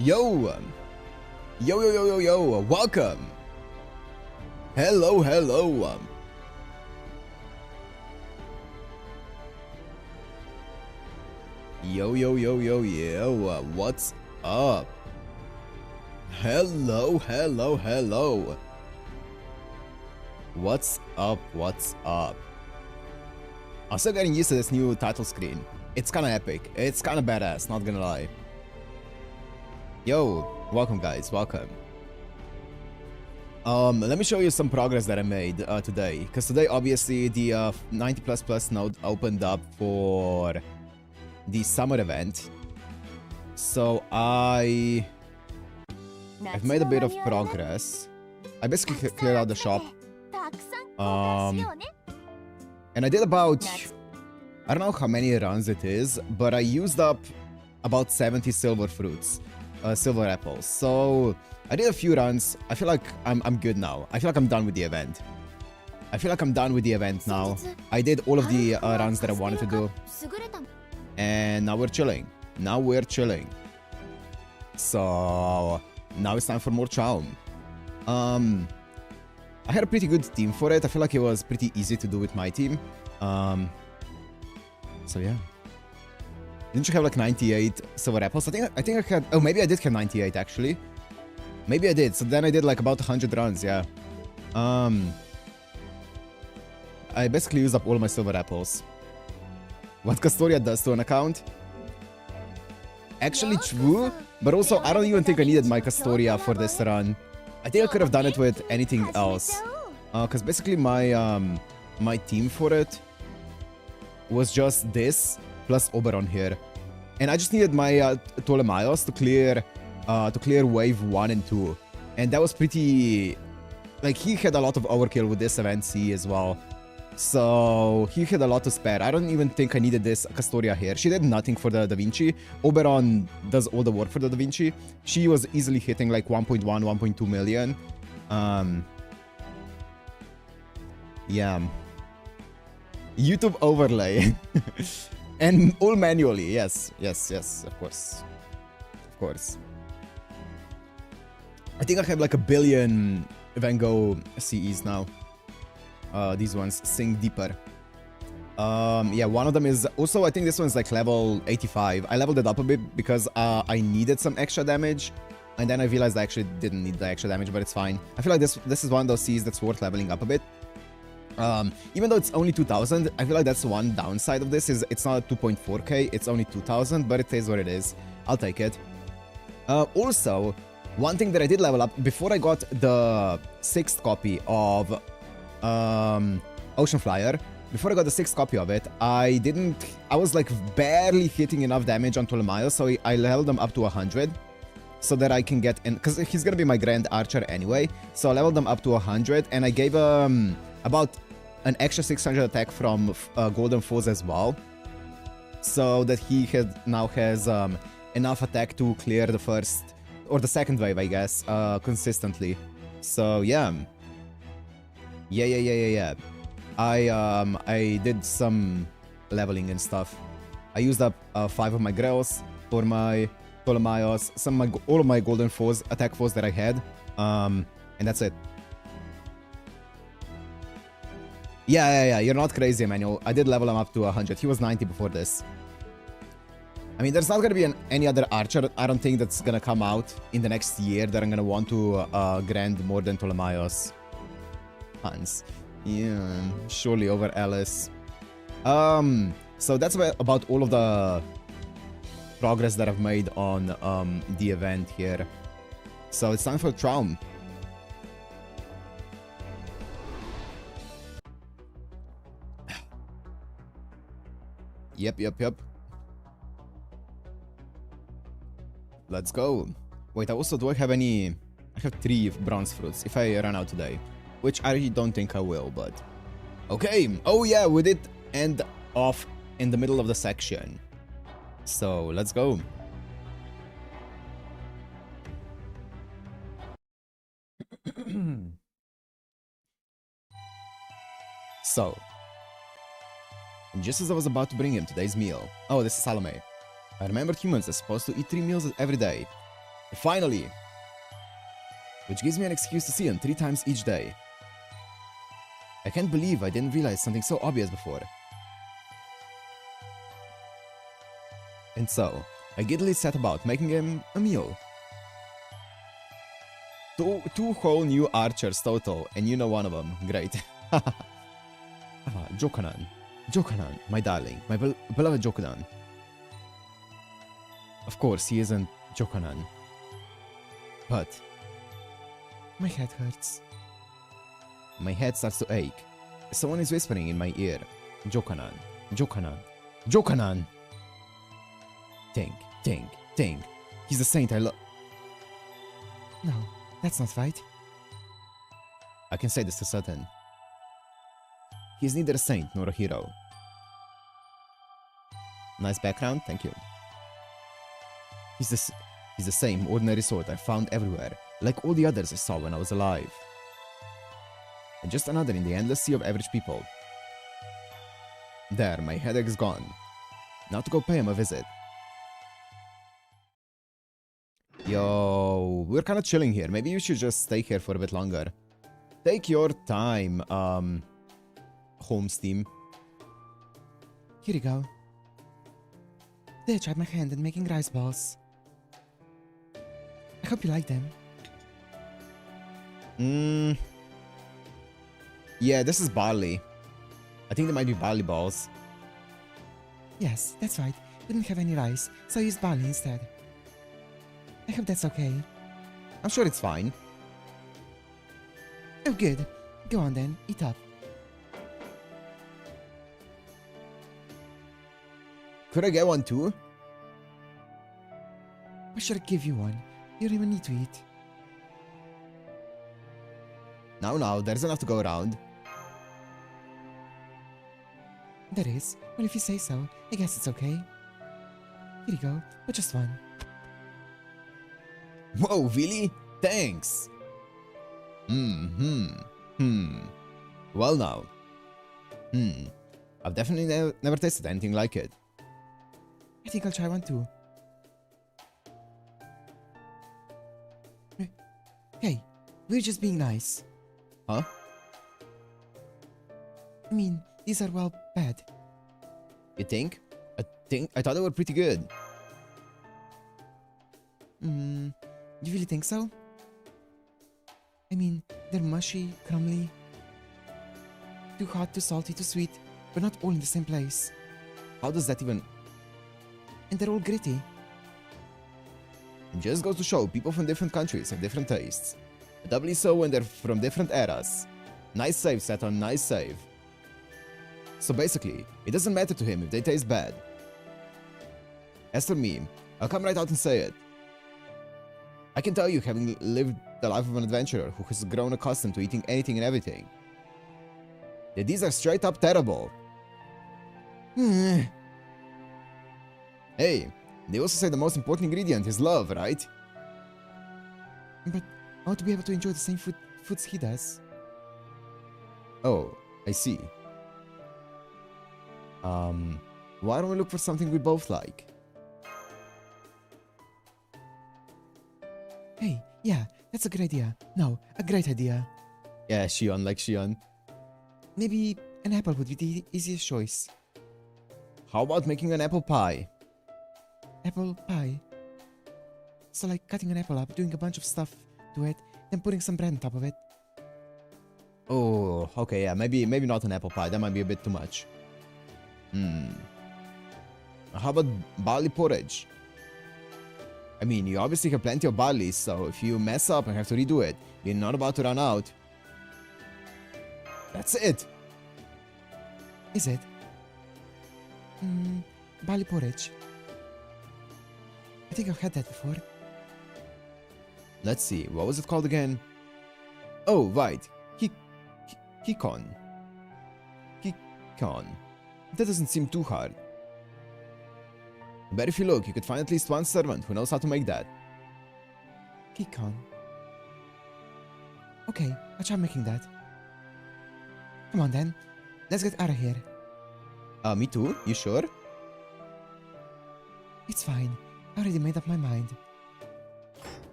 Yo! Yo, welcome! Hello. Yo, what's up? Hello. What's up? I'm still getting used to this new title screen. It's kinda epic. It's kinda badass, not gonna lie. Yo, welcome guys, welcome. Let me show you some progress that I made today. Because today, obviously, the 90++ node opened up for the summer event. So I've made a bit of progress. I basically cleared out the shop. And I did about, I don't know how many runs it is, but I used up about 70 silver fruits, silver apples. So I did a few runs. I feel like I'm good now. I feel like I'm done with the event. Now. I did all of the runs that I wanted to do. And now we're chilling. So now it's time for more Chaum. I had a pretty good team for it. I feel like it was pretty easy to do with my team. So yeah. Didn't you have like 98 silver apples? I think I had, oh, maybe I did have 98 actually. Maybe I did. So then I did like about 100 runs, yeah. I basically used up all my silver apples. What Castoria does to an account? Actually true, but also I don't even think I needed my Castoria for this run. I think I could have done it with anything else. Because basically my my team for it was just this plus Oberon here. And I just needed my Ptolemaios to clear wave 1 and 2. And that was pretty, like, he had a lot of overkill with this event C as well. So he had a lot to spare. I don't even think I needed this Castoria here. She did nothing for the Da Vinci. Oberon does all the work for the Da Vinci. She was easily hitting like 1.1, 1.2 million. Yeah. YouTube overlay. And all manually. Yes, of course. I think I have like 1 billion Van Gogh CEs now. These ones sink deeper. Yeah, one of them is also, I think this one's like level 85. I leveled it up a bit because I needed some extra damage, and then I realized I actually didn't need the extra damage, but it's fine. I feel like this is one of those Cs that's worth leveling up a bit. Even though it's only 2000, I feel like that's one downside of this, is it's not 2.4k, it's only 2000, but it is what it is. I'll take it. Also, one thing that I did level up before I got the 6th copy of Ocean Flyer, before I got the 6th copy of it, I was like barely hitting enough damage on Ptolemaios, so I leveled them up to 100 so that I can get in, because he's gonna be my Grand Archer anyway, so I leveled them up to 100, and I gave about an extra 600 attack from Golden Foes as well, so that he now has enough attack to clear the first, or the second wave, I guess, consistently. So yeah. Yeah. I did some leveling and stuff. I used up 5 of my Grails for my Ptolemaios, all of my Golden Foes, attack foes that I had, and that's it. Yeah, you're not crazy, Emmanuel. I did level him up to 100. He was 90 before this. I mean, there's not gonna be any other archer, I don't think, that's gonna come out in the next year that I'm gonna want to grant more than Ptolemaios. Hans. Yeah, surely over Alice. So that's about all of the progress that I've made on the event here. So it's time for Traum. Yep. Let's go. Wait, do I have any? I have 3 bronze fruits if I run out today, which I really don't think I will, but okay. Oh yeah, we did end off in the middle of the section, so let's go. So, just as I was about to bring him today's meal. Oh, this is Salome. I remembered humans are supposed to eat 3 meals every day. Finally! Which gives me an excuse to see him 3 times each day. I can't believe I didn't realize something so obvious before. And so, I giddily set about making him a meal. Two whole new archers total, and you know one of them. Great. Jokanan. Jokanan, my darling. My beloved Jokanan. Of course, he isn't Jokanan. But... my head hurts. My head starts to ache. Someone is whispering in my ear. Jokanan. Jokanan. Jokanan! Think. He's the saint I love. No, that's not right. I can say this to certain. He's neither a saint nor a hero. Nice background, thank you. He's the same ordinary sort I found everywhere, like all the others I saw when I was alive. And just another in the endless sea of average people. There, my headache's gone. Now to go pay him a visit. Yo, we're kind of chilling here. Maybe you should just stay here for a bit longer. Take your time, Holmes team. Here you go. They tried my hand in making rice balls. I hope you like them. Yeah, this is barley. I think they might be barley balls. Yes, that's right. We didn't have any rice, so I used barley instead. I hope that's okay. I'm sure it's fine. Oh, good. Go on then, eat up. Could I get one too? Why should I give you one? You don't even need to eat. Now, there's enough to go around. There is. Well, if you say so, I guess it's okay. Here you go, but just one. Whoa, really? Thanks! Well now. I've definitely never tasted anything like it. I think I'll try one too. Hey, we're just being nice. Huh? I mean, these are, well, bad. You think? I thought they were pretty good. You really think so? I mean, they're mushy, crumbly. Too hot, too salty, too sweet, but not all in the same place. How does that even... And they're all gritty. It just goes to show people from different countries have different tastes. Doubly so when they're from different eras. Nice save, Saturn, nice save. So basically, it doesn't matter to him if they taste bad. As for me, I'll come right out and say it. I can tell you, having lived the life of an adventurer who has grown accustomed to eating anything and everything, that these are straight up terrible. Hey, they also say the most important ingredient is love, right? But I want to be able to enjoy the same foods he does. Oh, I see. Why don't we look for something we both like? Hey, yeah, that's a good idea. No, a great idea. Yeah, Shion, like Shion. Maybe an apple would be the easiest choice. How about making an apple pie? Apple pie? So like cutting an apple up, doing a bunch of stuff to it, then putting some bread on top of it. Oh, okay, yeah, maybe not an apple pie. That might be a bit too much. How about barley porridge? I mean, you obviously have plenty of barley, so if you mess up and have to redo it, you're not about to run out. That's it. Is it? Barley porridge. I think I've had that before. Let's see, what was it called again? Oh, right. Hikon. Hikon. That doesn't seem too hard. But if you look, you could find at least one servant who knows how to make that. Hikon. Okay, I'll try making that. Come on then, let's get out of here. Me too? You sure? It's fine. I already made up my mind.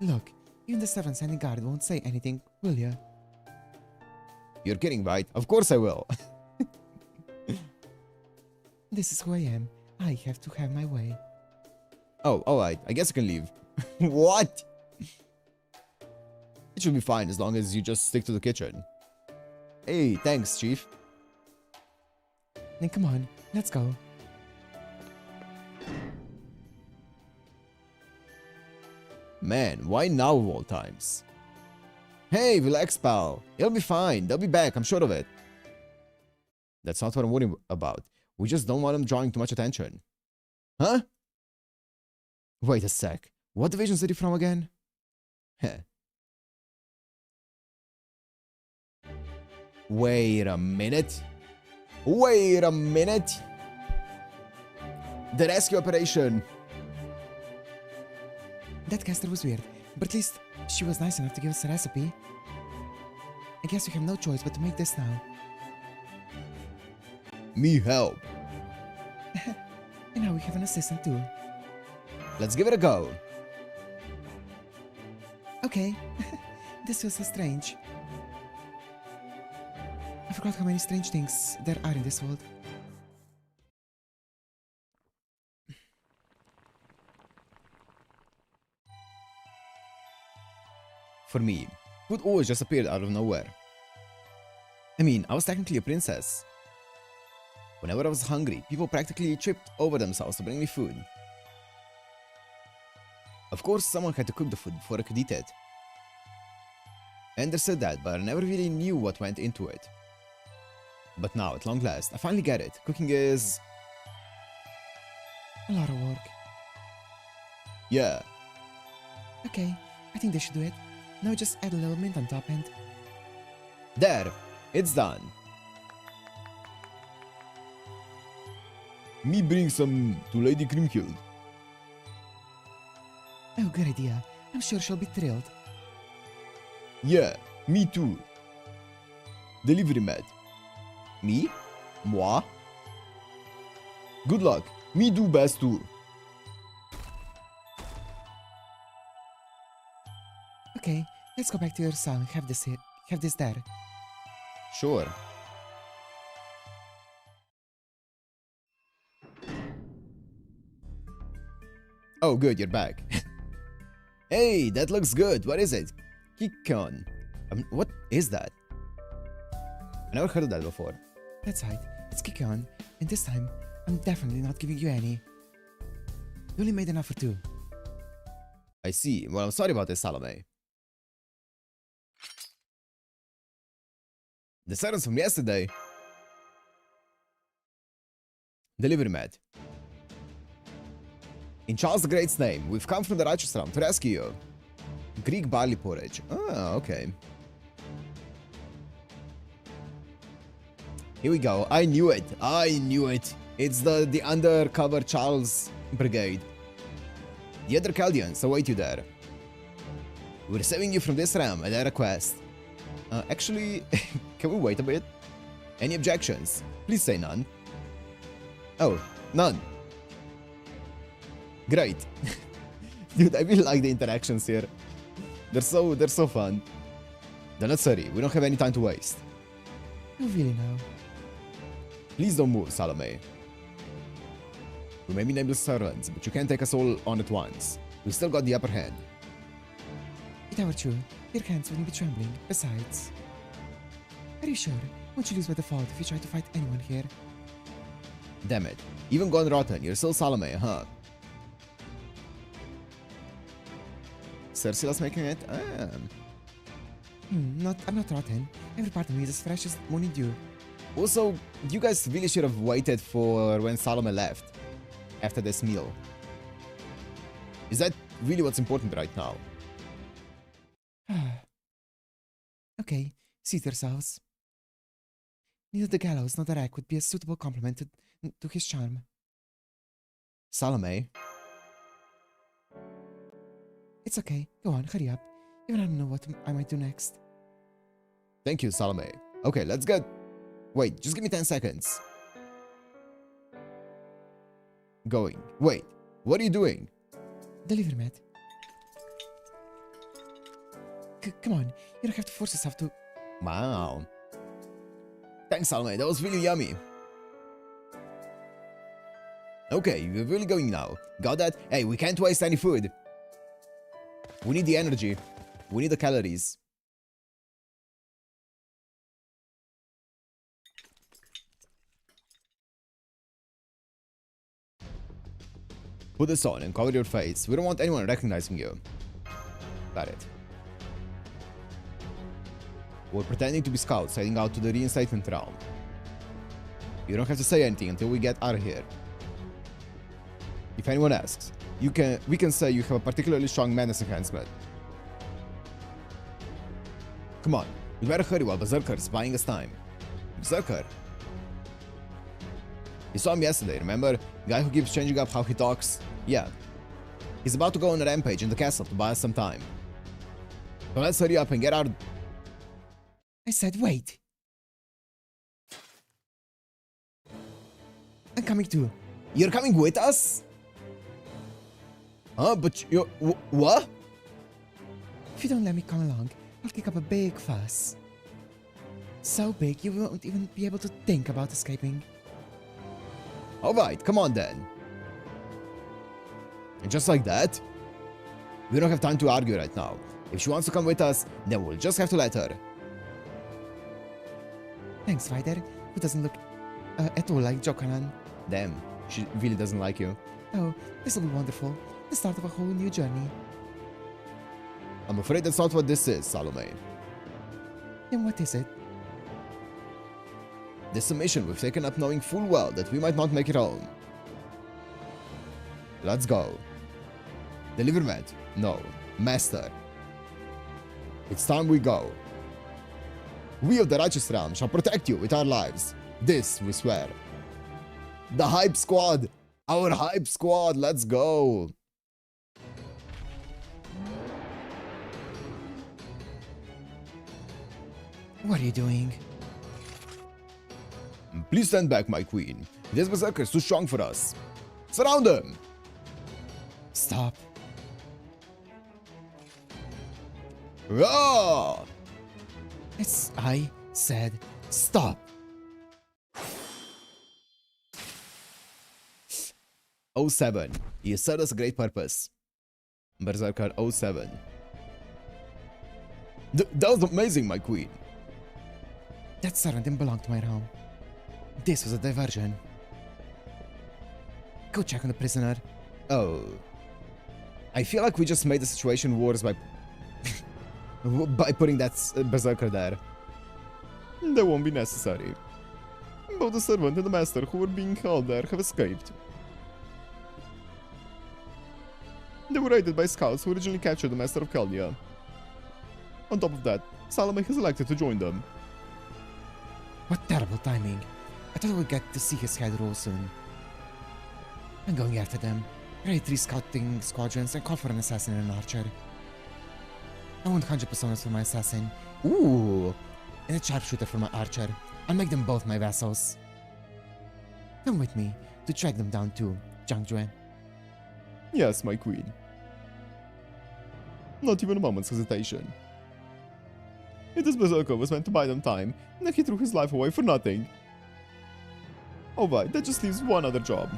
Look, even the seven-standing guard won't say anything, will you? You're kidding, right? Of course I will. This is who I am. I have to have my way. Oh, alright. I guess you can leave. What? It should be fine as long as you just stick to the kitchen. Hey, thanks, Chief. Then come on, let's go. Man, why now of all times? Hey, relax, pal. It'll be fine. They'll be back, I'm sure of it. That's not what I'm worried about. We just don't want them drawing too much attention. Huh? Wait a sec. What divisions are you from again? Heh. Wait a minute. Wait a minute. The rescue operation. That caster was weird, but at least she was nice enough to give us a recipe. I guess we have no choice but to make this now. Me help. And now we have an assistant too. Let's give it a go. Okay. This feels so strange. I forgot how many strange things there are in this world. For me, food always just appeared out of nowhere. I mean, I was technically a princess. Whenever I was hungry, people practically tripped over themselves to bring me food. Of course, someone had to cook the food before I could eat it. I understood that, but I never really knew what went into it. But now, at long last, I finally get it. Cooking is... a lot of work. yeah. Okay, I think they should do it. Now just add a little mint on top and... There! It's done. Me bring some to Lady Grimhild. Oh, good idea. I'm sure she'll be thrilled. Yeah, me too. Delivery man. Me? Moi? Good luck. Me do best too. Okay, let's go back to your cell and have this here. Have this there. Sure. Oh, good, you're back. Hey, that looks good. What is it? Kikon. What is that? I never heard of that before. That's right, it's Kikon, and this time, I'm definitely not giving you any. You only made an offer too. I see. Well, I'm sorry about this, Salome. The sentence from yesterday. Delivery mat. In Charles the Great's name, we've come from the righteous realm to rescue you. Greek barley porridge. Ah, okay. Here we go. I knew it. I knew it. It's the undercover Charles Brigade. The other Chaldeans await you there. We're saving you from this realm at their request. Actually, can we wait a bit? Any objections? Please say none. Oh, none. Great. Dude, I really like the interactions here. They're so fun. Then let's hurry. We don't have any time to waste. Oh, really now? Please don't move, Salome. We may be nameless servants, but you can't take us all on at once. We've still got the upper hand. If that were true, your hands wouldn't be trembling. Besides... Are you sure? Won't you lose by default if you try to fight anyone here? Damn it. Even gone rotten, you're still Salome, huh? Cercila's making it? Ah. I'm not rotten. Every part of me is as fresh as morning dew. Also, you guys really should have waited for when Salome left. After this meal. Is that really what's important right now? Okay, seat yourselves. Neither the gallows nor the rack would be a suitable complement to his charm. Salome? It's okay. Go on, hurry up. Even I don't know what I might do next. Thank you, Salome. Okay, let's get... Wait, just give me 10 seconds. Going. Wait, what are you doing? Delivery mat. Come on, you don't have to force yourself to... Wow. Thanks, Salome. That was really yummy. Okay, we're really going now. Got that? Hey, we can't waste any food. We need the energy. We need the calories. Put this on and cover your face. We don't want anyone recognizing you. Got it. We're pretending to be scouts heading out to the reinstatement realm. You don't have to say anything until we get out of here. If anyone asks, we can say you have a particularly strong madness enhancement. Come on, we better hurry while Berserker is buying us time. Berserker? You saw him yesterday, remember? Guy who keeps changing up how he talks? Yeah. He's about to go on a rampage in the castle to buy us some time. So let's hurry up and get out. I said wait. I'm coming too. You're coming with us? Huh? But you... what? If you don't let me come along, I'll kick up a big fuss. So big you won't even be able to think about escaping. Alright, come on then. And just like that? We don't have time to argue right now. If she wants to come with us, then we'll just have to let her. Thanks, Ryder, who doesn't look at all like Jokanan. Damn, she really doesn't like you. Oh, this will be wonderful. The start of a whole new journey. I'm afraid that's not what this is, Salome. Then what is it? This is a mission we've taken up knowing full well that we might not make it home. Let's go. Deliverment? No. Master. It's time we go. We of the Righteous Realm shall protect you with our lives. This we swear. The Hype Squad! Our Hype Squad, let's go! What are you doing? Please stand back, my queen. This berserker is too strong for us. Surround him! Stop. Ah! I said stop. '07. He has served us a great purpose. Berserker 07. That was amazing, my queen. That servant didn't belong to my realm. This was a diversion. Go check on the prisoner. Oh. I feel like we just made the situation worse by by putting that berserker there. That won't be necessary. Both the servant and the master who were being held there have escaped. They were raided by scouts who originally captured the master of Caldia. On top of that, Salome has elected to join them. What terrible timing. I thought I would get to see his head roll soon. I'm going after them. Raid 3 scouting squadrons and call for an assassin and an archer. I want 100 personas for my assassin. Ooh! And a sharpshooter for my archer. I'll make them both my vassals. Come with me to track them down too, Jiangjue. Yes, my queen. Not even a moment's hesitation. This berserker was meant to buy them time, and then he threw his life away for nothing. Alright, that just leaves one other job.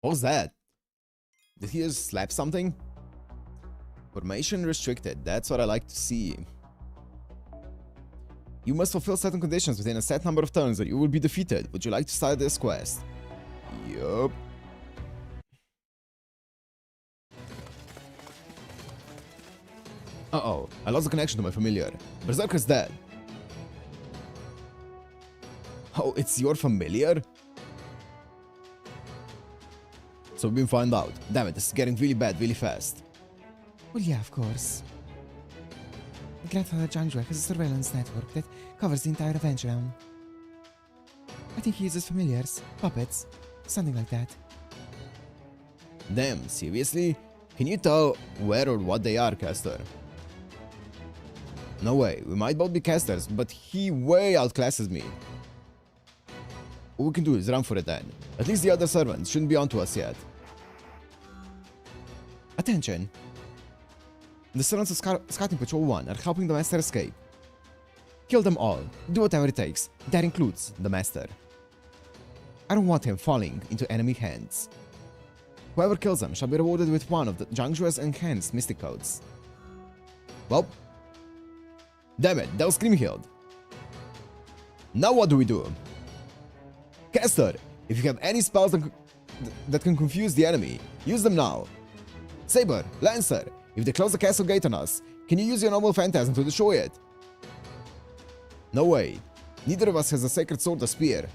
What was that? Did he just slap something? Formation restricted, that's what I like to see. You must fulfill certain conditions within a set number of turns or you will be defeated. Would you like to start this quest? Yup. Uh-oh, I lost the connection to my familiar. Berserker's dead. Oh, it's your familiar? So we've been found out. Damn it, this is getting really bad really fast. Well, yeah, of course. Grandfather Jiangjue has a surveillance network that covers the entire Revenge realm. I think he uses familiars, puppets, something like that. Damn, seriously? Can you tell where or what they are, caster? No way, we might both be casters, but he way outclasses me. What we can do is run for it then. At least the other servants shouldn't be onto us yet. Attention! The servants of Scouting Patrol 1 are helping the Master escape. Kill them all. Do whatever it takes. That includes the Master. I don't want him falling into enemy hands. Whoever kills him shall be rewarded with one of the Jiangzuo's enhanced mystic codes. Well. Damn it, that was Scream healed. Now what do we do? Caster, if you have any spells that can confuse the enemy, use them now. Saber, Lancer, if they close the castle gate on us, can you use your normal phantasm to destroy it? No way. Neither of us has a sacred sword or spear.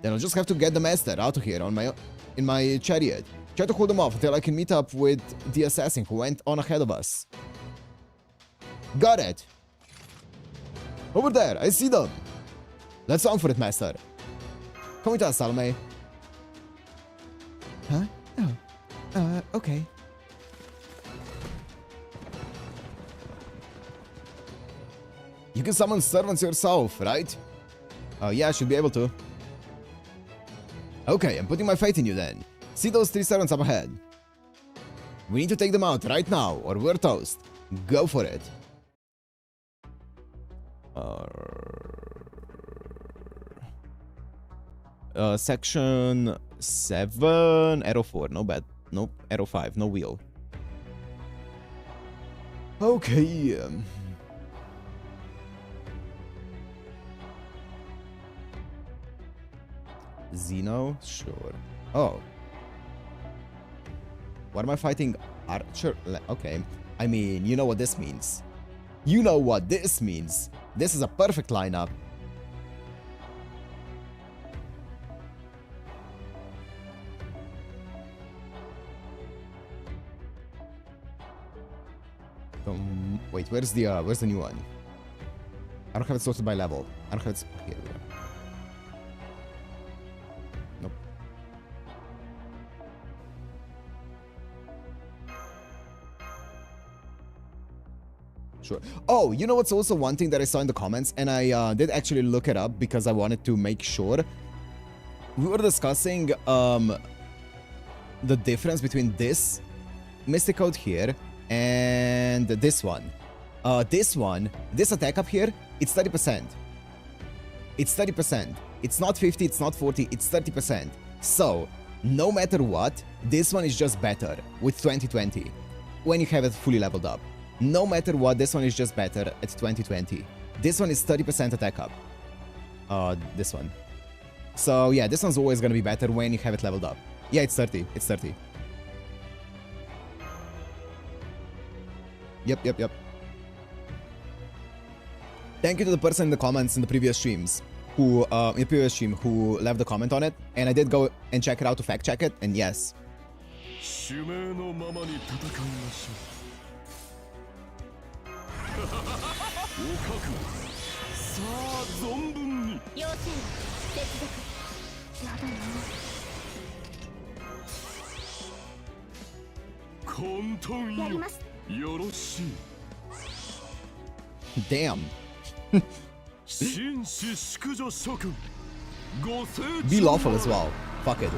Then I'll just have to get the Master out of here in my chariot. Try to hold them off until I can meet up with the assassin who went on ahead of us. Got it. Over there, I see them. Let's on for it, Master. Come with us, Salome. Huh? Oh. Okay. You can summon servants yourself, right? Yeah, I should be able to. Okay, I'm putting my faith in you then. See those 3 servants up ahead. We need to take them out right now, or we're toast. Go for it. Section 7, arrow 4, no bad. Nope, arrow 5, no wheel. Okay. Xeno? Sure. Oh. What am I fighting? Archer? Okay. I mean, you know what this means. You know what this means. This is a perfect lineup. Wait, where's the new one? I don't have it sorted by level. I don't have it. Here we go. Nope. Sure. Oh, you know what's also one thing that I saw in the comments, and I did actually look it up because I wanted to make sure. We were discussing the difference between this mystic code here and this one. This attack up here, it's 30%. It's 30%. It's not 50, it's not 40, it's 30%. So, no matter what, this one is just better with 2020 when you have it fully leveled up. No matter what, this one is just better at 2020. This one is 30% attack up. This one. So yeah, this one's always gonna be better when you have it leveled up. Yeah, it's 30. It's 30. Yep. Thank you to the person in the comments in the previous streams who, who left the comment on it, and I did go and check it out to fact check it, and yes. Damn. Be lawful as well. Fuck it.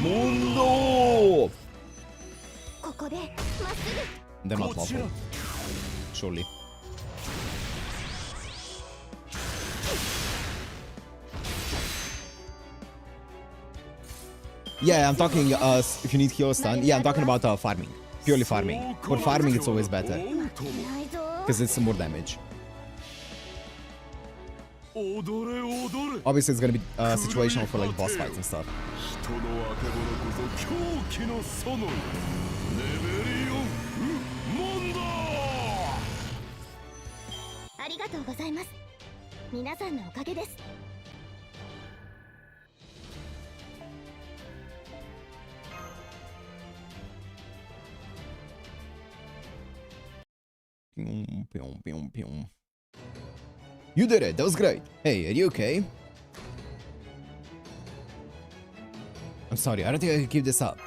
Mundo! They're not lawful. Surely. Yeah, I'm talking, if you need heal stun, yeah, I'm talking about farming. Purely farming. For farming, it's always better. Because it's more damage. Obviously, it's gonna be situational for like boss fights and stuff. You did it, that was great. Hey, are you okay? I'm sorry, I don't think I can keep this up.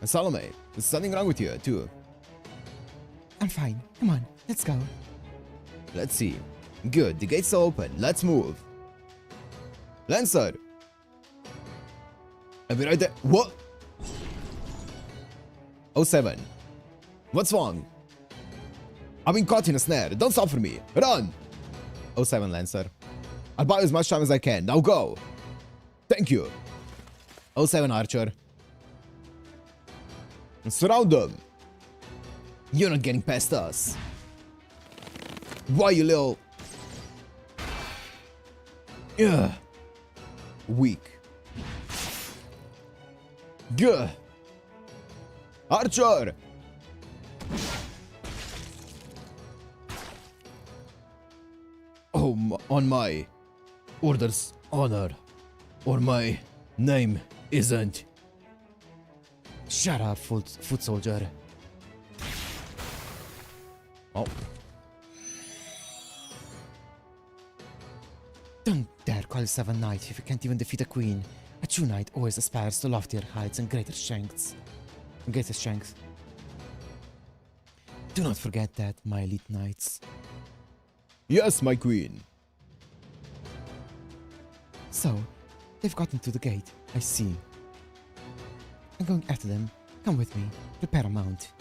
Salome, there's something wrong with you, too. I'm fine. Come on, let's go. Let's see. Good, the gates are open. Let's move. Lancer! I'll be right there. What? Oh, 07. What's wrong? I've been caught in a snare. Don't stop for me. Run! Oh, 07, Lancer. I'll buy you as much time as I can. Now go! Thank you. Oh, 07, Archer. Surround them. You're not getting past us. Why, you little... Ugh. Weak. Gah. Archer! Oh, on my orders, honor, or my name isn't. Shut up, foot soldier. Oh. Don't dare call yourself a knight if you can't even defeat a queen. A true knight always aspires to loftier heights and greater strengths. Do not forget that, my elite knights. Yes, my queen. So, they've gotten to the gate. I see. I'm going after them. Come with me. Prepare a mount.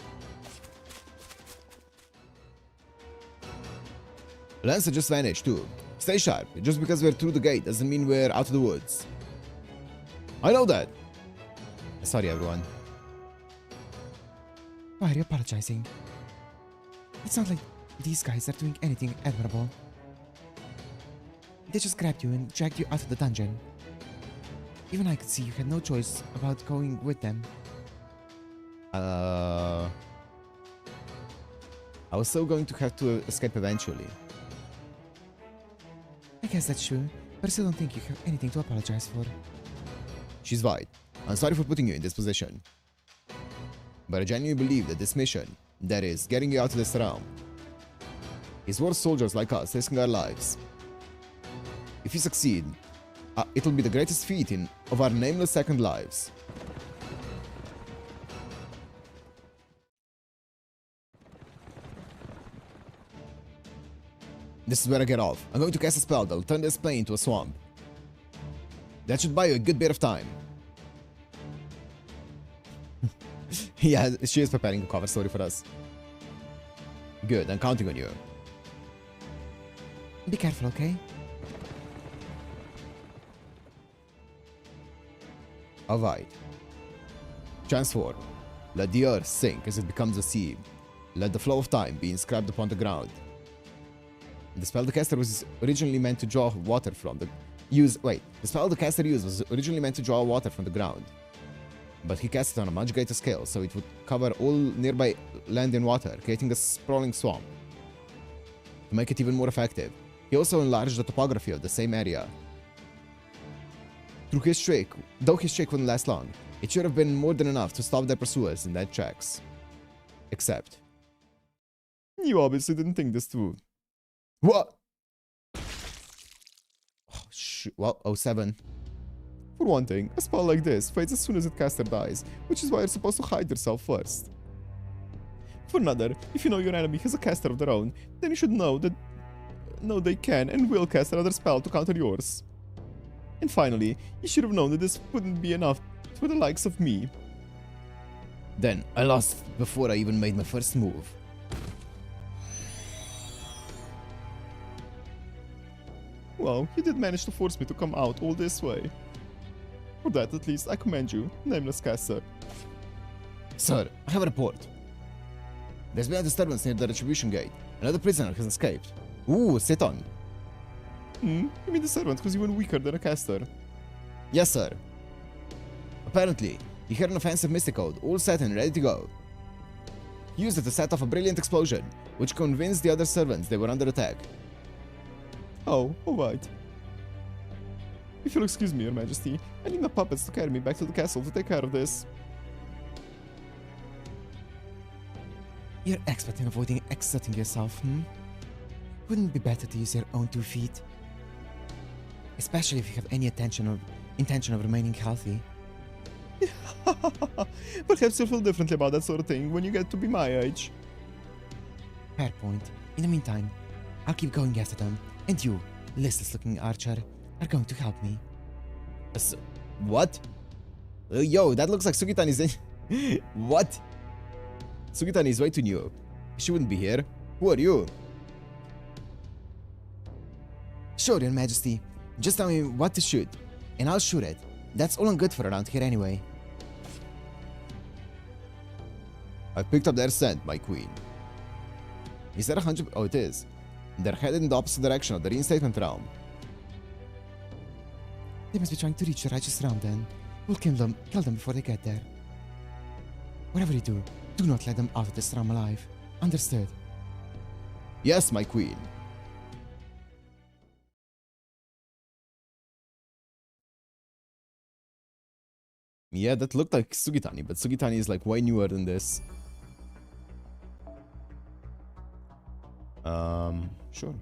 Lancer just vanished too. Stay sharp. Just because we're through the gate doesn't mean we're out of the woods. I know that. Sorry, everyone. Why are you apologizing? It's not like these guys are doing anything admirable. They just grabbed you and dragged you out of the dungeon. Even I could see you had no choice about going with them. I was still going to have to escape eventually. I guess that's true, but I still don't think you have anything to apologize for. She's right. I'm sorry for putting you in this position. But I genuinely believe that this mission, that is, getting you out of this realm, is worth soldiers like us risking our lives. If you succeed, it will be the greatest feat of our nameless second lives. This is where I get off. I'm going to cast a spell that will turn this plane into a swamp. That should buy you a good bit of time. Yeah, she is preparing a cover story for us. Good, I'm counting on you. Be careful, okay? Alright. Transform. Let the earth sink as it becomes a sea. Let the flow of time be inscribed upon the ground. The spell the caster was originally meant to draw water from the... The spell the caster used was originally meant to draw water from the ground. But he cast it on a much greater scale, so it would cover all nearby land in water, creating a sprawling swamp. To make it even more effective, he also enlarged the topography of the same area. Though his trick wouldn't last long, it should have been more than enough to stop their pursuers in their tracks. Except... You obviously didn't think this through. What? Oh, shoot. Well, 07. For one thing, a spell like this fades as soon as its caster dies, which is why you're supposed to hide yourself first. For another, if you know your enemy has a caster of their own, then you should know that they can and will cast another spell to counter yours. And finally, you should have known that this wouldn't be enough for the likes of me. Then, I lost before I even made my first move. Well, you did manage to force me to come out all this way. For that, at least, I commend you, nameless caster. Sir, I have a report. There's been a disturbance near the Retribution Gate. Another prisoner has escaped. Ooh, sit on. You mean the servant who's even weaker than a caster? Yes, sir. Apparently, he heard an offensive mystic code, all set and ready to go. He used it to set off a brilliant explosion, which convinced the other servants they were under attack. Oh, alright. If you'll excuse me, Your Majesty, I need my puppets to carry me back to the castle to take care of this. You're expert in avoiding exerting yourself, Wouldn't it be better to use your own 2 feet? Especially if you have any intention of remaining healthy. Perhaps you'll feel differently about that sort of thing when you get to be my age. Fair point. In the meantime, I'll keep going after them. And you, listless-looking archer, are going to help me. What? Yo, that looks like Sugitani's in... What? Sugitani is way too new. She wouldn't be here. Who are you? Sure, Your Majesty. Just tell me what to shoot, and I'll shoot it. That's all I'm good for around here anyway. I've picked up their scent, my queen. Is that 100... Oh, it is. They're headed in the opposite direction of the reinstatement realm. They must be trying to reach the righteous realm then. We'll kill them before they get there. Whatever you do not let them out of this realm alive. Understood? Yes, my queen. Yeah, that looked like Sugitani, but Sugitani is like way newer than this. Sure.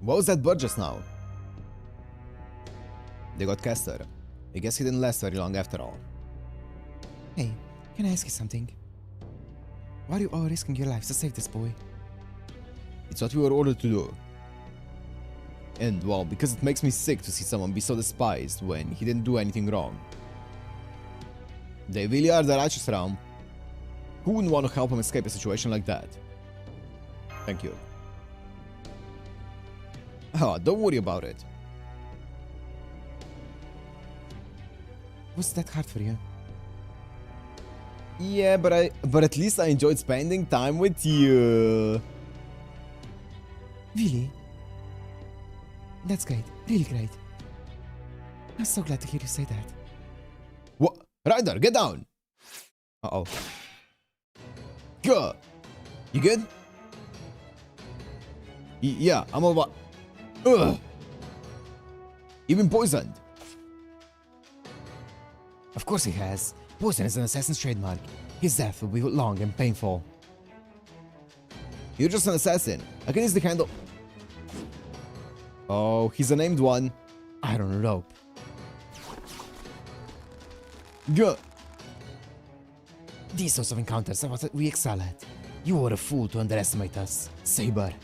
What was that bird just now? They got Castor. I guess he didn't last very long after all. Hey, can I ask you something? Why are you all risking your lives to save this boy? It's what we were ordered to do. And, well, because it makes me sick to see someone be so despised when he didn't do anything wrong. They really are the righteous realm. Who wouldn't want to help him escape a situation like that? Thank you. Oh, don't worry about it. Was that hard for you? Yeah, but at least I enjoyed spending time with you. Really? That's great. Really great. I'm so glad to hear you say that. What? Ryder, get down! Uh-oh. Go! You good? Yeah, I'm over... Ugh! You've been poisoned. Of course he has. Poison is an assassin's trademark. His death will be long and painful. You're just an assassin. I can easily handle... Oh, he's a named one. Iron rope. Go! These sorts of encounters are what we excel at. You were a fool to underestimate us, Saber.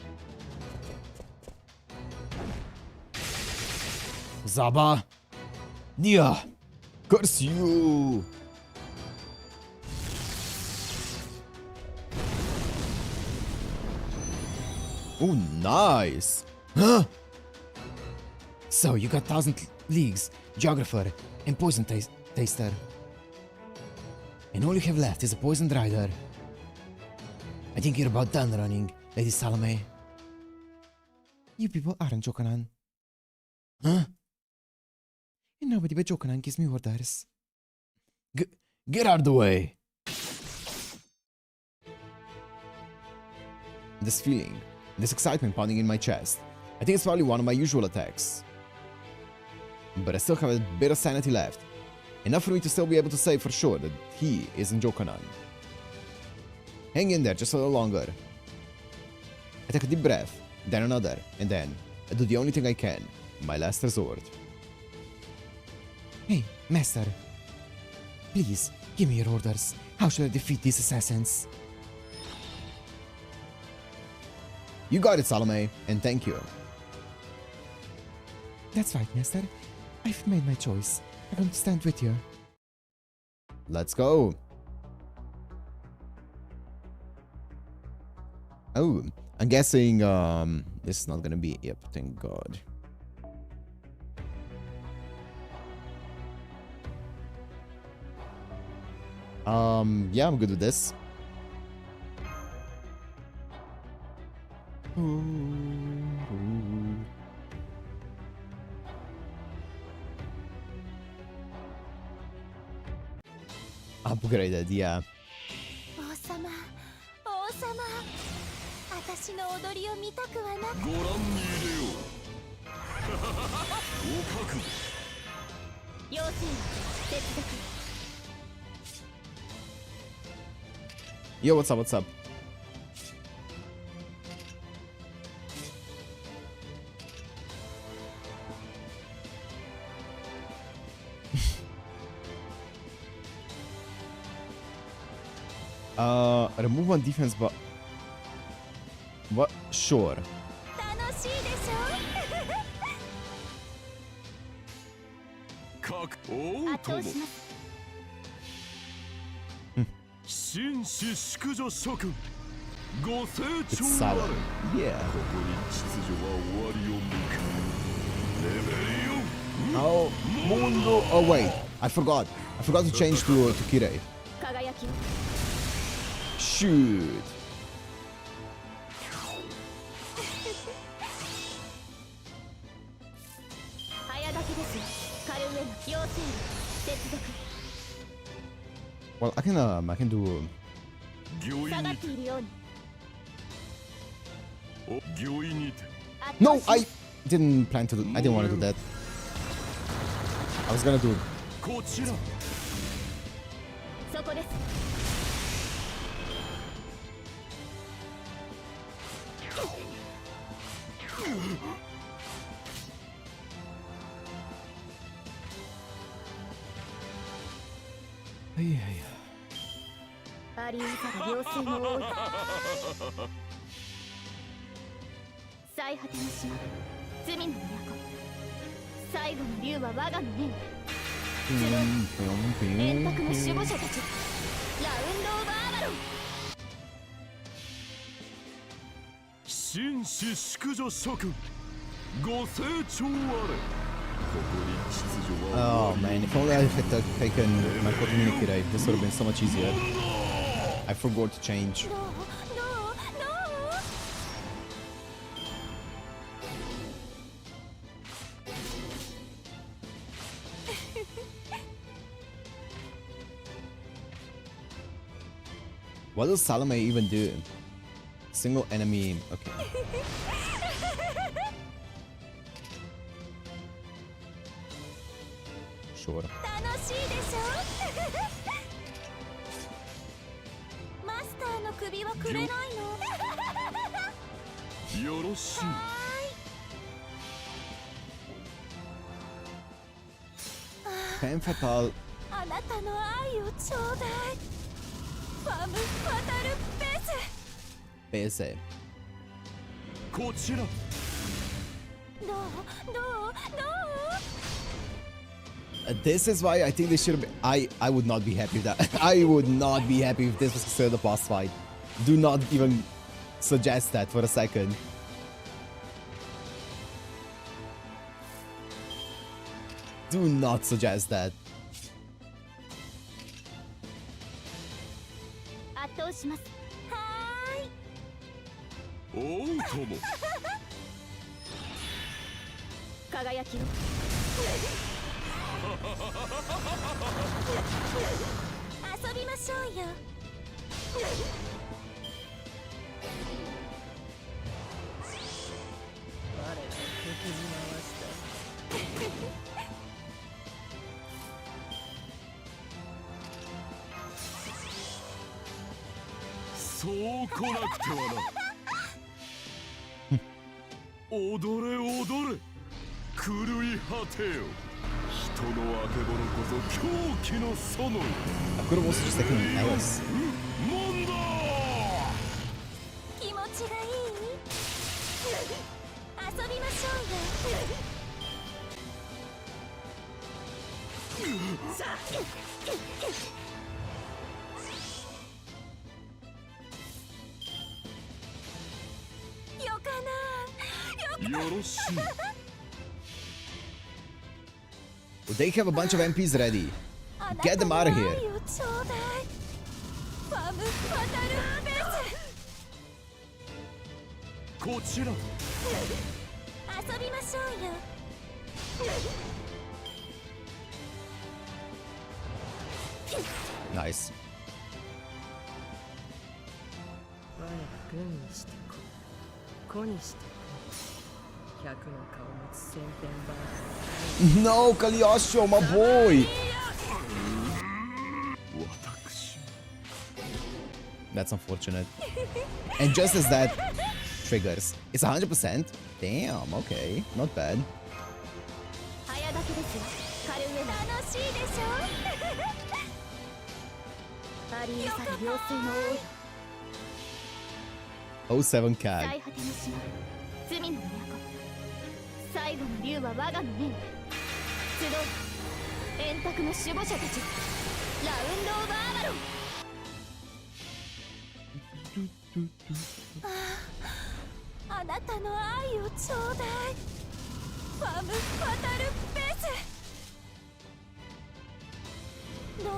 Zaba! Nia! Curse you! Oh, nice! Huh? So, you got 1,000 leagues, geographer, and poison taster. And all you have left is a poisoned rider. I think you're about done running, Lady Salome. You people aren't Jokanan. Huh? And nobody but Jokanan gives me orders. Get out of the way! This feeling, this excitement pounding in my chest. I think it's probably one of my usual attacks. But I still have a bit of sanity left. Enough for me to still be able to say for sure that he isn't Jokanan. Hang in there just a little longer. I take a deep breath, then another, and then I do the only thing I can, my last resort. Hey, Master. Please, give me your orders. How should I defeat these assassins? You got it, Salome, and thank you. That's right, Master. I've made my choice. I'm going to stand with you. Let's go. Oh, I'm guessing this is not gonna be... Yep, thank God. Yeah, I'm good with this. Upgraded, yeah. 王様、王様、私の踊りを見たくはなく。ご覧に入れよう。お覚悟。妖精、接続。Yo, what's up, what's up? Remove one defense, but what? Sure. 楽しいでしょ後押します。紳士淑女諸君ご清 It's 聴 sour. あれ Yeah. ここに秩序は終わりを迎えレベル Oh, Mundo. Oh wait, I forgot. I forgot to change to Kirei. 輝きを Shoot. 早炊きですよ。カルウェの妖精接続 Well, I can do. 御意に下がっているように。お御意にて No, I didn't plan to do. I didn't want to do that. I was gonna do. こちらそこです。ありうざる妖精の王だ。最果ての島、罪の都。最後の竜は我がの目を。円卓の守護者たち、ラウンド・オブ・アバロン。紳士淑女諸君ご清聴あれここに秩序は Oh man, if only I had taken my Kotomini Kirei, this would have been so much easier. I forgot to change. ノーノーノー。What does Salome even do? Single enemy. Okay. Sure. 楽しいでしょマスターの首はくれないのよろしい Femme Fatale あなたの愛をちょうだいファム・ファタル・ベス Bese. こちらノーノーノー This is why I think they should have been. I would not be happy with that. I would not be happy if this was considered a boss fight. Do not even suggest that for a second. Do not suggest that. 圧倒しますはーいおうとも輝きを遊びましょうよそう来なくてはな踊れ踊れ狂い果てよ人のあけぼのこそ狂気の園 I could have also just taken Alice. モンド気持ちがいい遊びましょうよさあよかなよろしい Well, they have a bunch of MPs ready. Get them out of here. 愛をちょうだいファム・ファタル・ベスこちら遊びましょうよ Nice. 我が軍にして子にして子100の顔持つ千変万化 No, Kaliosho, my boy. 私 That's unfortunate. And just as that triggers, it's 100%. Damn, okay, not bad. 早炊きですよカルウェ楽しいでしょありゆさる妖精の王よ 07 最 CAG. 果ての島罪の都最後の竜は我がの目を集う円卓の守護者たちラウンド・オブ・アバロンあなたの愛をちょうだいファム・ファタル・ベスどう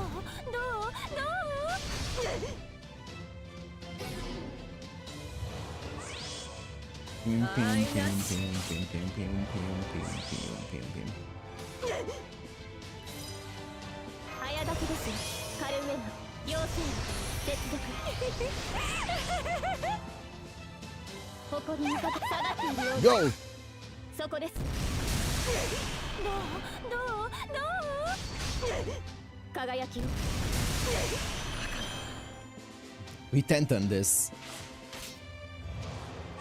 Pim, pim, pim, pim, pim, pim, pim, pim, pim, pim, pim. 早炊きですカルウェナ妖精接続誇りにかか下がっているよう Go! そこですどう輝きを We tent on this.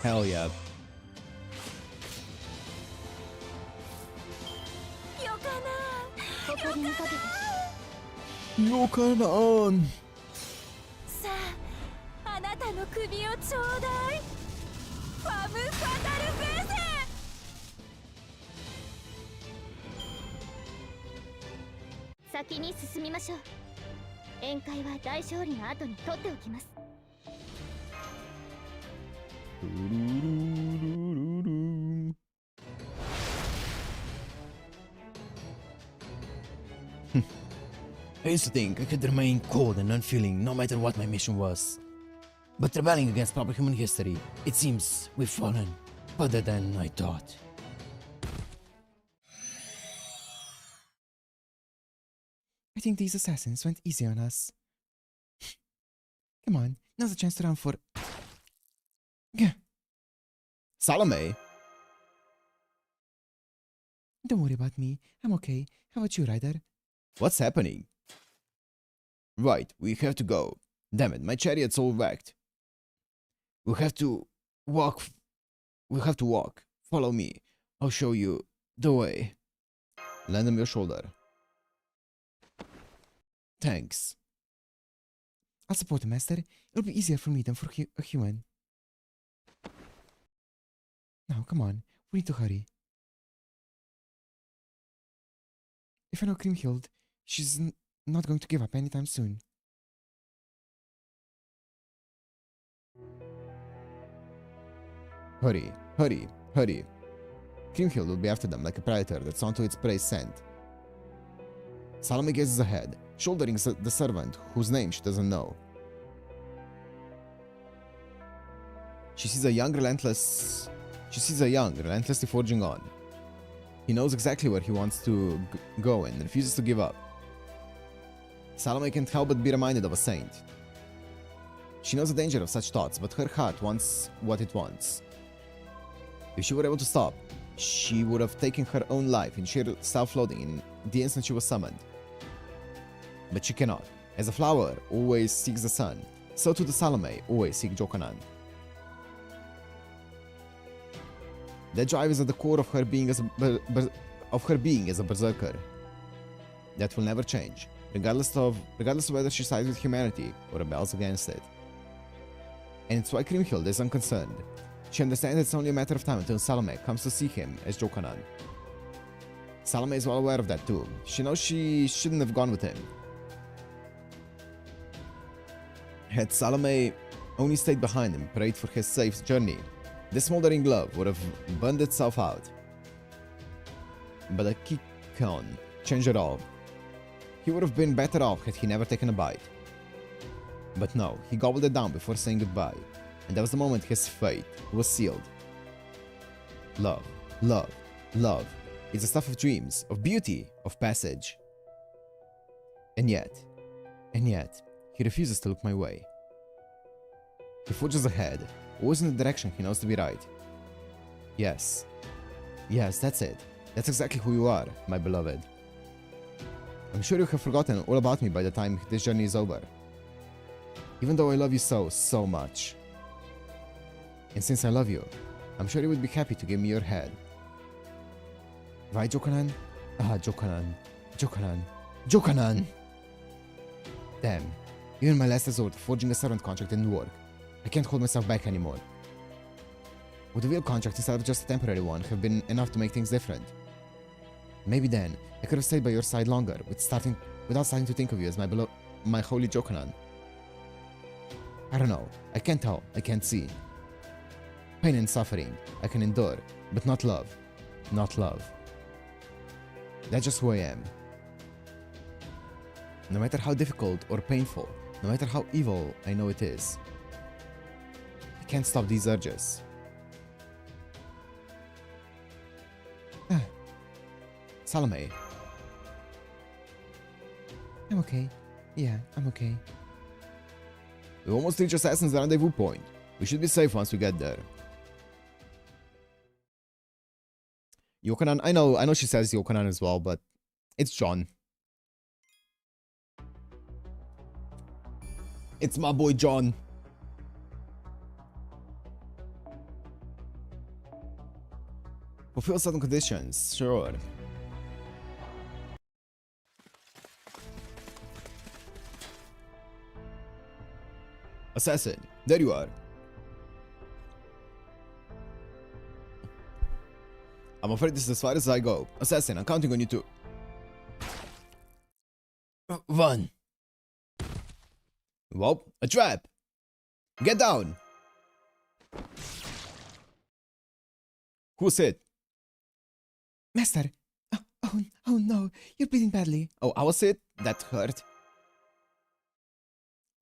Hell yeah. よかな誇りにかけて Yokanan! さああなたの首をちょうだいファム・ファタル・ベーセ先に進みましょう宴会は大勝利の後に取っておきます I used to think I could remain cold and unfeeling no matter what my mission was. But rebelling against proper human history, it seems we've fallen further than I thought. I think these assassins went easy on us. Come on, now's a chance to run for... Gah, Salome? don't worry about me. I'm okay. How about you, Ryder? What's happening? Right, we have to go. Damn it, my chariot's all wrecked. We have to walk. Follow me. I'll show you the way. Land on your shoulder. Thanks. I'll support the master. It'll be easier for me than for a human. Now, come on. We need to hurry. If I know Kriemhild, she's not going to give up anytime soon. Hurry, hurry, hurry. Kriemhild will be after them like a predator that's onto its prey's scent. Salome gazes ahead, shouldering the servant whose name she doesn't know. She sees a young, relentlessly forging on. He knows exactly where he wants to go and refuses to give up. Salome can't help but be reminded of a saint. She knows the danger of such thoughts, but her heart wants what it wants. If she were able to stop, she would have taken her own life in sheer self-loathing in the instant she was summoned. But she cannot. As a flower always seeks the sun, so too the Salome always seek Jokanan. That drive is at the core of her being as a berserker. That will never change, regardless of whether she sides with humanity or rebels against it. And it's why Kriemhild is unconcerned. She understands it's only a matter of time until Salome comes to see him as Jokanan. Salome is well aware of that too. She knows she shouldn't have gone with him. Had Salome only stayed behind and prayed for his safe journey, the smoldering glove would have burned itself out. But a Kikon changed it all. He would have been better off had he never taken a bite. But no, he gobbled it down before saying goodbye, and that was the moment his fate was sealed. Love, love, love is the stuff of dreams, of beauty, of passage. And yet, he refuses to look my way. He forges ahead, always in the direction he knows to be right. Yes, that's it. That's exactly who you are, my beloved. I'm sure you have forgotten all about me by the time this journey is over. Even though I love you so much. And since I love you, I'm sure you would be happy to give me your head. Right, Jokanan? Ah, Jokanan. Jokanan. Jokanan! Damn. Even my last resort, forging a servant contract, didn't work. I can't hold myself back anymore. Would a real contract instead of just a temporary one have been enough to make things different? Maybe then, I could have stayed by your side longer, without starting to think of you as my holy Jokanan. I don't know. I can't tell. I can't see. Pain and suffering, I can endure, but not love. Not love. That's just who I am. No matter how difficult or painful, no matter how evil I know it is, I can't stop these urges. Salome. I'm okay. Yeah, I'm okay. We almost reached Assassin's rendezvous point. We should be safe once we get there. Jokanan, I know she says Jokanan as well, but it's John. It's my boy John. Fulfill certain conditions, sure. Assassin, there you are. I'm afraid this is as far as I go. Assassin, I'm counting on you too. 1. Whoa, a trap! Get down! Who's it? Master! Oh no, you're bleeding badly. Oh, I was it? That hurt.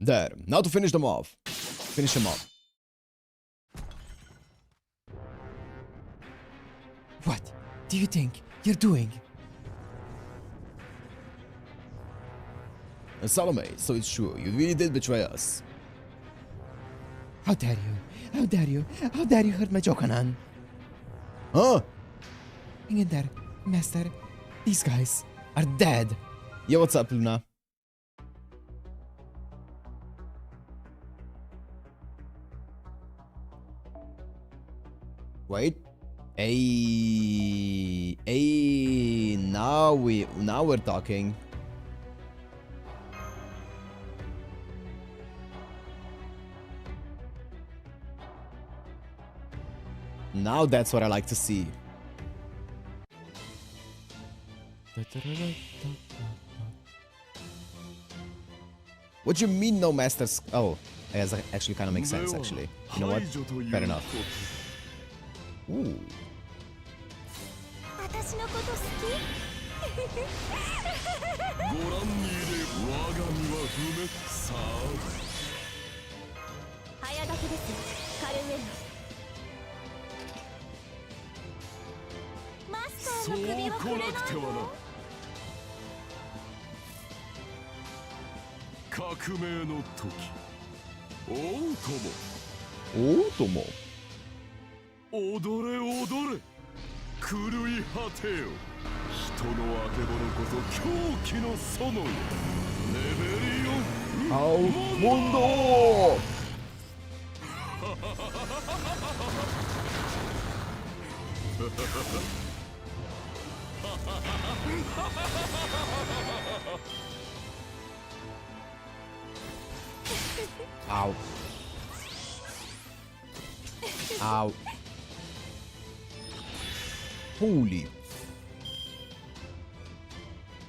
There, now to finish them off. Finish them off. What do you think you're doing? Salome, so it's true, you really did betray us. How dare you? How dare you? How dare you hurt my Jokanan? Huh? Hang in there, Master. These guys are dead. Yeah, what's up, Luna? Wait. Hey, now we're talking. Now that's what I like to see. What do you mean no masters? Oh, it actually kind of makes sense actually. You know what? Fair enough. Ooh. 私のこと好きご覧に入れ我が身は不滅さ早書きですカルメンマスターの首はそう来なくてはな革命の時王友踊れ踊れ狂い果てよ人のあけぼのこそ狂気の園よレベリオン Ao mundo! Ow. Ow. Holy.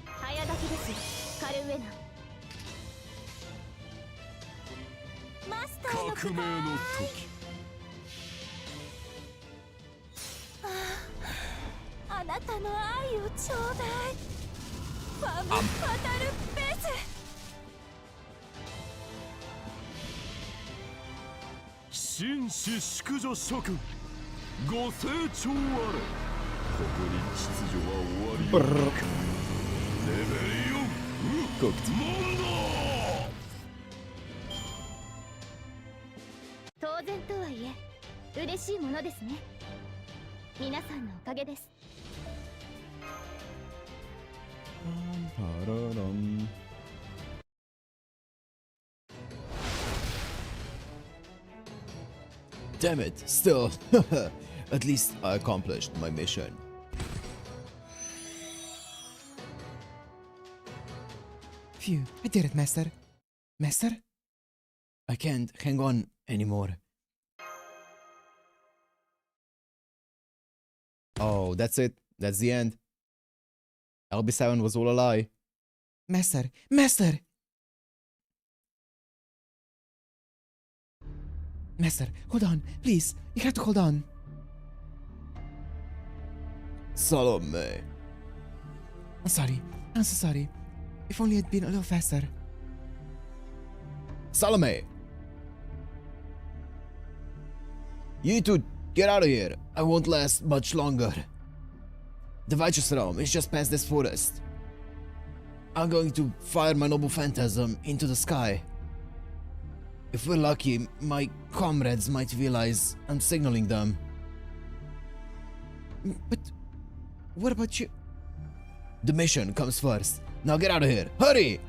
早書きですカルメナマスターの革命の時あなたの愛をちょうだいファム・ファタル・ベス紳士淑女諸君ご清聴あれここに秩序は終わりよレベリオンモンド当然とはいえ嬉しいものですね皆さんのおかげです Damn it, still. At least I accomplished my mission. Phew, I did it, Master. Master? I can't hang on anymore. Oh, that's it. That's the end. LB7 was all a lie. Master! Master! Master, hold on, please. You have to hold on. Salome. I'm sorry. I'm so sorry. If only it'd been a little faster. Salome! You need to get out of here. I won't last much longer. The righteous realm is just past this forest. I'm going to fire my noble phantasm into the sky. If we're lucky, my comrades might realize I'm signaling them. But what about you? The mission comes first. Now get out of here. Hurry!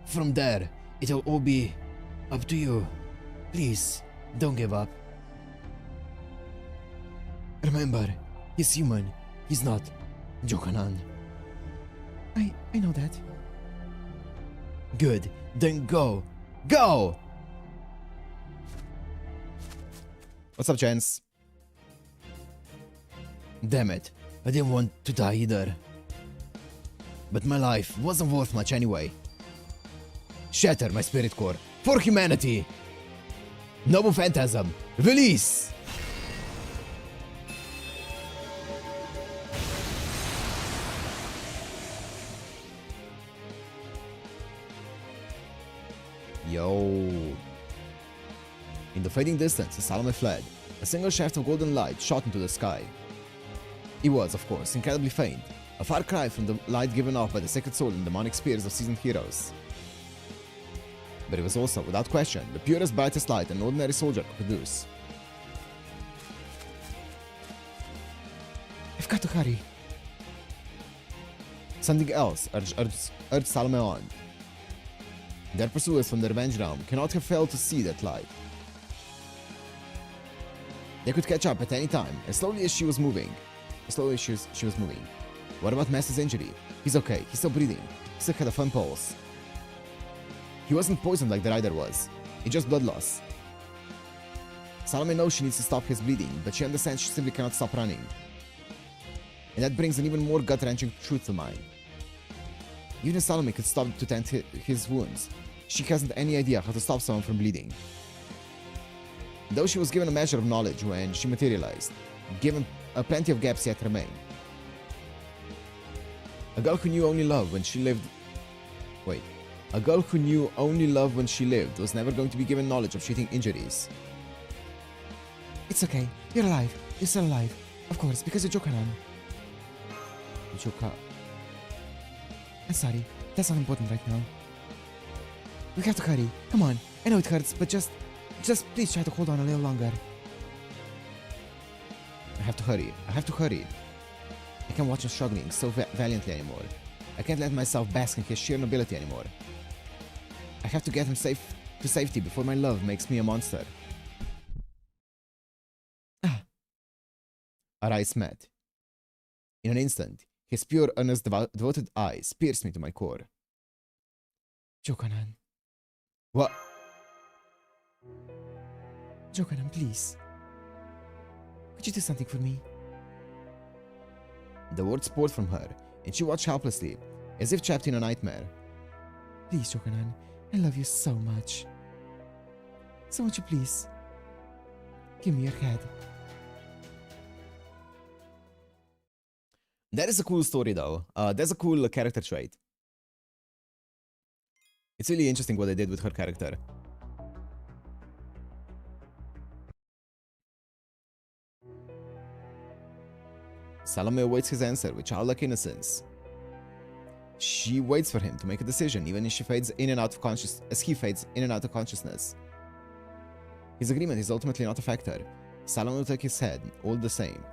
From there, it'll all be up to you. Please, don't give up. Remember, he's human. He's not Johanan. I know that. Good. Then go. Go! What's up, Chance? Damn it. I didn't want to die either. But my life wasn't worth much anyway. Shatter my spirit core. For humanity! Noble Phantasm, release! Yo. In the fading distance, Salome fled. A single shaft of golden light shot into the sky. It was, of course, incredibly faint, a far cry from the light given off by the sacred soul and demonic spears of seasoned heroes. But it was also, without question, the purest, brightest light an ordinary soldier could produce. I've got to hurry. Something else urged Salome on. Their pursuers from the Revenge Realm cannot have failed to see that light. They could catch up at any time, as slowly as she was moving. What about Master's injury? He's okay, he's still breathing. He still had a fun pulse. He wasn't poisoned like the rider was. It's just blood loss. Salome knows she needs to stop his bleeding, but she understands she simply cannot stop running. And that brings an even more gut-wrenching truth to mind. Even if Salome could stop to tend his wounds, she hasn't any idea how to stop someone from bleeding. Though she was given a measure of knowledge when she materialized, given plenty of gaps yet remain. A girl who knew only love when she lived... Wait. A girl who knew only love when she lived was never going to be given knowledge of treating injuries. It's okay. You're alive. You're still alive. Of course, because you're Jokanan. Joka... I'm sorry. That's not important right now. We have to hurry. Come on. I know it hurts, but just please try to hold on a little longer. I have to hurry. I have to hurry. I can't watch him struggling so valiantly anymore. I can't let myself bask in his sheer nobility anymore. I have to get him safe to safety before my love makes me a monster. Our eyes met. In an instant, his pure, earnest, devoted eyes pierced me to my core. Jokanan. What? Jokanan, please. Could you do something for me? The words poured from her, and she watched helplessly, as if trapped in a nightmare. Please, Jokanan. I love you so much. So won't you please give me your head? That is a cool story, though. That's a cool character trait. It's really interesting what they did with her character. Salome awaits his answer with childlike innocence. She waits for him to make a decision, even as she fades in and out of he fades in and out of consciousness. His agreement is ultimately not a factor. Salome will take his head, all the same.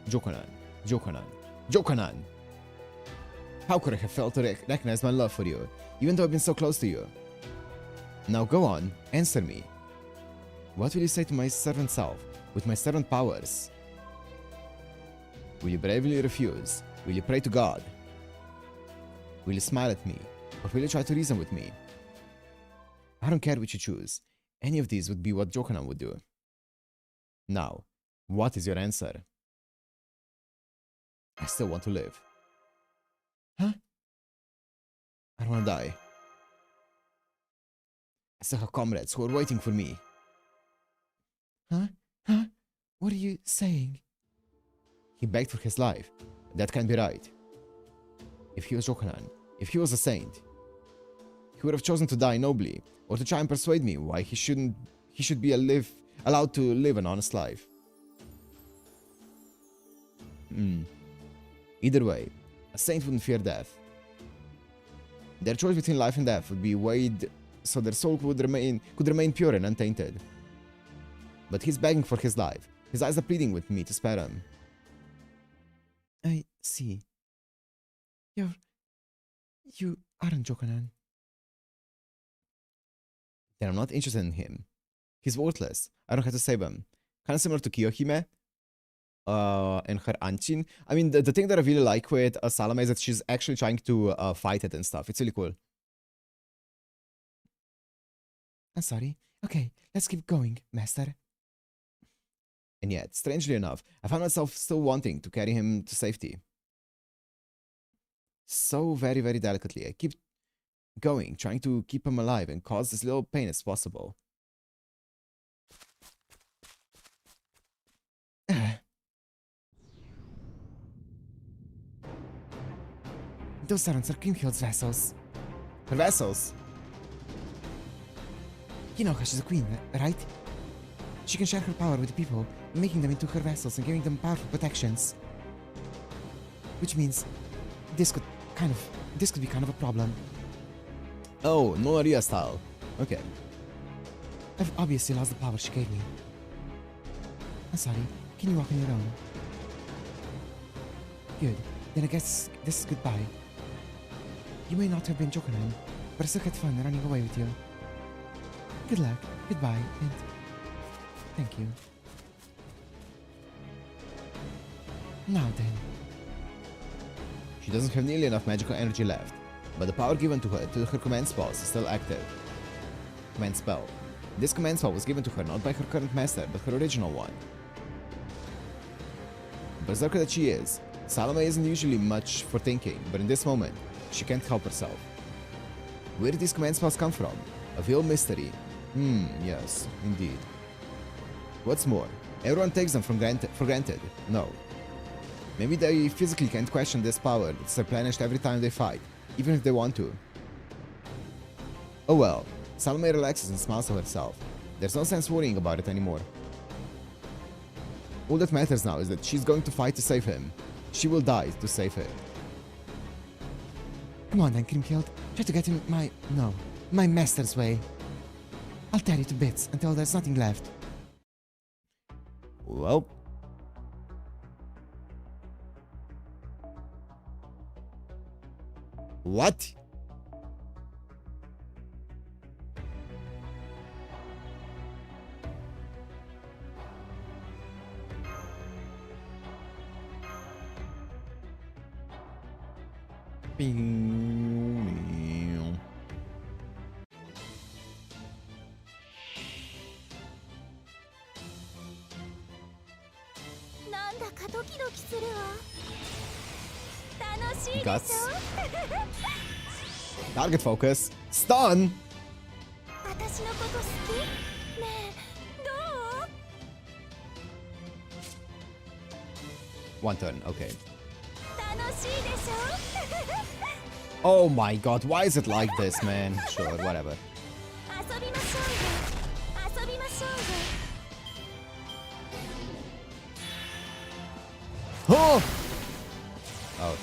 Jokanan, Jokanan, Jokanan! How could I have failed to recognize my love for you, even though I've been so close to you? Now go on, answer me. What will you say to my servant self, with my servant powers? Will you bravely refuse? Will you pray to God? Will you smile at me? Or will you try to reason with me? I don't care which you choose. Any of these would be what Jokanan would do. Now, what is your answer? I still want to live. Huh? I don't want to die. I still have comrades who are waiting for me. Huh? Huh? What are you saying? He begged for his life. That can't be right. If he was Jokanan, if he was a saint, he would have chosen to die nobly, or to try and persuade me why he should be allowed to live an honest life. Either way, a saint wouldn't fear death. Their choice between life and death would be weighed so their soul could remain pure and untainted. But he's begging for his life. His eyes are pleading with me to spare him. I see. You aren't Jokanan. Then I'm not interested in him. He's worthless. I don't have to save him. Kind of similar to Kiyohime and her Anchin. I mean, the thing that I really like with Salome is that she's actually trying to fight it and stuff. It's really cool. I'm sorry. Okay, let's keep going, master. And yet, strangely enough, I found myself still wanting to carry him to safety. So very, very delicately. I keep going, trying to keep him alive and cause as little pain as possible. Those servants are Kriemhild's vassals. Her vassals? You know how she's a queen, right? She can share her power with the people, making them into her vassals and giving them powerful protections. Which means this could be kind of a problem. Oh, Nonaria style. Okay. I've obviously lost the power she gave me. I'm sorry, can you walk on your own? Good, then I guess this is goodbye. You may not have been Jokanan, but I still had fun running away with you. Good luck, goodbye, and thank you. Now then. She doesn't have nearly enough magical energy left, but the power given to her command spells is still active. Command spell. This command spell was given to her not by her current master, but her original one. Berserker that she is, Salome isn't usually much for thinking, but in this moment, she can't help herself. Where did these command spells come from? A real mystery. Yes, indeed. What's more, everyone takes them for granted. No. Maybe they physically can't question this power that's replenished every time they fight, even if they want to. Oh well, Salome relaxes and smiles to herself. There's no sense worrying about it anymore. All that matters now is that she's going to fight to save him. She will die to save him. Come on then, Kriemhild. Try to get in my master's way. I'll tear you to bits until there's nothing left. Well. What? Guts. Target focus. Stun. One turn, okay. Oh my god, why is it like this, man? Sure, whatever. Oh! Oh.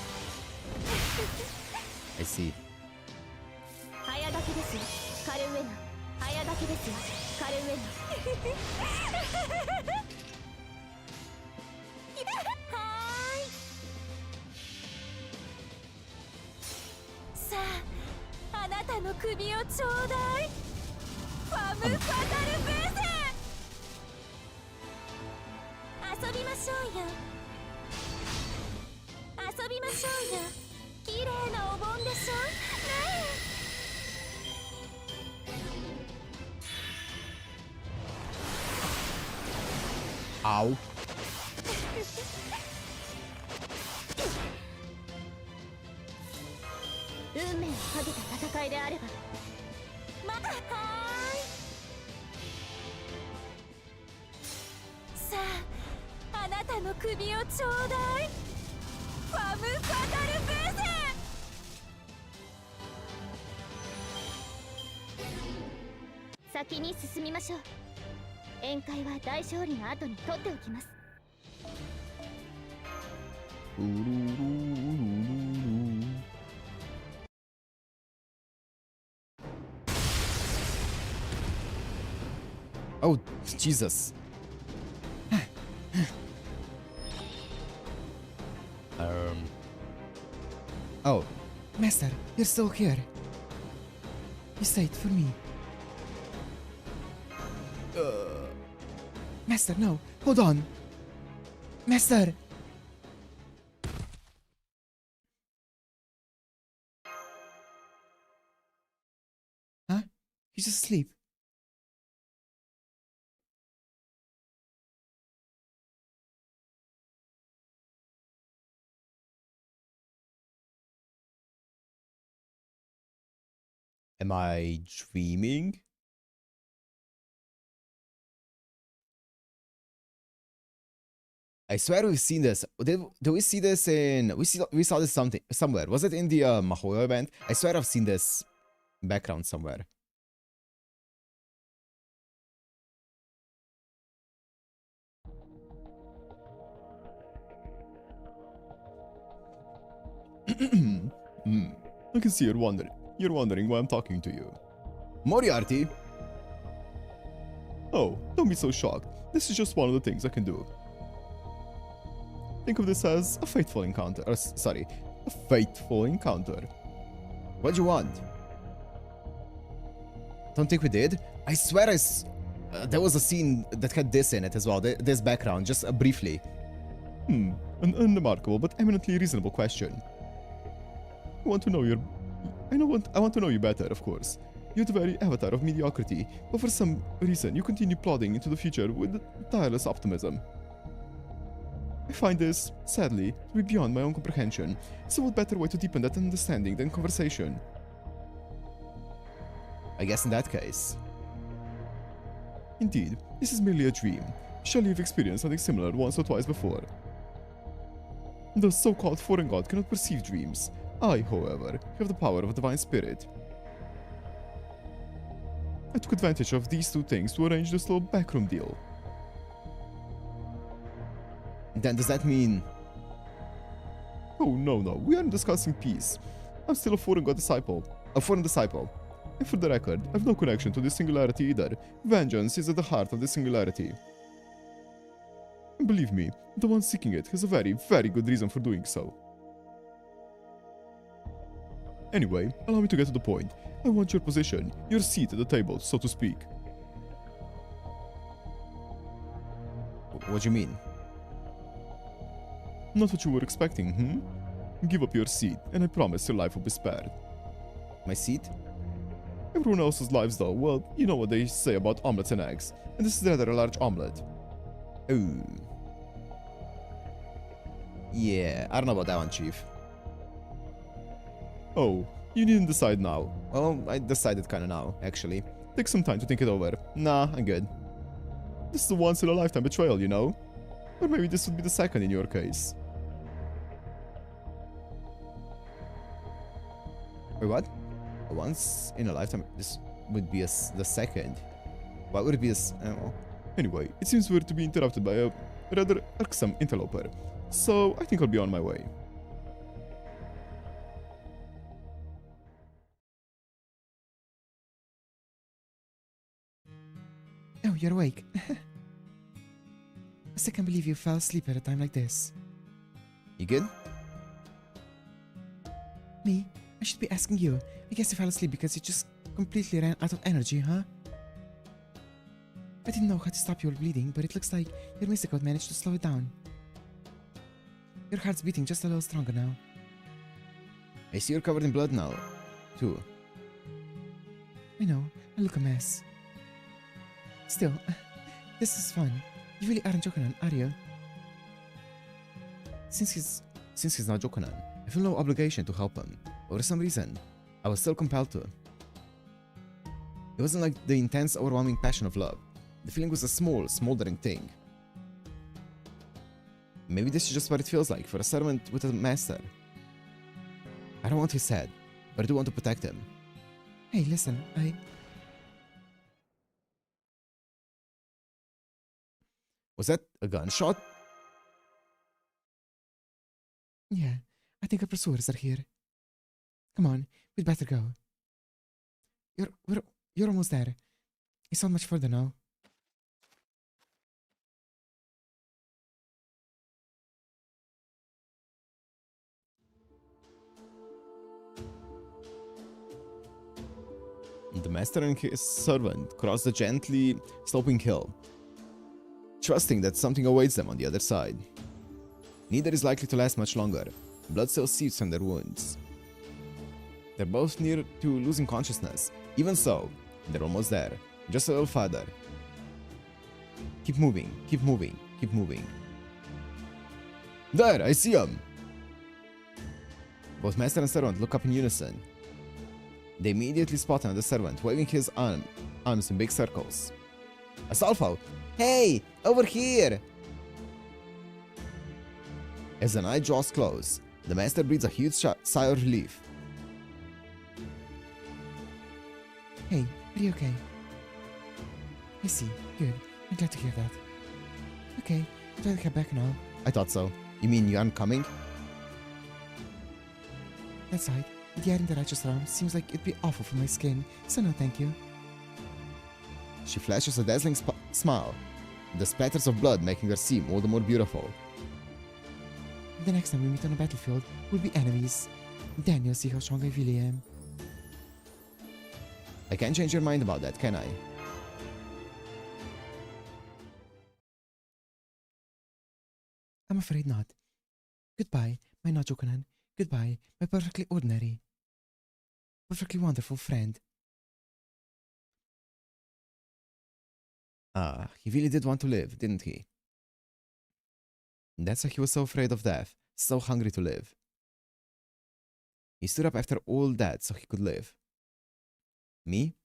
I see. 綺麗なお盆でしょね Ow. 運命をかけた戦いであればまたはーいさああなたの首をちょうだいファム・ファタル・ブーゼ先に進みましょう宴会は大勝利の後に取っておきます Oh, Jesus. Oh, Master, you're still here. You stayed for me. Master, no. Hold on. Master! Huh? He's just asleep. am I dreaming? I swear we've seen this. Do we see this in... We saw this somewhere. Was it in the Mahoyo event? I swear I've seen this background somewhere. I can see you're wondering. You're wondering why I'm talking to you. Moriarty! Oh, don't be so shocked. This is just one of the things I can do. Think of this as a fateful encounter. Sorry, a fateful encounter. What do you want? Don't think we did? I swear there was a scene that had this in it as well. This background, just briefly. An unremarkable but eminently reasonable question. I want to know you better, of course. You're the very avatar of mediocrity, but for some reason you continue plodding into the future with tireless optimism. I find this, sadly, to be beyond my own comprehension, so what better way to deepen that understanding than conversation? I guess in that case. Indeed, this is merely a dream. Surely you've experienced something similar once or twice before. The so-called foreign god cannot perceive dreams. I, however, have the power of a divine spirit. I took advantage of these two things to arrange this little backroom deal. Then does that mean... Oh, no, we aren't discussing peace. I'm still a foreign disciple. And for the record, I've no connection to this singularity either. Vengeance is at the heart of this singularity. And believe me, the one seeking it has a very, very good reason for doing so. Anyway, allow me to get to the point. I want your position, your seat at the table, so to speak. What do you mean? Not what you were expecting, Give up your seat, and I promise your life will be spared. My seat? Everyone else's lives though, well, you know what they say about omelets and eggs, and this is rather a large omelet. Ooh. Yeah, I don't know about that one, Chief. Oh, you needn't decide now. Well, I decided kinda now, actually. Take some time to think it over. Nah, I'm good. This is a once-in-a-lifetime betrayal, you know? Or maybe this would be the second in your case. Wait, what? Once in a lifetime? This would be the second. Why would it be Anyway, it seems we're to be interrupted by a rather irksome interloper. So, I think I'll be on my way. Oh, you're awake. I still can't believe you fell asleep at a time like this. You good? Me? I should be asking you. I guess you fell asleep because you just completely ran out of energy, huh? I didn't know how to stop your bleeding, but it looks like your mystic god managed to slow it down. Your heart's beating just a little stronger now. I see you're covered in blood now, too. I know, I look a mess. Still, this is fun. You really aren't Jokunan, are you? Since he's not Jokunan, I feel no obligation to help him, but for some reason, I was still compelled to. It wasn't like the intense, overwhelming passion of love. The feeling was a small, smoldering thing. Maybe this is just what it feels like for a servant with a master. I don't want his head, but I do want to protect him. Hey, listen, Was that a gunshot? Yeah, I think our pursuers are here. Come on, we'd better go. You're almost there. It's not much further now. The master and his servant cross the gently sloping hill, trusting that something awaits them on the other side. Neither is likely to last much longer. Blood still seeps from their wounds. They're both near to losing consciousness. Even so, they're almost there. Just a little farther. Keep moving, keep moving, keep moving. There, I see him! Both master and servant look up in unison. They immediately spot another servant waving his arms in big circles. Astolfo! Hey! Over here! As an eye draws close, the master breathes a huge sigh of relief. Hey, are you okay? I see. Good. I'm glad to hear that. Okay, do I get back now? I thought so. You mean you aren't coming? That's right. The air in the righteous realm seems like it'd be awful for my skin, so no thank you. She flashes a dazzling smile, the spatters of blood making her seem all the more beautiful. The next time we meet on a battlefield, we'll be enemies. Then you'll see how strong I really am. I can't change your mind about that, can I? I'm afraid not. Goodbye, my not Jokunan. Goodbye, my perfectly ordinary, perfectly wonderful friend. Ah, he really did want to live, didn't he? That's why he was so afraid of death, so hungry to live. He stood up after all that so he could live. Me?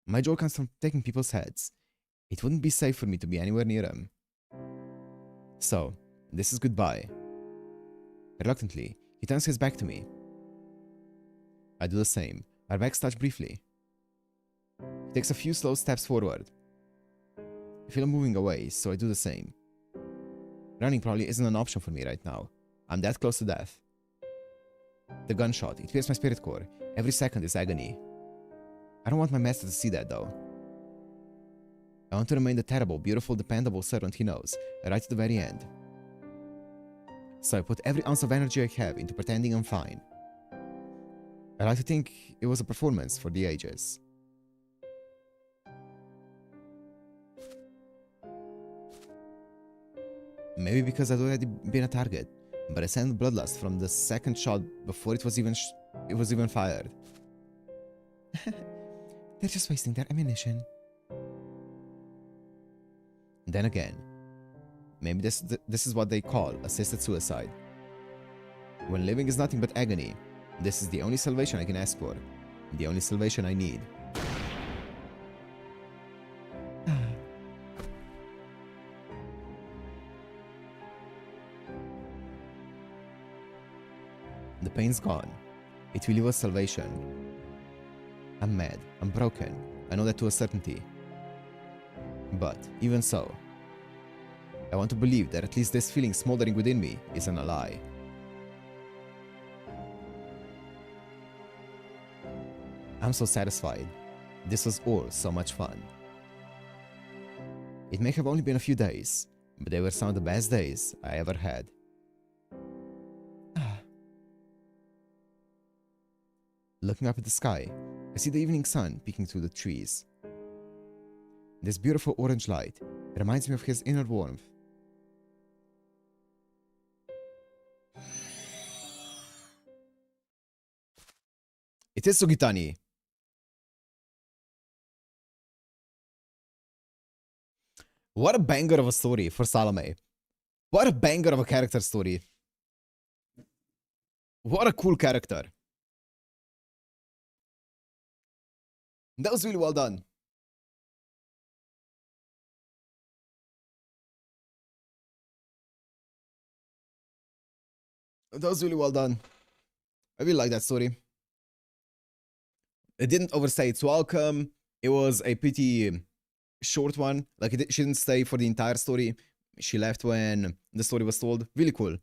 My joy comes from taking people's heads. It wouldn't be safe for me to be anywhere near him. So, this is goodbye. Reluctantly, he turns his back to me. I do the same. Our backs touch briefly. He takes a few slow steps forward. I feel him moving away, so I do the same. Running probably isn't an option for me right now. I'm that close to death. The gunshot, it pierced my spirit core. Every second is agony. I don't want my master to see that though. I want to remain the terrible, beautiful, dependable servant he knows, right to the very end. So I put every ounce of energy I have into pretending I'm fine. I like to think it was a performance for the ages. Maybe because I'd already been a target, but I sent bloodlust from the second shot before it was even fired. They're just wasting their ammunition. Then again, maybe this is what they call assisted suicide. When living is nothing but agony, this is the only salvation I can ask for, the only salvation I need. The pain's gone. It really was salvation. I'm mad. I'm broken. I know that to a certainty. But, even so, I want to believe that at least this feeling smoldering within me isn't a lie. I'm so satisfied. This was all so much fun. It may have only been a few days, but they were some of the best days I ever had. Looking up at the sky, I see the evening sun peeking through the trees. This beautiful orange light reminds me of his inner warmth. It is Sugitani. What a banger of a story for Salome. What a banger of a character story. What a cool character. That was really well done. That was really well done. I really like that story. It didn't overstay its welcome. It was a pretty short one. Like, she didn't stay for the entire story. She left when the story was told. Really cool.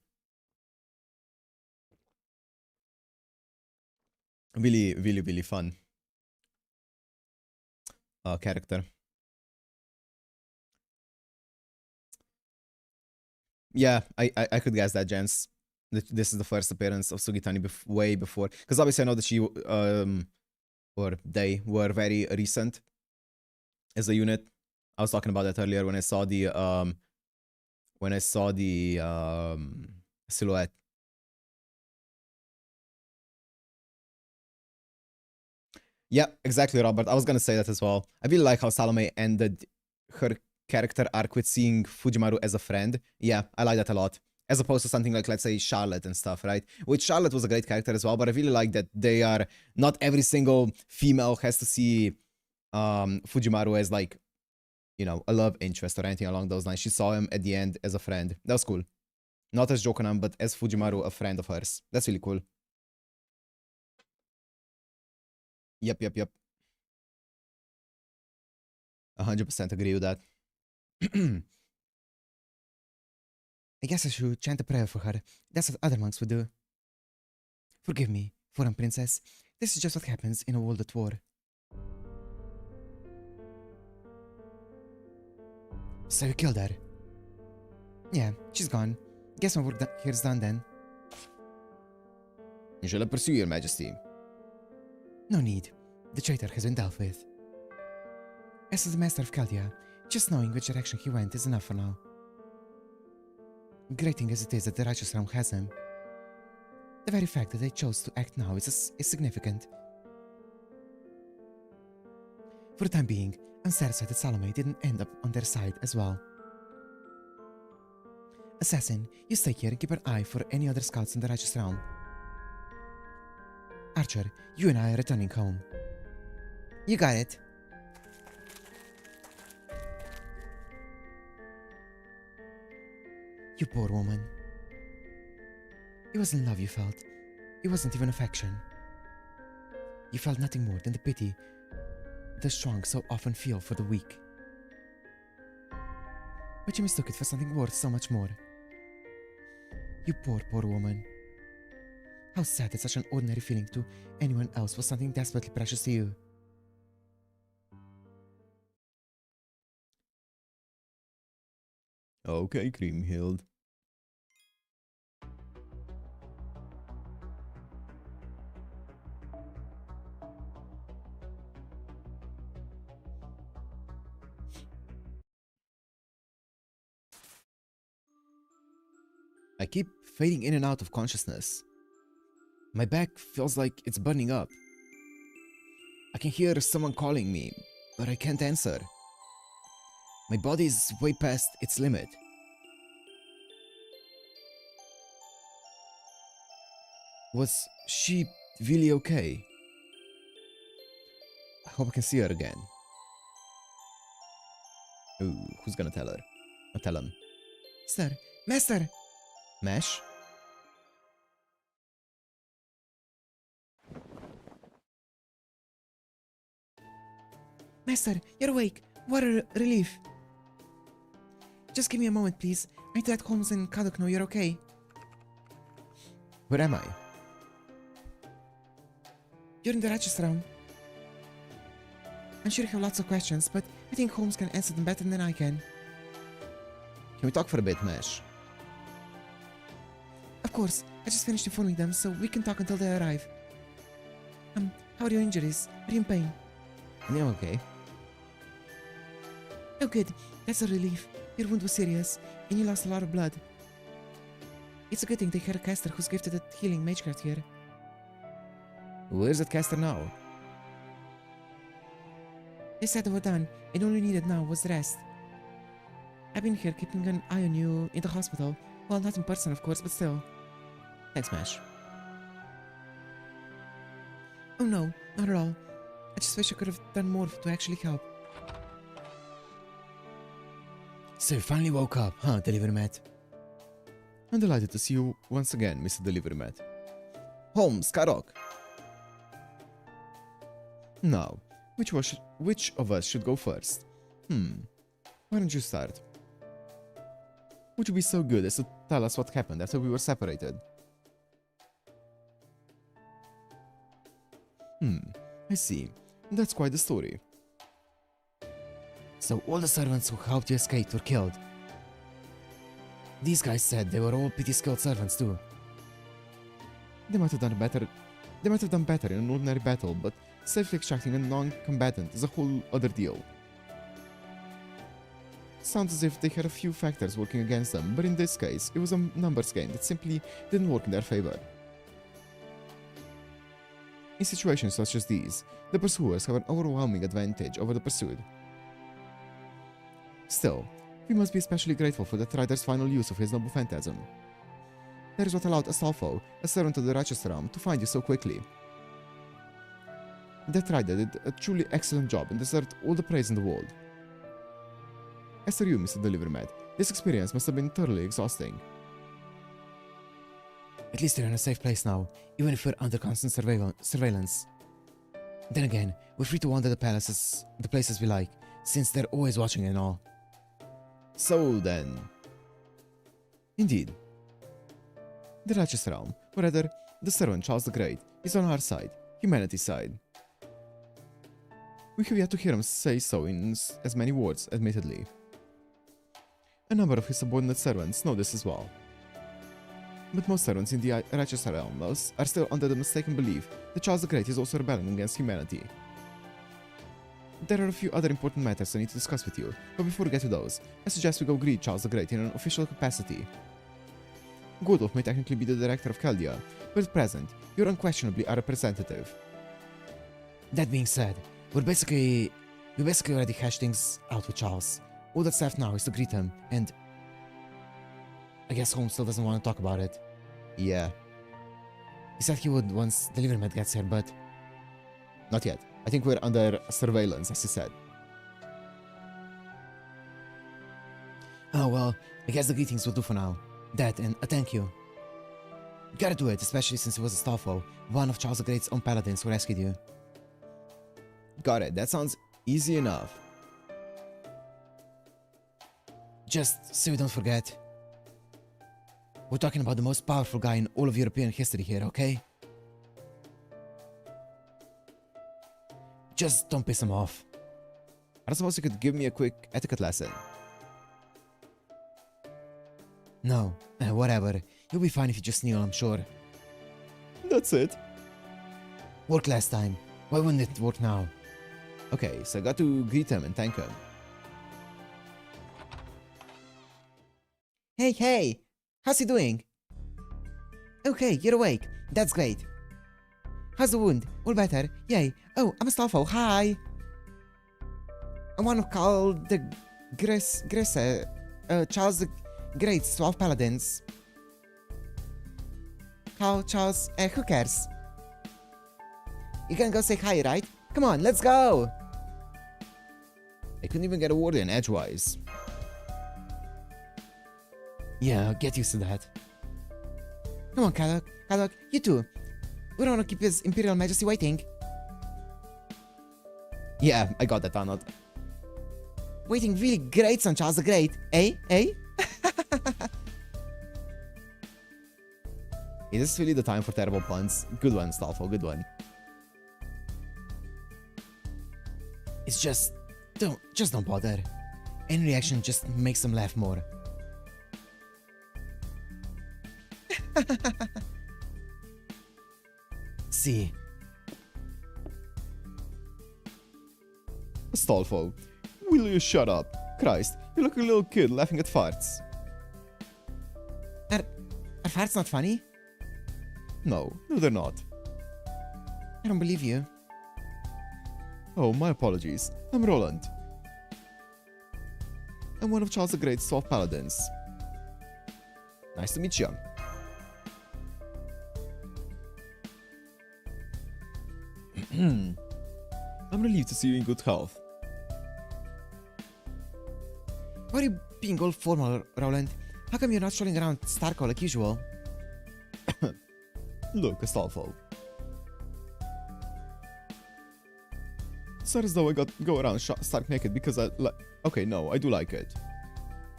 Really, really, really fun character. Yeah, I could guess that, gents. This is the first appearance of Sugitani way before. Because obviously I know that she, or they were very recent as a unit. I was talking about that earlier when I saw the silhouette. Yeah, exactly, Robert. I was gonna say that as well. I really like how Salome ended her character arc with seeing Fujimaru as a friend. Yeah, I like that a lot. As opposed to something like, let's say, Charlotte and stuff, right? Which Charlotte was a great character as well, but I really like that they are... Not every single female has to see Fujimaru as, like, you know, a love interest or anything along those lines. She saw him at the end as a friend. That was cool. Not as Jokonan, but as Fujimaru, a friend of hers. That's really cool. Yep. 100% agree with that. I guess I should chant a prayer for her. That's what other monks would do. Forgive me, foreign princess. This is just what happens in a world at war. So you killed her? Yeah, she's gone. Guess my work here's done then. Shall I pursue, your majesty? No need. The traitor has been dealt with. As for the master of Chaldea, just knowing which direction he went is enough for now. Grating as it is that the righteous realm has him, the very fact that they chose to act now is significant. For the time being, I'm satisfied that Salome didn't end up on their side as well. Assassin, you stay here and keep an eye for any other scouts in the righteous realm. Archer, you and I are returning home. You got it. You poor woman. It wasn't love you felt. It wasn't even affection. You felt nothing more than the pity the strong so often feel for the weak. But you mistook it for something worth so much more. You poor woman. How sad that such an ordinary feeling to anyone else was something desperately precious to you. Okay, Kriemhild. I keep fading in and out of consciousness. My back feels like it's burning up. I can hear someone calling me, but I can't answer. My body is way past its limit. Was she really okay? I hope I can see her again. Ooh, who's gonna tell her? I'll tell him. Sir, master! Mesh? Master, you're awake. What a relief. Just give me a moment, please. I need to let Holmes and Kadok know you're okay. Where am I? You're in the righteous realm. I'm sure you have lots of questions, but I think Holmes can answer them better than I can. Can we talk for a bit, Mesh? Of course, I just finished informing them, so we can talk until they arrive. How are your injuries? Are you in pain? Yeah, okay. Oh good, that's a relief. Your wound was serious, and you lost a lot of blood. It's a good thing they had a caster who's gifted at healing magecraft here. Where's that caster now? They said they were done, and all we needed now was rest. I've been here keeping an eye on you in the hospital. Well, not in person, of course, but still. Thanks, Mash. Oh no, not at all. I just wish I could have done more to actually help. So you finally woke up, huh, Delivery Matt? I'm delighted to see you once again, Mr. Delivery Matt. Holmes, Karok. Now, which of us should go first? Why don't you start? Would you be so good as to tell us what happened after we were separated? I see. That's quite the story. So all the servants who helped you escape were killed. These guys said they were all pretty skilled servants too. They might have done better in an ordinary battle, but safely extracting a non-combatant is a whole other deal. Sounds as if they had a few factors working against them, but in this case, it was a numbers game that simply didn't work in their favor. In situations such as these, the pursuers have an overwhelming advantage over the pursued. Still, we must be especially grateful for the Rider's final use of his noble phantasm. That is what allowed Astolfo, a servant of the righteous realm, to find you so quickly. That Rider did a truly excellent job and deserved all the praise in the world. As for you, Mr. Delivermat, this experience must have been thoroughly exhausting. At least you're in a safe place now, even if we're under constant surveillance. Then again, we're free to wander the places we like, since they're always watching and all. So then... Indeed. The righteous realm, or rather, the servant Charles the Great, is on our side, humanity's side. We have yet to hear him say so in as many words, admittedly. A number of his subordinate servants know this as well. But most servants in the righteous realm are still under the mistaken belief that Charles the Great is also rebelling against humanity. There are a few other important matters I need to discuss with you, but before we get to those, I suggest we go greet Charles the Great in an official capacity. Goth may technically be the director of Chaldea, but at present, you're unquestionably our representative. That being said, we basically already hashed things out with Charles. All that's left now is to greet him, and... I guess Holmes still doesn't want to talk about it. Yeah. He said he would once Delivermat gets here, but... Not yet. I think we're under surveillance, as he said. Oh well, I guess the greetings will do for now. That and a thank you. Gotta do it, especially since it was Astolfo, one of Charles the Great's own paladins who rescued you. Got it, that sounds easy enough. Just so you don't forget. We're talking about the most powerful guy in all of European history here, okay? Just don't piss him off. I suppose you could give me a quick etiquette lesson. No, whatever. You'll be fine if you just kneel, I'm sure. That's it. Worked last time. Why wouldn't it work now? Okay, so I got to greet him and thank him. Hey! How's he doing? Okay, you're awake. That's great. How's the wound? All better? Yay. Oh, I'm Astolfo. Hi. I'm one of called the Charles the Great's 12 paladins. How, Charles? Who cares? You can go say hi, right? Come on, let's go! I couldn't even get a word in edgewise. Yeah, get used to that. Come on, Kadok, you too. We don't want to keep His Imperial Majesty waiting. Yeah, I got that, Arnold. Waiting really great on Charles the Great, eh? Is this really the time for terrible puns? Good one, Astolfo, good one. It's just don't bother. Any reaction just makes them laugh more. See. Astolfo, will you shut up? Christ, you look like a little kid laughing at farts. Are farts not funny? No, they're not. I don't believe you. Oh, my apologies. I'm Roland. I'm one of Charles the Great's 12 paladins. Nice to meet you. I'm relieved to see you in good health. Why are you being all formal, Roland? How come you're not strolling around Starko like usual? Look, Astolfo. It's not as though I go around stark naked because I like. Okay, no, I do like it.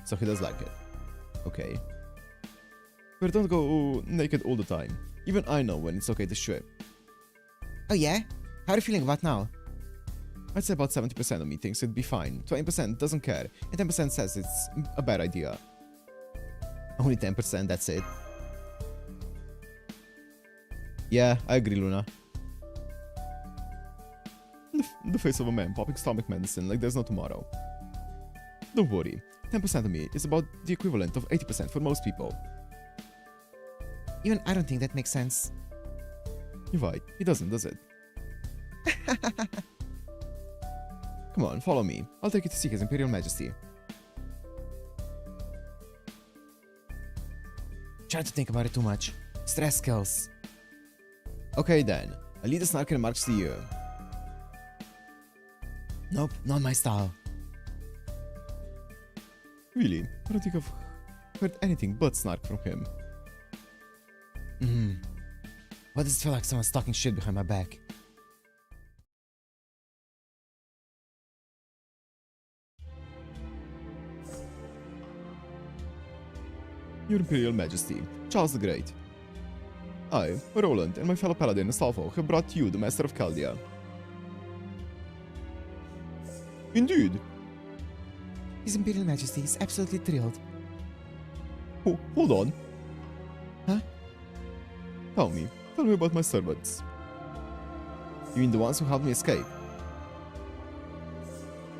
So he does like it. Okay. But don't go naked all the time. Even I know when it's okay to strip. Oh yeah? How are you feeling about now? I'd say about 70% of me thinks it'd be fine, 20% doesn't care, and 10% says it's a bad idea. Only 10%, that's it. Yeah, I agree, Luna. The face of a man popping stomach medicine like there's no tomorrow. Don't worry, 10% of me is about the equivalent of 80% for most people. Even I don't think that makes sense. You're right, it doesn't, does it? Come on, follow me. I'll take you to see His Imperial Majesty. Try to think about it too much. Stress kills. Okay then, I'll lead the snark and march to you. Nope, not my style. Really, I don't think I've heard anything but snark from him. Why does it feel like someone's talking shit behind my back? Your Imperial Majesty, Charles the Great. I, Roland, and my fellow paladin Astolfo have brought you the Master of Chaldea. Indeed. His Imperial Majesty is absolutely thrilled. Oh, hold on. Huh? Tell me about my servants. You mean the ones who helped me escape?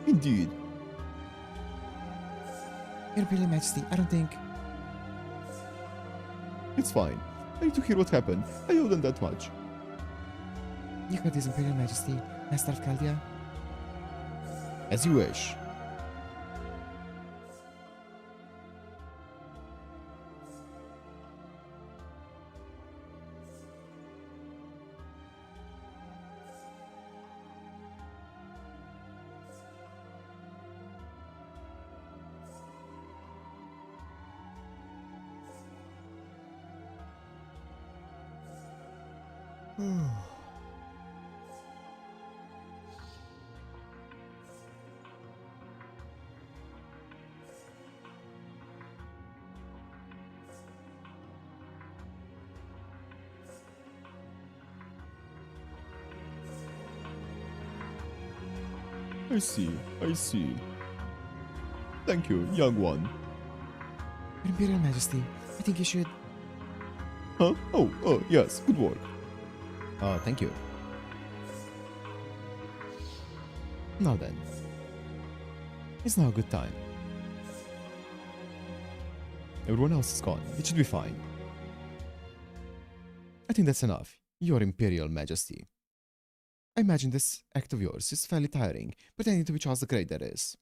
Indeed. Your Imperial Majesty, I don't think... It's fine. I need to hear what happened. I owe them that much. You heard His Imperial Majesty, Master of Chaldea? As you wish. I see. Thank you, young one. Your Imperial Majesty, I think you should... Huh? Oh, yes, good work. Thank you. Now then. It's now a good time. Everyone else is gone. It should be fine. I think that's enough, Your Imperial Majesty. I imagine this act of yours is fairly tiring, pretending to be Charles the Great, that is.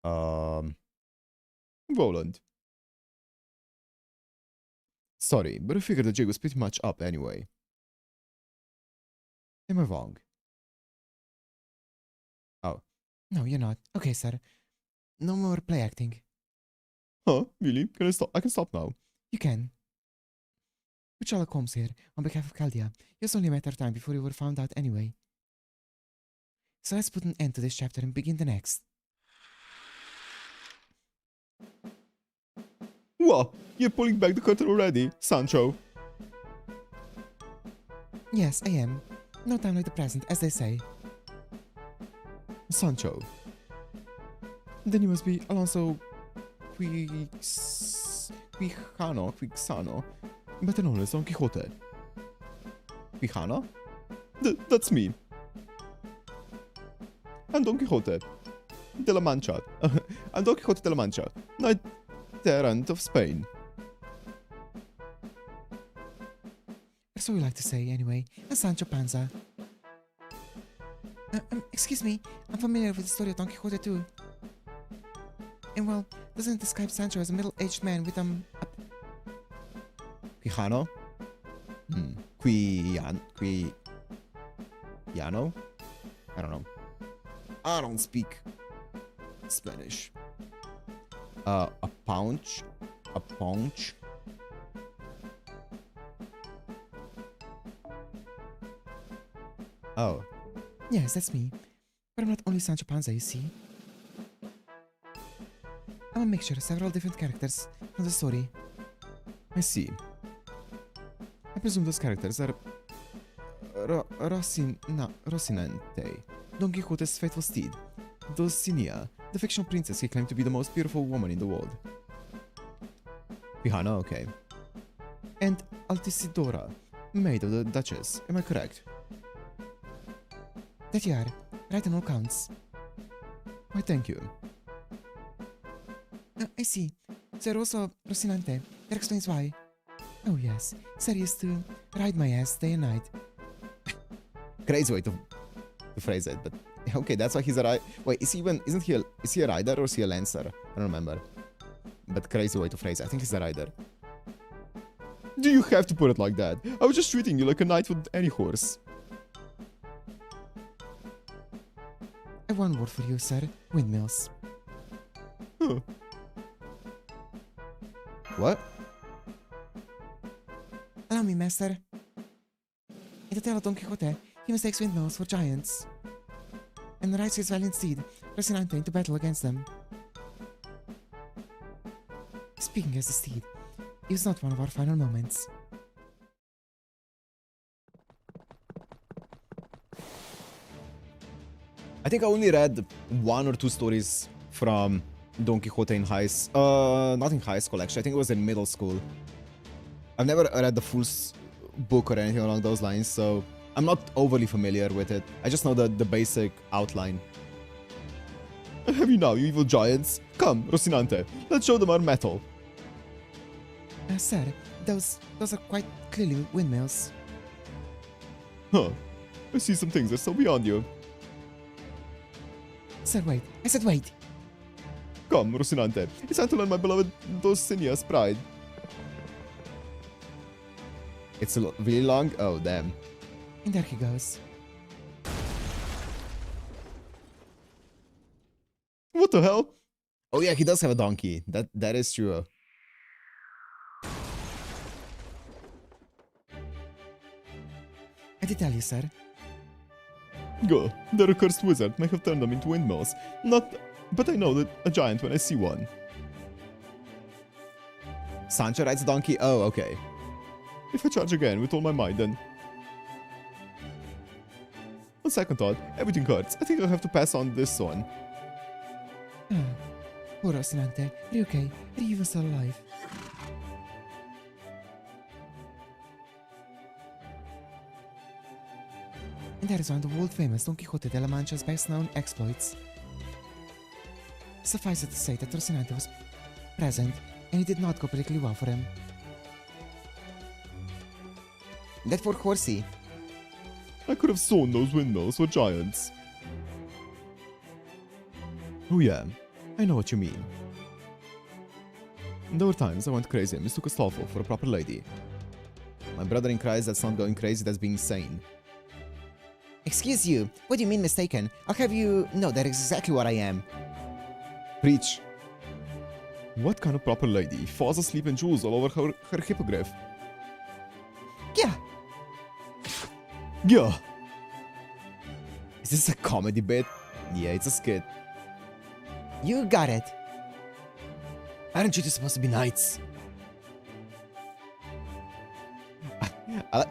Roland. Sorry, but I figured the jig was pretty much up anyway. Am I wrong? Oh. No, you're not. Okay, sir. No more play acting. Huh? Really? Can I stop? I can stop now. You can. But Sherlock Holmes here, on behalf of Chaldea. It's only a matter of time before you were found out anyway. So let's put an end to this chapter and begin the next. What? You're pulling back the curtain already, Sancho? Yes, I am. No time like the present, as they say. Sancho. Then you must be Alonso Quixano, better known as Don Quixote. Quijano? That's me. I'm Don Quixote de la Mancha. I'm Don Quixote de la Mancha, knight errant of Spain. You're so we like to say, anyway. And Sancho Panza. Excuse me, I'm familiar with the story of Don Quixote too. And well, doesn't it describe Sancho as a middle-aged man with Quijano? Quijano? I don't know. I don't speak Spanish. A paunch? A paunch? Oh. Yes, that's me. But I'm not only Sancho Panza, you see. I'm a mixture of several different characters from the story. I see. I presume those characters are Rocinante, Don Quixote's faithful steed, Dulcinea, the fictional princess he claimed to be the most beautiful woman in the world. Quijano, okay. And Altisidora, maid of the Duchess, am I correct? That you are. Right on all counts. Why, thank you. I see. So you're also Rocinante. That explains why. Oh yes, Sir used to ride my ass day and night. Crazy way to phrase it, but okay, that's why he's a rider. Wait, is he a rider or is he a lancer? I don't remember. But crazy way to phrase it. I think he's a rider. Do you have to put it like that? I was just treating you like a knight with any horse. I have one word for you, sir. Windmills. Huh. What? Allow me, master. In the tale of Don Quixote, he mistakes windmills for giants. And rides his valiant steed, Rocinante, into battle against them. Speaking as the steed, it was not one of our final moments. I think I only read 1 or 2 stories from Don Quixote in not in high school actually, I think it was in middle school. I've never read the full book or anything along those lines, so I'm not overly familiar with it. I just know the basic outline. Have you now, you evil giants? Come, Rocinante, let's show them our mettle. Sir, those are quite clearly windmills. Huh. I see some things that are so beyond you. Sir, wait. I said wait. Come, Rocinante. It's time to learn my beloved Dulcinea's pride. It's really long? Oh, damn. And there he goes. What the hell? Oh yeah, he does have a donkey. That is true. I did tell you, sir. Go. The accursed wizard may have turned them into windmills. But I know that a giant when I see one. Sancho rides a donkey? Oh, okay. If I charge again with all my might, then... On second thought, everything hurts. I think I'll have to pass on this one. Poor Rocinante. Are you okay? Are you even still alive? And that is one of the world-famous Don Quixote de la Mancha's best-known exploits. Suffice it to say that Rocinante was present, and it did not go particularly well for him. That for horsey. I could have sworn those windmills were giants. Oh yeah, I know what you mean. There were times I went crazy and mistook a slothful for a proper lady. My brother in Christ, that's not going crazy, that's being sane. Excuse you, what do you mean mistaken? I'll have you know that is exactly what I am. Preach. What kind of proper lady falls asleep and jewels all over her hippogriff? Yeah. Yeah. Is this a comedy bit? Yeah, it's a skit. You got it. Aren't you two supposed to be knights?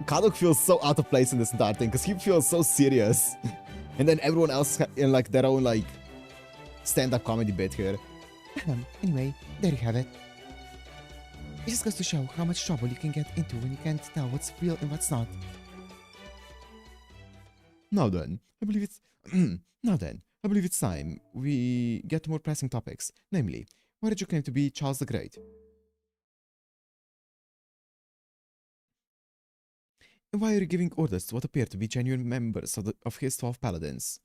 Kadok feels so out of place in this entire thing because he feels so serious. And then everyone else in like their own like stand-up comedy bit here. Anyway, there you have it. It just goes to show how much trouble you can get into when you can't tell what's real and what's not. Now then, I believe it's time we get to more pressing topics. Namely, why did you claim to be Charles the Great? And why are you giving orders to what appear to be genuine members of his 12 paladins?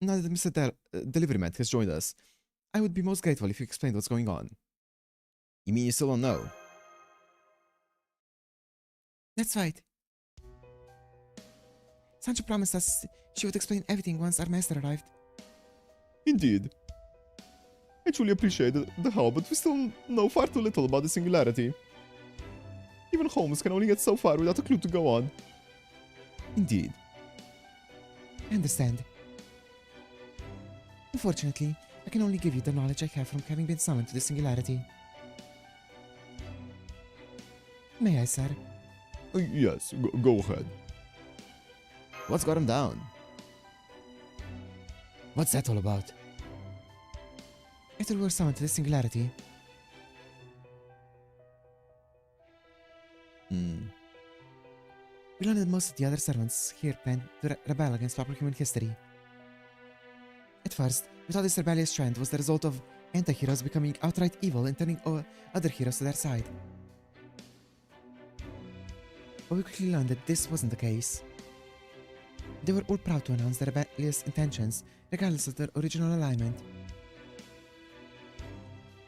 Now that Mr. Deliveryman has joined us, I would be most grateful if you explained what's going on. You mean you still don't know? That's right. Sancho promised us she would explain everything once our master arrived. Indeed. I truly appreciate the help, but we still know far too little about the singularity. Even Holmes can only get so far without a clue to go on. Indeed. I understand. Unfortunately, I can only give you the knowledge I have from having been summoned to the singularity. May I, sir? Yes, go ahead. What's got him down? What's that all about? After we were summoned to the singularity, we learned that most of the other servants here planned to rebel against proper human history. At first, we thought this rebellious trend was the result of anti-heroes becoming outright evil and turning other heroes to their side. But we quickly learned that this wasn't the case. They were all proud to announce their rebellious intentions, regardless of their original alignment.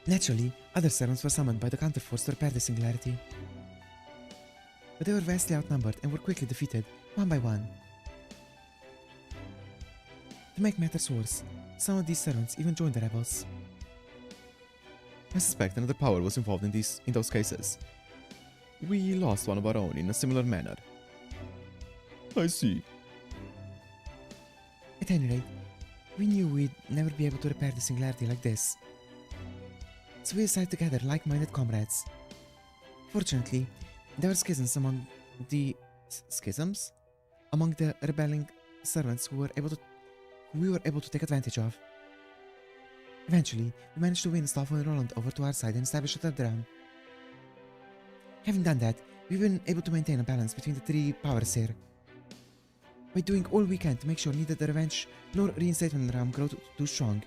Naturally, other servants were summoned by the counterforce to repair the singularity. But they were vastly outnumbered and were quickly defeated, one by one. To make matters worse, some of these servants even joined the rebels. I suspect another power was involved in those cases. We lost one of our own in a similar manner. I see. At any rate, we knew we'd never be able to repair the singularity like this. So we decided to gather like-minded comrades. Fortunately, there were schisms among the rebelling servants who we were able to take advantage of. Eventually, we managed to win Staffel and Roland over to our side and establish a third realm. Having done that, we've been able to maintain a balance between the three powers here. By doing all we can to make sure neither the revenge nor reinstatement realm grow too strong.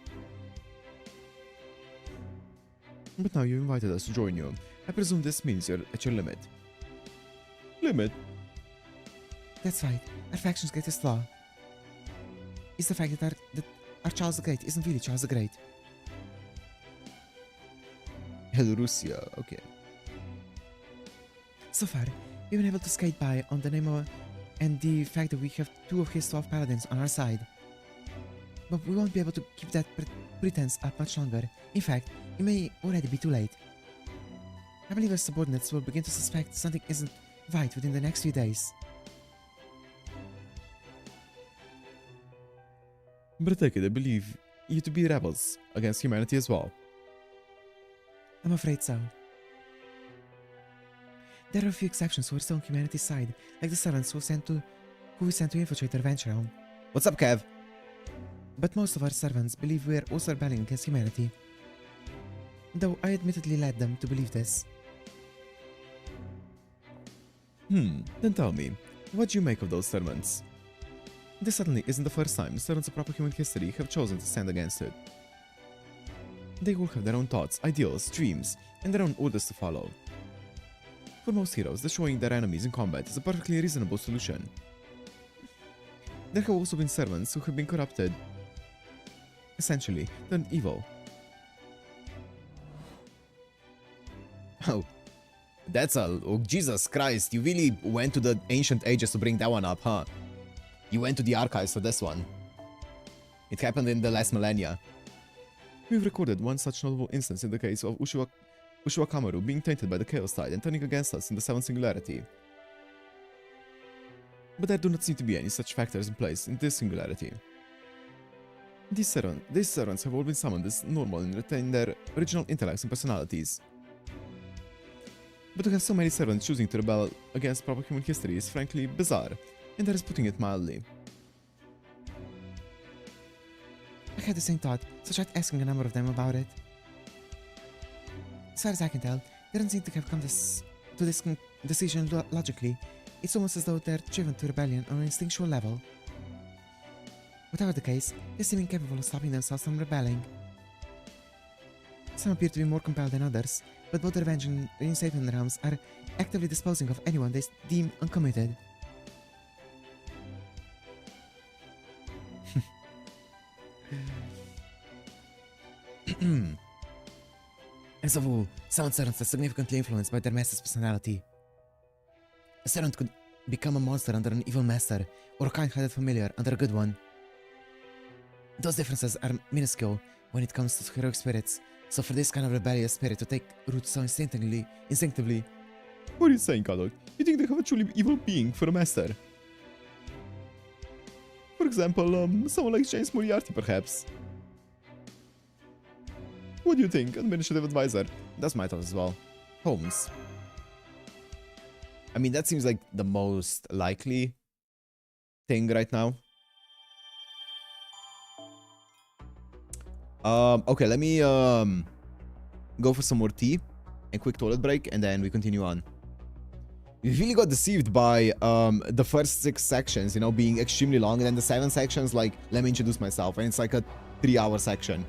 But now you invited us to join you. I presume this means you're at your limit. Limit? That's right, our faction's greatest flaw is the fact that our Charles the Great isn't really Charles the Great. Russia, okay. So far, we've been able to skate by on the name of and the fact that we have two of his 12 paladins on our side. But we won't be able to keep that pretense up much longer. In fact, it may already be too late. I believe our subordinates will begin to suspect something isn't right within the next few days. But I take it they believe you to be rebels against humanity as well. I'm afraid so. There are a few exceptions who are still on humanity's side, like the servants who we sent to infiltrate the revenge realm. What's up, Kev? But most of our servants believe we are also rebelling against humanity. Though I admittedly led them to believe this. Then tell me, what do you make of those servants? This certainly isn't the first time servants of proper human history have chosen to stand against it. They all have their own thoughts, ideals, dreams, and their own orders to follow. For most heroes, destroying their enemies in combat is a perfectly reasonable solution. There have also been servants who have been corrupted, essentially, turned evil. Oh, that's oh Jesus Christ, you really went to the ancient ages to bring that one up, huh? You went to the archives for this one. It happened in the last millennia. We've recorded one such notable instance in the case of Ushua Kamaru being tainted by the Chaos Tide and turning against us in the 7th Singularity. But there do not seem to be any such factors in place in this Singularity. These servants have all been summoned as normal and retain their original intellects and personalities. But to have so many servants choosing to rebel against proper human history is frankly bizarre, and that is putting it mildly. I had the same thought, so I tried asking a number of them about it. As far as I can tell, they don't seem to have come to this decision logically. It's almost as though they're driven to rebellion on an instinctual level. Whatever the case, they seem incapable of stopping themselves from rebelling. Some appear to be more compelled than others, but both the revenge and reinstatement realms are actively disposing of anyone they deem uncommitted. As a rule, sound servants are significantly influenced by their master's personality. A servant could become a monster under an evil master, or a kind-hearted familiar under a good one. Those differences are minuscule when it comes to heroic spirits, so for this kind of rebellious spirit to take root so instinctively... What are you saying, Kadok? You think they have a truly evil being for a master? For example, someone like James Moriarty, perhaps. What do you think, administrative advisor? That's my thought as well. Holmes. I mean, that seems like the most likely thing right now. Okay, let me go for some more tea and quick toilet break, and then we continue on. We really got deceived by the first 6 sections, you know, being extremely long, and then the 7 sections, like, let me introduce myself, and it's like a 3-hour section.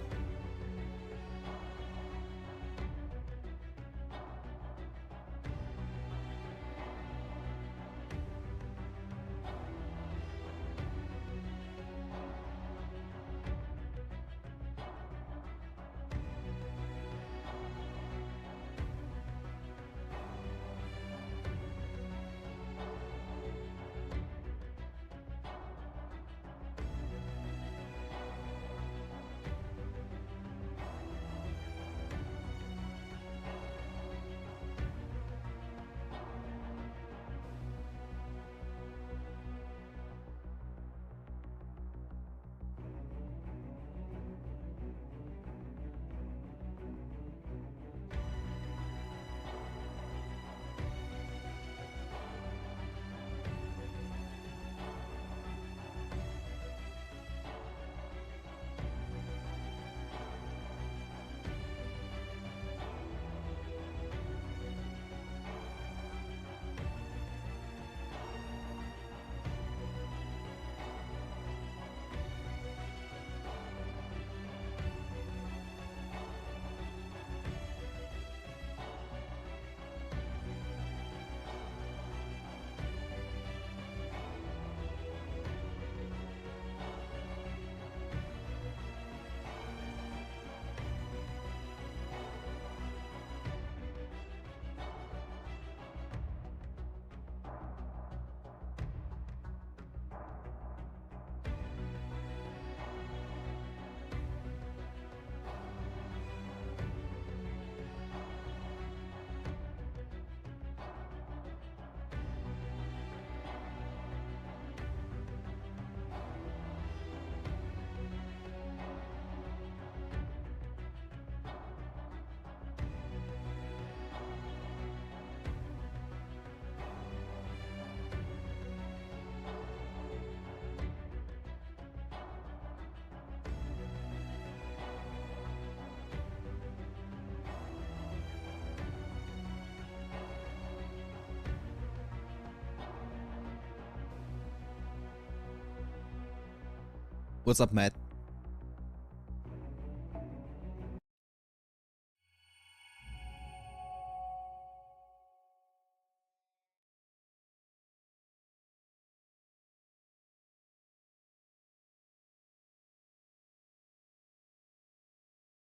What's up, Matt?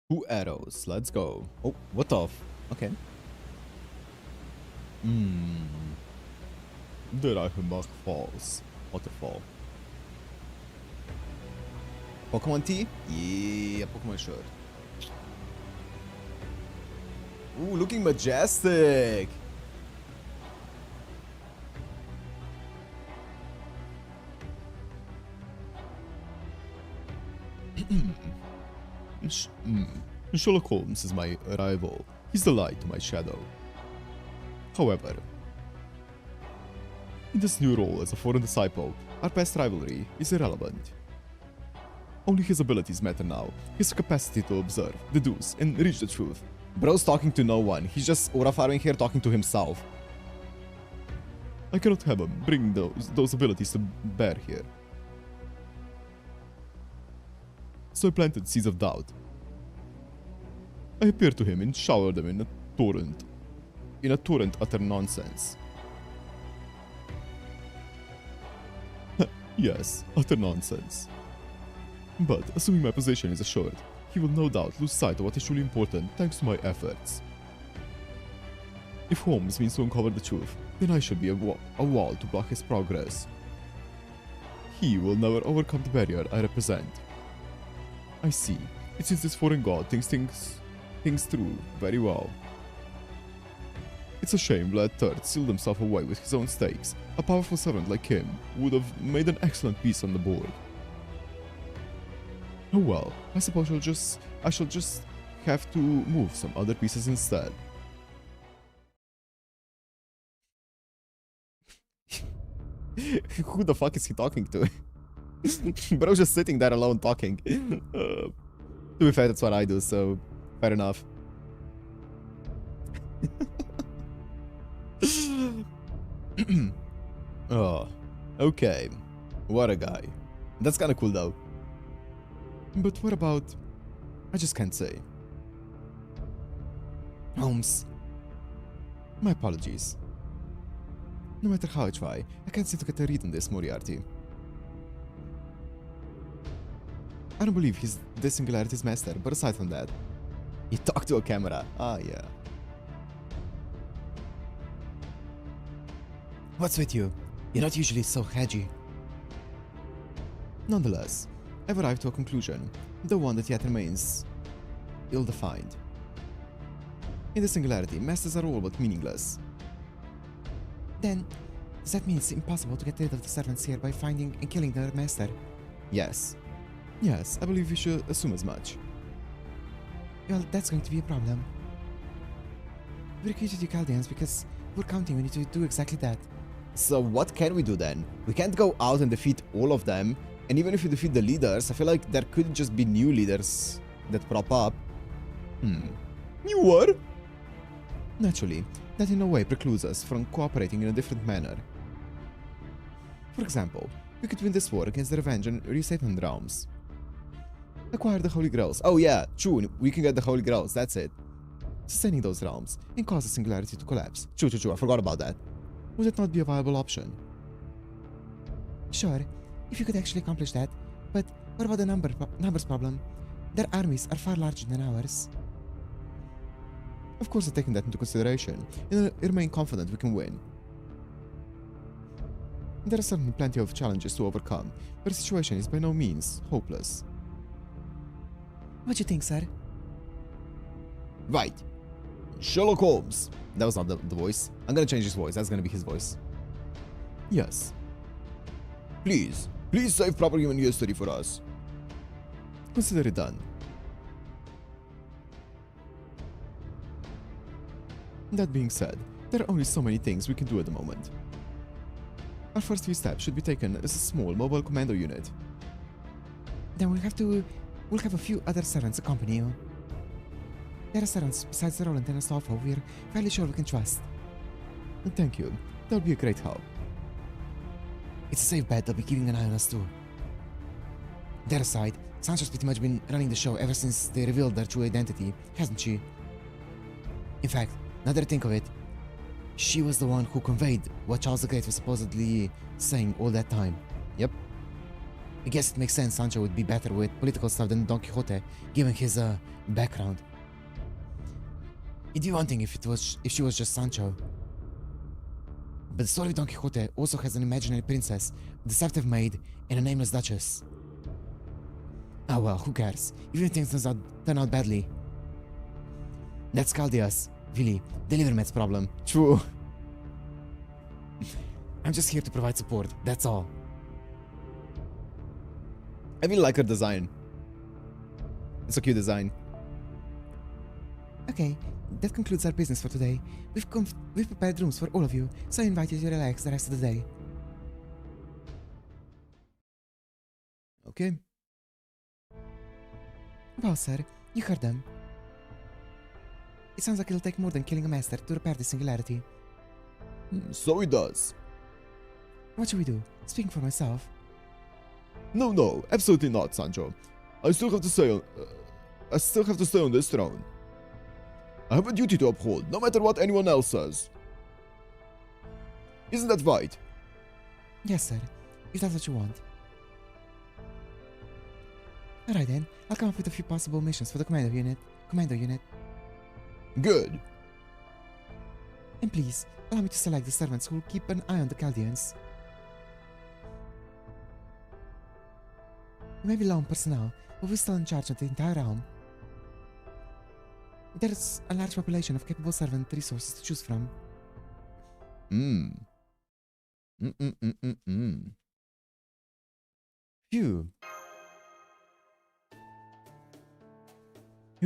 Two arrows. Let's go. Oh, what off? Okay. Der Reichenbach Falls. Waterfall. Pokemon tea? Yeah, Pokemon shirt. Ooh, looking majestic. Sherlock Holmes is my rival. He's the light to my shadow. However, in this new role as a foreign disciple, our past rivalry is irrelevant. Only his abilities matter now, his capacity to observe, deduce, and reach the truth. Bro's talking to no one, he's just aura farming here talking to himself. I cannot have him bring those abilities to bear here. So I planted seeds of doubt. I appeared to him and showered them in a torrent. in a torrent utter nonsense. Yes, utter nonsense. But assuming my position is assured, he will no doubt lose sight of what is truly important thanks to my efforts. If Holmes means to uncover the truth, then I should be a wall to block his progress. He will never overcome the barrier I represent. I see. It seems this foreign god thinks things through very well. It's a shame Lad Third sealed himself away with his own stakes. A powerful servant like him would have made an excellent piece on the board. Oh well, I suppose I shall just have to move some other pieces instead. Who the fuck is he talking to? Bro's just sitting there alone talking. To be fair, that's what I do, so fair enough. Oh, okay. What a guy. That's kinda cool though. But what about... I just can't say. Holmes. My apologies. No matter how I try, I can't seem to get a read on this Moriarty. I don't believe he's the Singularity's master, but aside from that... You talk to a camera. Ah, yeah. What's with you? You're not usually so hedgy. Nonetheless, I've arrived to a conclusion, the one that yet remains ill-defined. In the Singularity, masters are all but meaningless. Then, does that mean it's impossible to get rid of the servants here by finding and killing their master? Yes. Yes, I believe we should assume as much. Well, that's going to be a problem. We recruited you Chaldeans because we're counting on you to do exactly that. So what can we do then? We can't go out and defeat all of them, and even if we defeat the leaders, I feel like there could just be new leaders that prop up. You what? Naturally, that in no way precludes us from cooperating in a different manner. For example, we could win this war against the Revenge and Restatement realms. Acquire the Holy Grails. Oh yeah, true, we can get the Holy Grails, that's it. Sustaining those realms and cause the Singularity to collapse. True, I forgot about that. Would it not be a viable option? Sure, if you could actually accomplish that, but what about the numbers problem? Their armies are far larger than ours. Of course, taking that into consideration, and I remain confident we can win. There are certainly plenty of challenges to overcome, but the situation is by no means hopeless. What do you think, sir? Right. Sherlock Holmes. That was not the voice. I'm gonna change his voice. That's gonna be his voice. Yes. Please save proper human history for us. Consider it done. That being said, there are only so many things we can do at the moment. Our first few steps should be taken as a small mobile commando unit. Then we'll have a few other servants accompany you. There are servants besides the Roland and Astolfo we're fairly sure we can trust. Thank you. That would be a great help. It's a safe bet they'll be keeping an eye on us too. That aside, Sancho's pretty much been running the show ever since they revealed their true identity, hasn't she? In fact, now that I think of it, she was the one who conveyed what Charles the Great was supposedly saying all that time. Yep. I guess it makes sense Sancho would be better with political stuff than Don Quixote, given his background. It'd be one thing if she was just Sancho. But the story of Don Quixote also has an imaginary princess, a deceptive maid, and a nameless duchess. Oh well, who cares? Even if things turn out badly. That's Chaldeas, really, the Livermets problem. True. I'm just here to provide support, that's all. I really like her design. It's a cute design. Okay, that concludes our business for today. We've prepared rooms for all of you, so I invite you to relax the rest of the day. Okay. Well, sir, you heard them. It sounds like it'll take more than killing a master to repair the Singularity. So it does. What should we do? Speaking for myself. No, absolutely not, Sancho. I still have to stay on this throne. I have a duty to uphold, no matter what anyone else says. Isn't that right? Yes, sir. If that's what you want. Alright then, I'll come up with a few possible missions for the Commando unit. Good. And please, allow me to select the servants who will keep an eye on the Chaldeans. You may be low on personnel, but we're still in charge of the entire realm. There's a large population of capable servant resources to choose from. Phew. It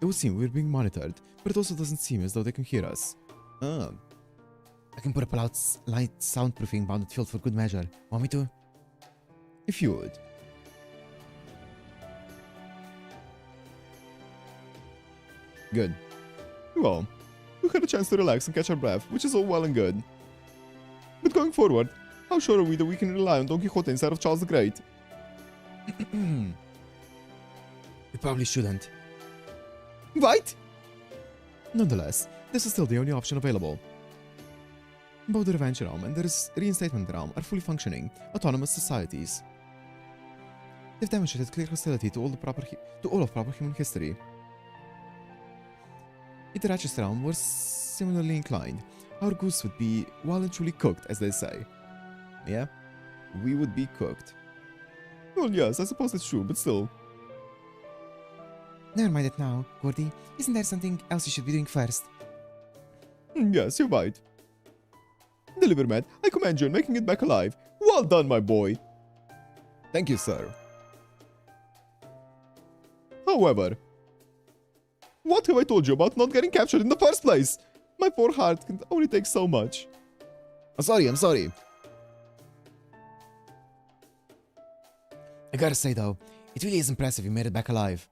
would seem we're being monitored, but it also doesn't seem as though they can hear us. I can put up a light soundproofing bounded field for good measure. Want me to? If you would. Good. Well, we had a chance to relax and catch our breath, which is all well and good. But going forward, how sure are we that we can rely on Don Quixote instead of Charles the Great? We probably shouldn't. Right? Nonetheless, this is still the only option available. Both the Revenge Realm and the Reinstatement Realm are fully functioning, autonomous societies. They've demonstrated clear hostility to all of proper human history. If the Righteous Realm were similarly inclined, our goose would be well and truly cooked, as they say. Yeah? We would be cooked. Well, yes, I suppose that's true, but still. Never mind it now, Gordy. Isn't there something else you should be doing first? Yes, you're right. Deliver, Matt. I commend you on making it back alive. Well done, my boy. Thank you, sir. However, what have I told you about not getting captured in the first place? My poor heart can only take so much. I'm sorry. I gotta say though, it really is impressive you made it back alive.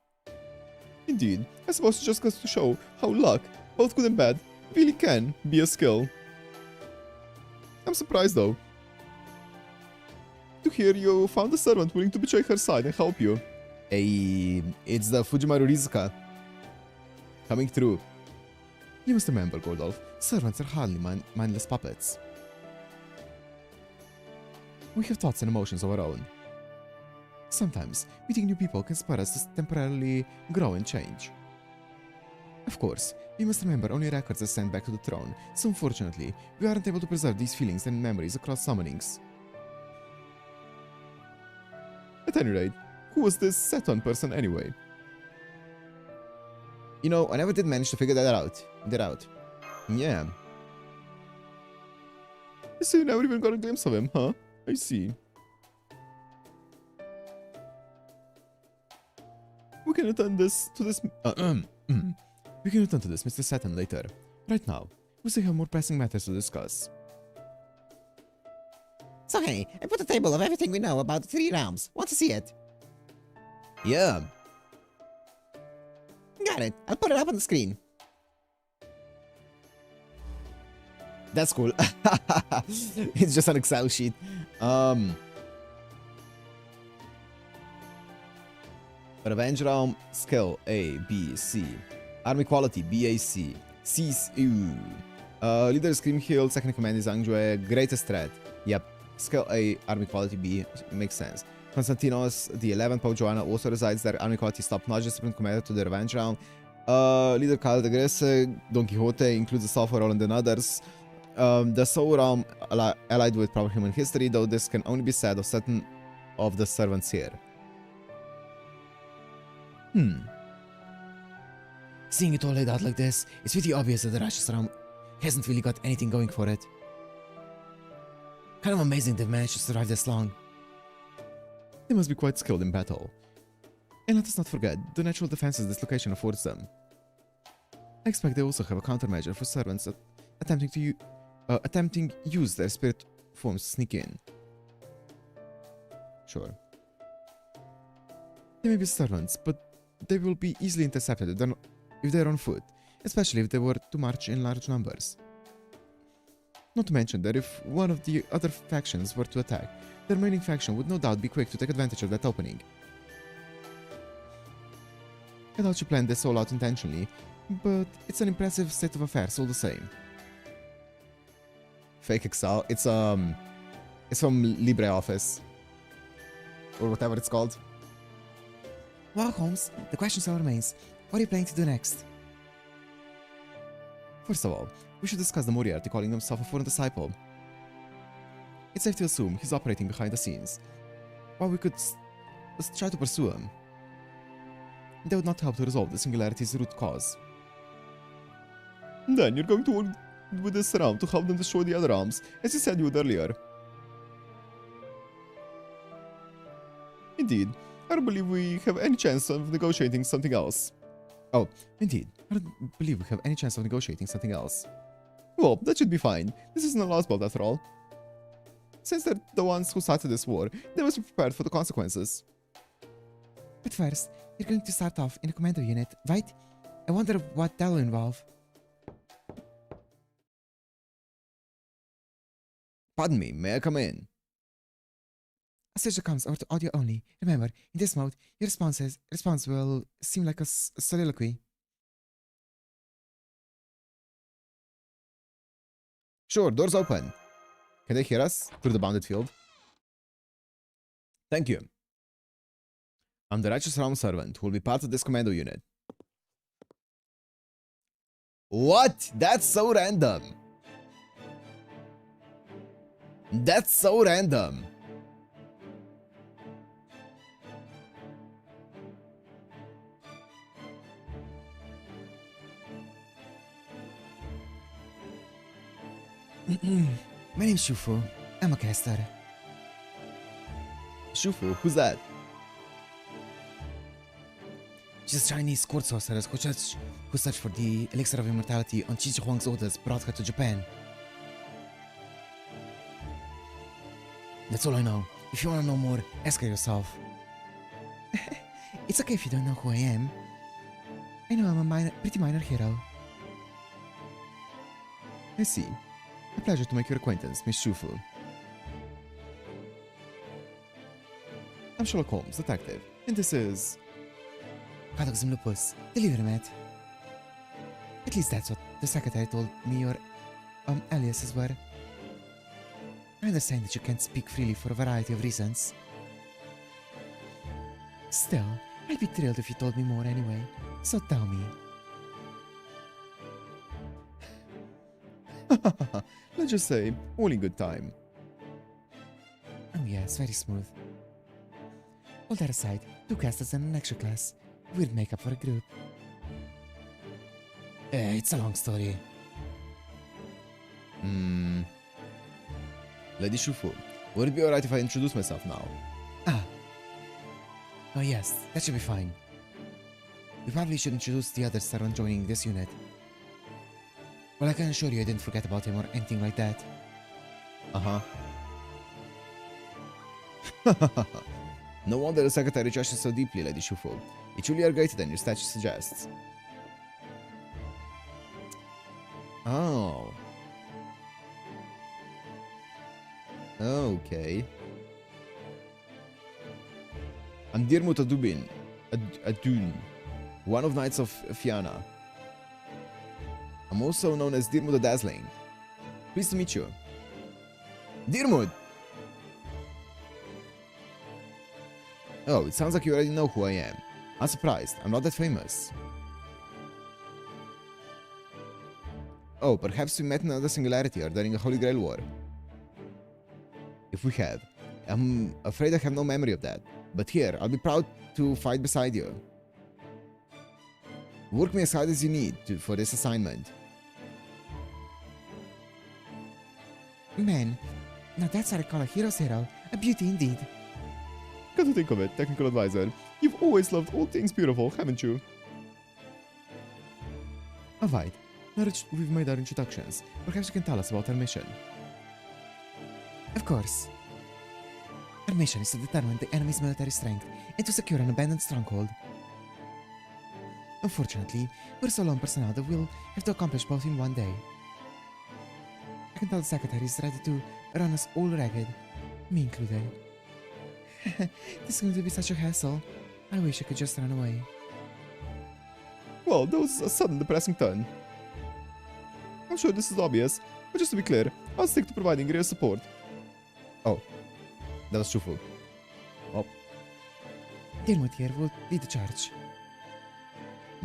Indeed, I suppose it just goes to show how luck, both good and bad, really can be a skill. I'm surprised though to hear you found a servant willing to betray her side and help you. Hey, it's the Fujimaru Rizuka coming through. You must remember, Gordolf, servants are hardly mindless puppets. We have thoughts and emotions of our own. Sometimes, meeting new people can spur us to temporarily grow and change. Of course, we must remember only records are sent back to the throne, so unfortunately, we aren't able to preserve these feelings and memories across summonings. At any rate, who was this Seton person anyway? You know, I never did manage to figure that out. Yeah. So you never even got a glimpse of him, huh? I see. We can attend to this, Mr. Saturn, later. Right now, we still have more pressing matters to discuss. So hey, I put a table of everything we know about the 3 realms. Want to see it? Yeah. Got it. I'll put it up on the screen. That's cool. It's just an Excel sheet. Revenge Realm, skill A, B, C. Army quality, BAC. C, leader Scream Hill, second command is Angjue, greatest threat. Yep. Skill A, army quality B, makes sense. Konstantinos, the 11th Pope Joanna also resides there. Army quality top-notch, discipline commander to the Revenge Realm. Leader Kyle de Gresse, Don Quixote, includes the software Roland and others. The Soul Realm, allied with proper human history, though this can only be said of certain of the servants here. Seeing it all laid out like this, it's pretty obvious that the Righteous Realm hasn't really got anything going for it. Kind of amazing they've managed to survive this long. They must be quite skilled in battle. And let us not forget the natural defenses this location affords them. I expect they also have a countermeasure for servants attempting use their spirit forms to sneak in. Sure. They may be servants, but they will be easily intercepted if they're on foot, especially if they were to march in large numbers. Not to mention that if one of the other factions were to attack, the remaining faction would no doubt be quick to take advantage of that opening. I doubt you planned this all out intentionally, but it's an impressive state of affairs all the same. Fake Excel. It's from LibreOffice. Or whatever it's called. Well, Holmes, the question still remains. What are you planning to do next? First of all, we should discuss the Moriarty calling himself a foreign disciple. It's safe to assume he's operating behind the scenes. While we could let's try to pursue him. That would not help to resolve the singularity's root cause. Then you're going to work with this realm to help them destroy the other realms, as you said you would earlier. Indeed, I don't believe we have any chance of negotiating something else. Oh, indeed, I don't believe we have any chance of negotiating something else. Well, that should be fine. This isn't a lost bout after all. Since they're the ones who started this war, they must be prepared for the consequences. But first, you're going to start off in a commando unit, right? I wonder what that'll involve. Pardon me, may I come in? A searcher comes over to audio only. Remember, in this mode, your response will seem like a soliloquy. Sure, doors open. Can they hear us through the bounded field? Thank you. I'm the Righteous Realm Servant who will be part of this commando unit. What? That's so random. That's so random. My name's Shufu. I'm a caster. Shufu, who's that? She's a Chinese court sorceress who searched for the elixir of immortality on Qi Shi Huang's orders brought her to Japan. That's all I know. If you want to know more, ask her yourself. It's okay if you don't know who I am. I know I'm a pretty minor hero. I see. A pleasure to make your acquaintance, Miss Shufu. I'm Sherlock Holmes, detective, and this is... Paradoxum Lupus, delivery mat. At least that's what the secretary told me your aliases were. I understand that you can't speak freely for a variety of reasons. Still, I'd be thrilled if you told me more anyway, so tell me. Let's just say, all in good time. Oh yes, very smooth. All that aside, 2 casters and an extra class. We'll make up for a group. It's a long story. Lady Shufu, would it be alright if I introduce myself now? Oh yes, that should be fine. We probably should introduce the others that are joining this unit. Well, I can assure you I didn't forget about him or anything like that. Uh-huh. No wonder the secretary trusts you so deeply, Lady Shufu. You truly are greater than your statue suggests. Oh. Okay. I'm Dirmut Adun, one of Knights of Fianna. I'm also known as Dirmut the Dazzling. Pleased to meet you. Dirmut! Oh, it sounds like you already know who I am. I'm surprised, I'm not that famous. Oh, perhaps we met in another singularity or during a Holy Grail War. If we have, I'm afraid I have no memory of that. But here, I'll be proud to fight beside you. Work me as hard as you need for this assignment. Man, now that's what I call a hero's hero. A beauty indeed. Come to think of it, technical advisor, you've always loved all things beautiful, haven't you? Alright, now that we've made our introductions, perhaps you can tell us about our mission. Of course. Our mission is to determine the enemy's military strength and to secure an abandoned stronghold. Unfortunately, we're so low on personnel that we'll have to accomplish both in one day. I can tell the secretary is ready to run us all ragged, me included. This is going to be such a hassle. I wish I could just run away. Well, that was a sudden depressing turn. I'm sure this is obvious, but just to be clear, I'll stick to providing real support. Oh, that was truthful. Oh, Dilmut here will lead the charge.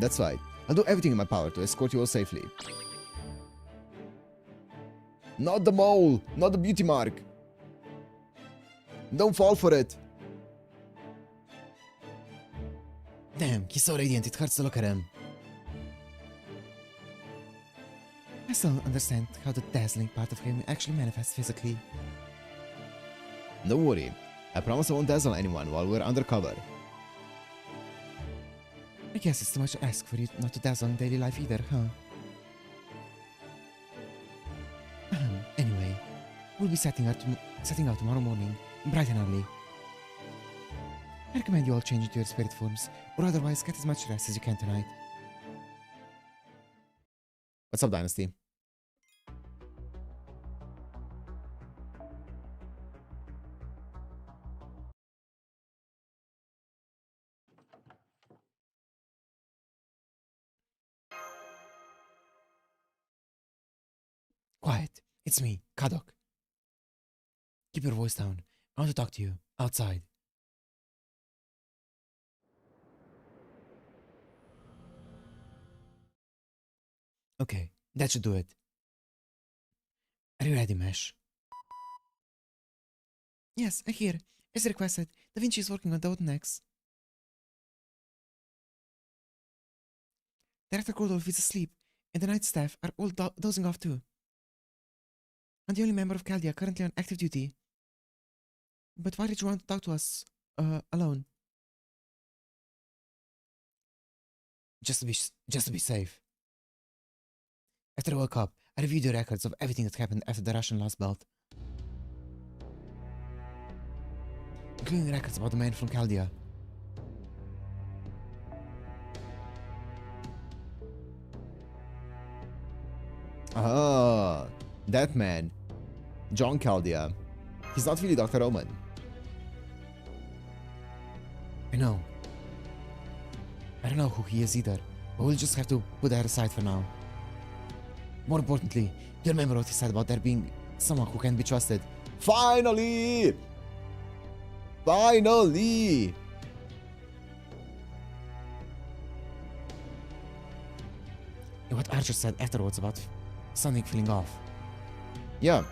that's right. I'll do everything in my power to escort you all safely. Not the mole, not the beauty mark. Don't fall for it. Damn, he's so radiant, it hurts to look at him. I still don't understand how the dazzling part of him actually manifests physically. Don't worry. I promise I won't dazzle anyone while we're undercover. I guess it's too much to ask for you not to dazzle in daily life either, huh? Anyway, we'll be setting out tomorrow morning, bright and early. I recommend you all change into your spirit forms, or otherwise get as much rest as you can tonight. What's up, Dynasty? Quiet, it's me, Kadok. Keep your voice down. I want to talk to you, outside. Okay, that should do it. Are you ready, Mesh? Yes, I hear. As requested, Da Vinci is working on the X. Director Godolph is asleep, and the night staff are all dozing off too. I'm the only member of Chaldea currently on active duty. But why did you want to talk to us, alone? Just to be safe. After I woke up, I reviewed the records of everything that happened after the Russian Lost Belt. Including records about the man from Chaldea. Ah, that man. John Chaldea. He's not really Dr. Roman. I know. I don't know who he is either, but we'll just have to put that aside for now. More importantly, do you remember what he said about there being someone who can be trusted? Finally! Finally! And what Archer said afterwards about something feeling off. Yeah.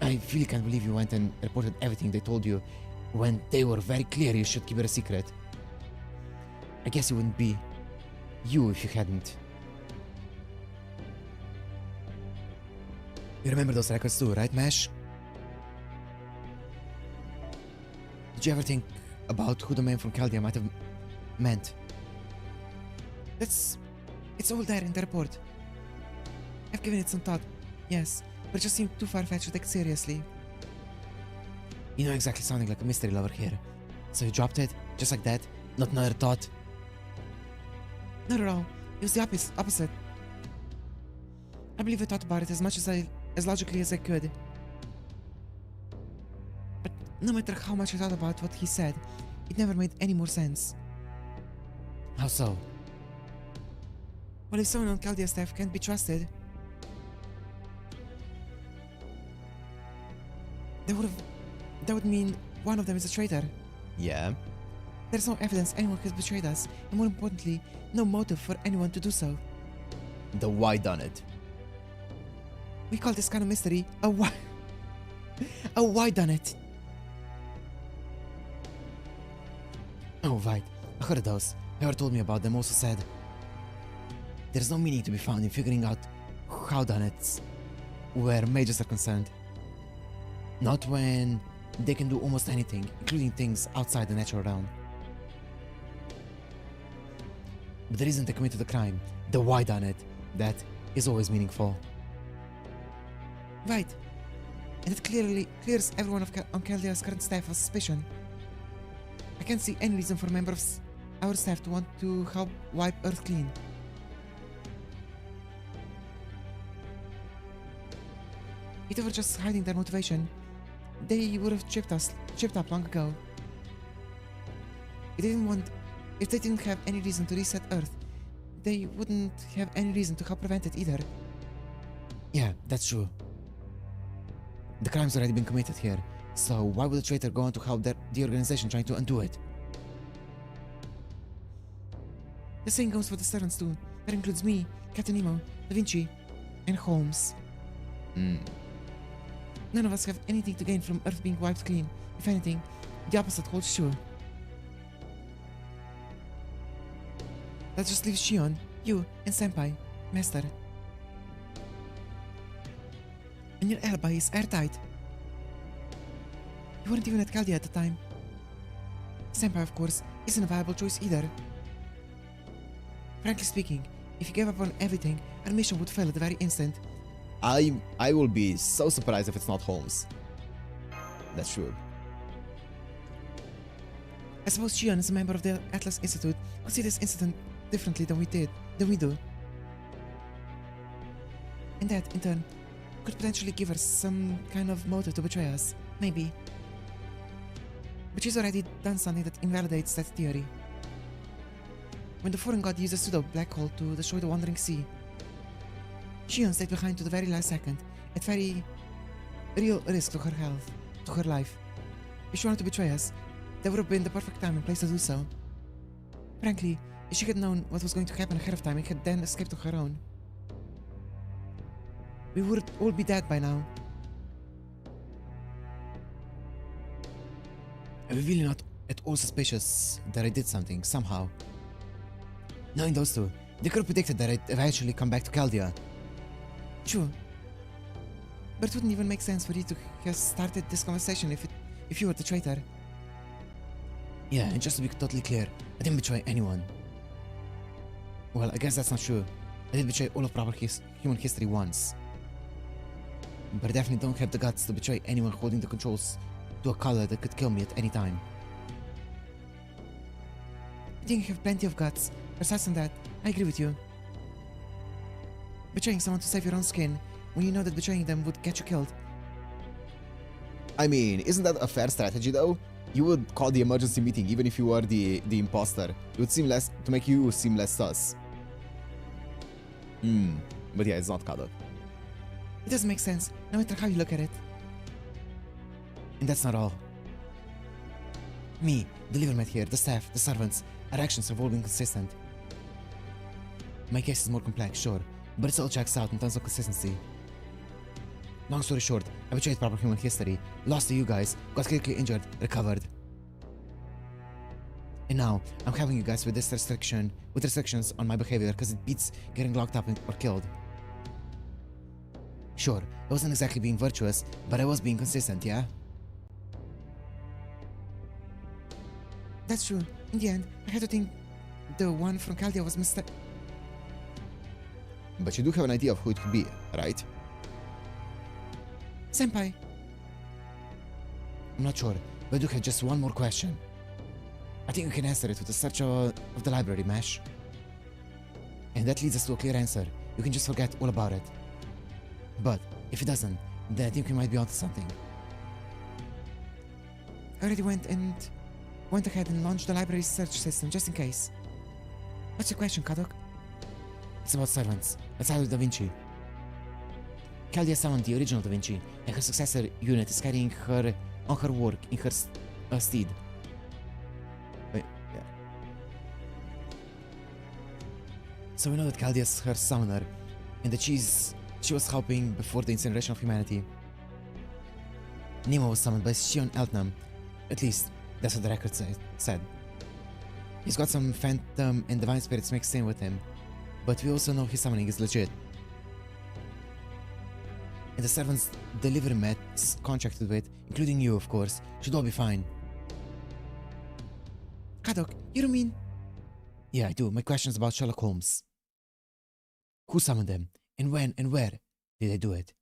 I really can't believe you went and reported everything they told you when they were very clear you should keep it a secret. I guess you wouldn't be you if you hadn't. You remember those records too, right, Mesh? Did you ever think about who the man from Chaldea might have meant? It's all there in the report. I've given it some thought, yes, but it just seemed too far-fetched to take seriously. You know, exactly sounding like a mystery lover here. So you dropped it, just like that? Not another thought? Not at all. It was the opposite. I believe I thought about it as logically as I could. But no matter how much I thought about what he said, it never made any more sense. How so? Well, if someone on Chaldea staff can't be trusted, that would mean one of them is a traitor. Yeah. There's no evidence anyone has betrayed us, and more importantly, no motive for anyone to do so. The why done it. We call this kind of mystery a why. A why done it. Oh, right. I heard of those. Whoever told me about them also said there's no meaning to be found in figuring out how done it where mages are concerned. Not when they can do almost anything, including things outside the natural realm. But the reason they committed the crime, the why done it, that is always meaningful. Right. And it clearly clears everyone on Chaldea's current staff of suspicion. I can't see any reason for a member of our staff to want to help wipe Earth clean. If they were just hiding their motivation, they would have chipped up long ago. If they didn't want If they didn't have any reason to reset Earth, they wouldn't have any reason to help prevent it either. Yeah, that's true. The crime's already been committed here, so why would a traitor go on to help the organization trying to undo it? The same goes for the servants too. That includes me, Captain Nemo, Da Vinci, and Holmes. None of us have anything to gain from Earth being wiped clean. If anything, the opposite holds true. That just leaves Shion, you, and Senpai, Master. And your alibi is airtight. You weren't even at Caldia at the time. Senpai, of course, isn't a viable choice either. Frankly speaking, if you gave up on everything, our mission would fail at the very instant. I will be so surprised if it's not Holmes. That's true. I suppose Shion, as a member of the Atlas Institute, could see this incident differently than we do. And that, in turn, could potentially give her some kind of motive to betray us. Maybe. But she's already done something that invalidates that theory. When the foreign god used a pseudo-black hole to destroy the Wandering Sea, Shion stayed behind to the very last second, at very real risk to her health, to her life. If she wanted to betray us, that would have been the perfect time and place to do so. Frankly, if she had known what was going to happen ahead of time and had then escaped on her own, we would all be dead by now. Are we really not at all suspicious that I did something, somehow? Knowing those two, they could have predicted that I'd eventually come back to Caldia. True. But it wouldn't even make sense for you to have started this conversation if you were the traitor. Yeah, and just to be totally clear, I didn't betray anyone. Well, I guess that's not true. I did betray all of proper human history once. But I definitely don't have the guts to betray anyone holding the controls to a color that could kill me at any time. I think you have plenty of guts. Aside from that, I agree with you. Betraying someone to save your own skin, when you know that betraying them would get you killed. I mean, isn't that a fair strategy though? You would call the emergency meeting even if you were the imposter. It would seem less to make you seem less sus. But yeah, it's not Kadok. It doesn't make sense, no matter how you look at it. And that's not all. Me, the livermat here, the staff, the servants, our actions have all been consistent. My case is more complex, sure, but it all checks out in terms of consistency. Long story short, I betrayed proper human history, lost to you guys, got critically injured, recovered. And now, I'm having you guys with restrictions on my behavior because it beats getting locked up or killed. Sure, I wasn't exactly being virtuous, but I was being consistent, yeah? That's true. In the end, I had to think the one from Caldia was But you do have an idea of who it could be, right? Senpai. I'm not sure, but I do have just one more question. I think you can answer it with a search of the library, Mesh. And that leads us to a clear answer. You can just forget all about it. But if it doesn't, then I think we might be onto something. I already went ahead and launched the library's search system just in case. What's your question, Kadok? It's about servants. Let's start with Da Vinci. Caldia summoned the original Da Vinci, and her successor unit is carrying her on her work in her stead. Wait, yeah. So we know that Caldia is her summoner, and that she was helping before the incineration of humanity. Nemo was summoned by Shion Eltnam. At least, that's what the record said. He's got some phantom and divine spirits mixed in with him, but we also know his summoning is legit. And the servants the livermats contracted with, including you of course, should all be fine. Kadok, you don't mean... Yeah, I do. My question's about Sherlock Holmes. Who summoned them? And when and where did they do it?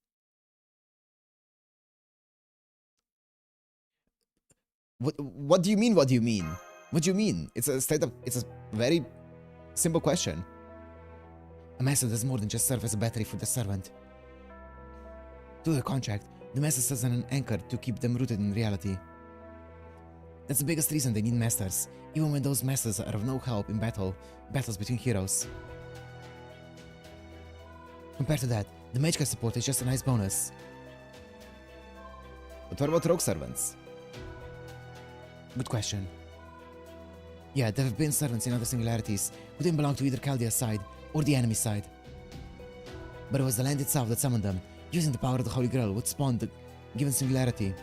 What do you mean? What do you mean? What do you mean? It's a very simple question. A master does more than just serve as a battery for the servant. Through the contract, the master serves as an anchor to keep them rooted in reality. That's the biggest reason they need masters, even when those masters are of no help in battles between heroes. Compared to that, the mage cast support is just a nice bonus. But what about rogue servants? Good question. Yeah, there have been servants in other singularities who didn't belong to either Chaldea's side or the enemy side. But it was the land itself that summoned them, using the power of the Holy Grail would spawn the given singularity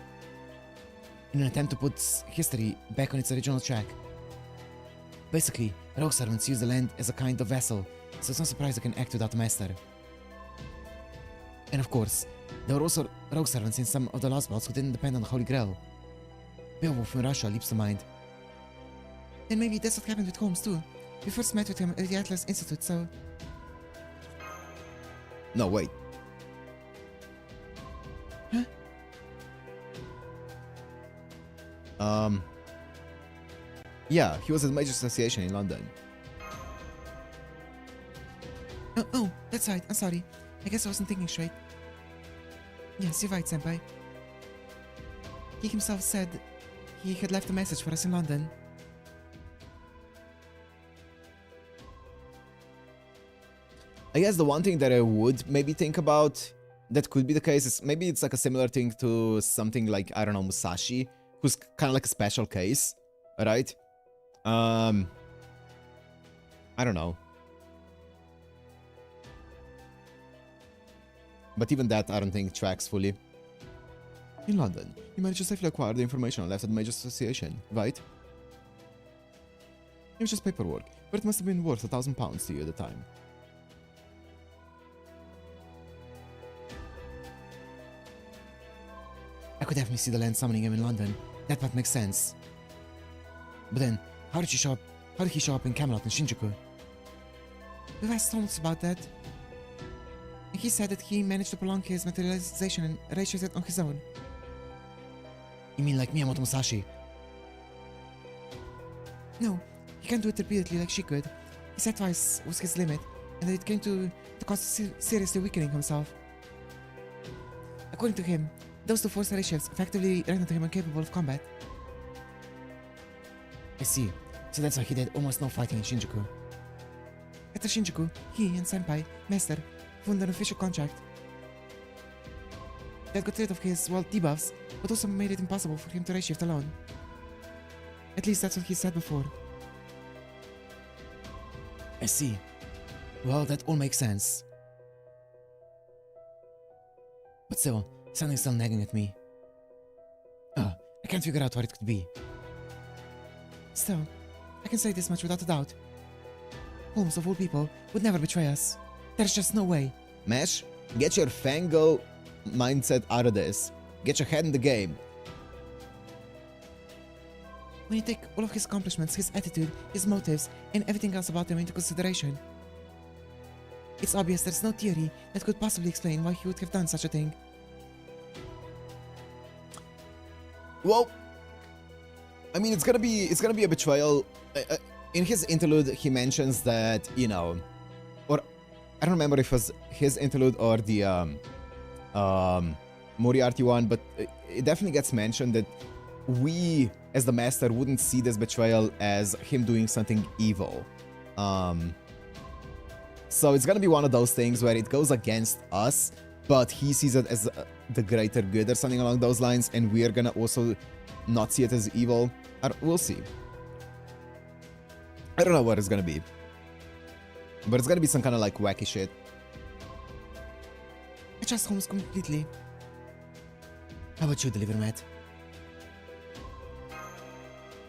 in an attempt to put history back on its original track. Basically, rogue servants use the land as a kind of vessel, so it's not surprised they can act without a master. And of course, there were also rogue servants in some of the Lost Belts who didn't depend on the Holy Grail. Beowulf in Russia leaps to mind. And maybe that's what happened with Holmes too. We first met with him at the Atlas Institute, so... No, wait. Huh? Yeah, he was at the Mage Association in London. Oh, that's right, I'm sorry. I guess I wasn't thinking straight. Yes, you're right, Senpai. He himself said he had left a message for us in London. I guess the one thing that I would maybe think about that could be the case is maybe it's like a similar thing to something like, I don't know, Musashi, who's kind of like a special case, right? I don't know. But even that, I don't think tracks fully. In London, you managed to safely acquire the information left at the Mage Association, right? It was just paperwork, but it must have been worth £1,000 to you at the time. I could definitely see the land summoning him in London. That part makes sense. But then, how did he show up in Camelot and Shinjuku? We've asked Holmes about that. He said that he managed to prolong his materialization and reach it on his own. You mean like Miyamoto Musashi? No, he can't do it repeatedly like she could. He said twice was his limit, and that it came to the cost of seriously weakening himself. According to him, those two force ratios effectively rendered him incapable of combat. I see. So that's why he did almost no fighting in Shinjuku. After Shinjuku, he and Senpai, Master, formed an official contract. That got rid of his, well, debuffs, but also made it impossible for him to reshift alone. At least that's what he said before. I see. Well, that all makes sense. But still, something's still nagging at me. I can't figure out what it could be. Still, I can say this much without a doubt. Holmes, of all people, would never betray us. There's just no way. Mesh, get your Fango mindset out of this. Get your head in the game. When you take all of his accomplishments, his attitude, his motives, and everything else about him into consideration, it's obvious there's no theory that could possibly explain why he would have done such a thing. Well, I mean, it's gonna be a betrayal. In his interlude, he mentions that, you know, or I don't remember if it was his interlude or the Moriarty one, but it definitely gets mentioned that we, as the master, wouldn't see this betrayal as him doing something evil. So it's gonna be one of those things where it goes against us, but he sees it as the greater good or something along those lines, and we're gonna also not see it as evil. We'll see. I don't know what it's gonna be, but it's gonna be some kind of like wacky shit. I trust Holmes completely. How about you, Deliver Matt?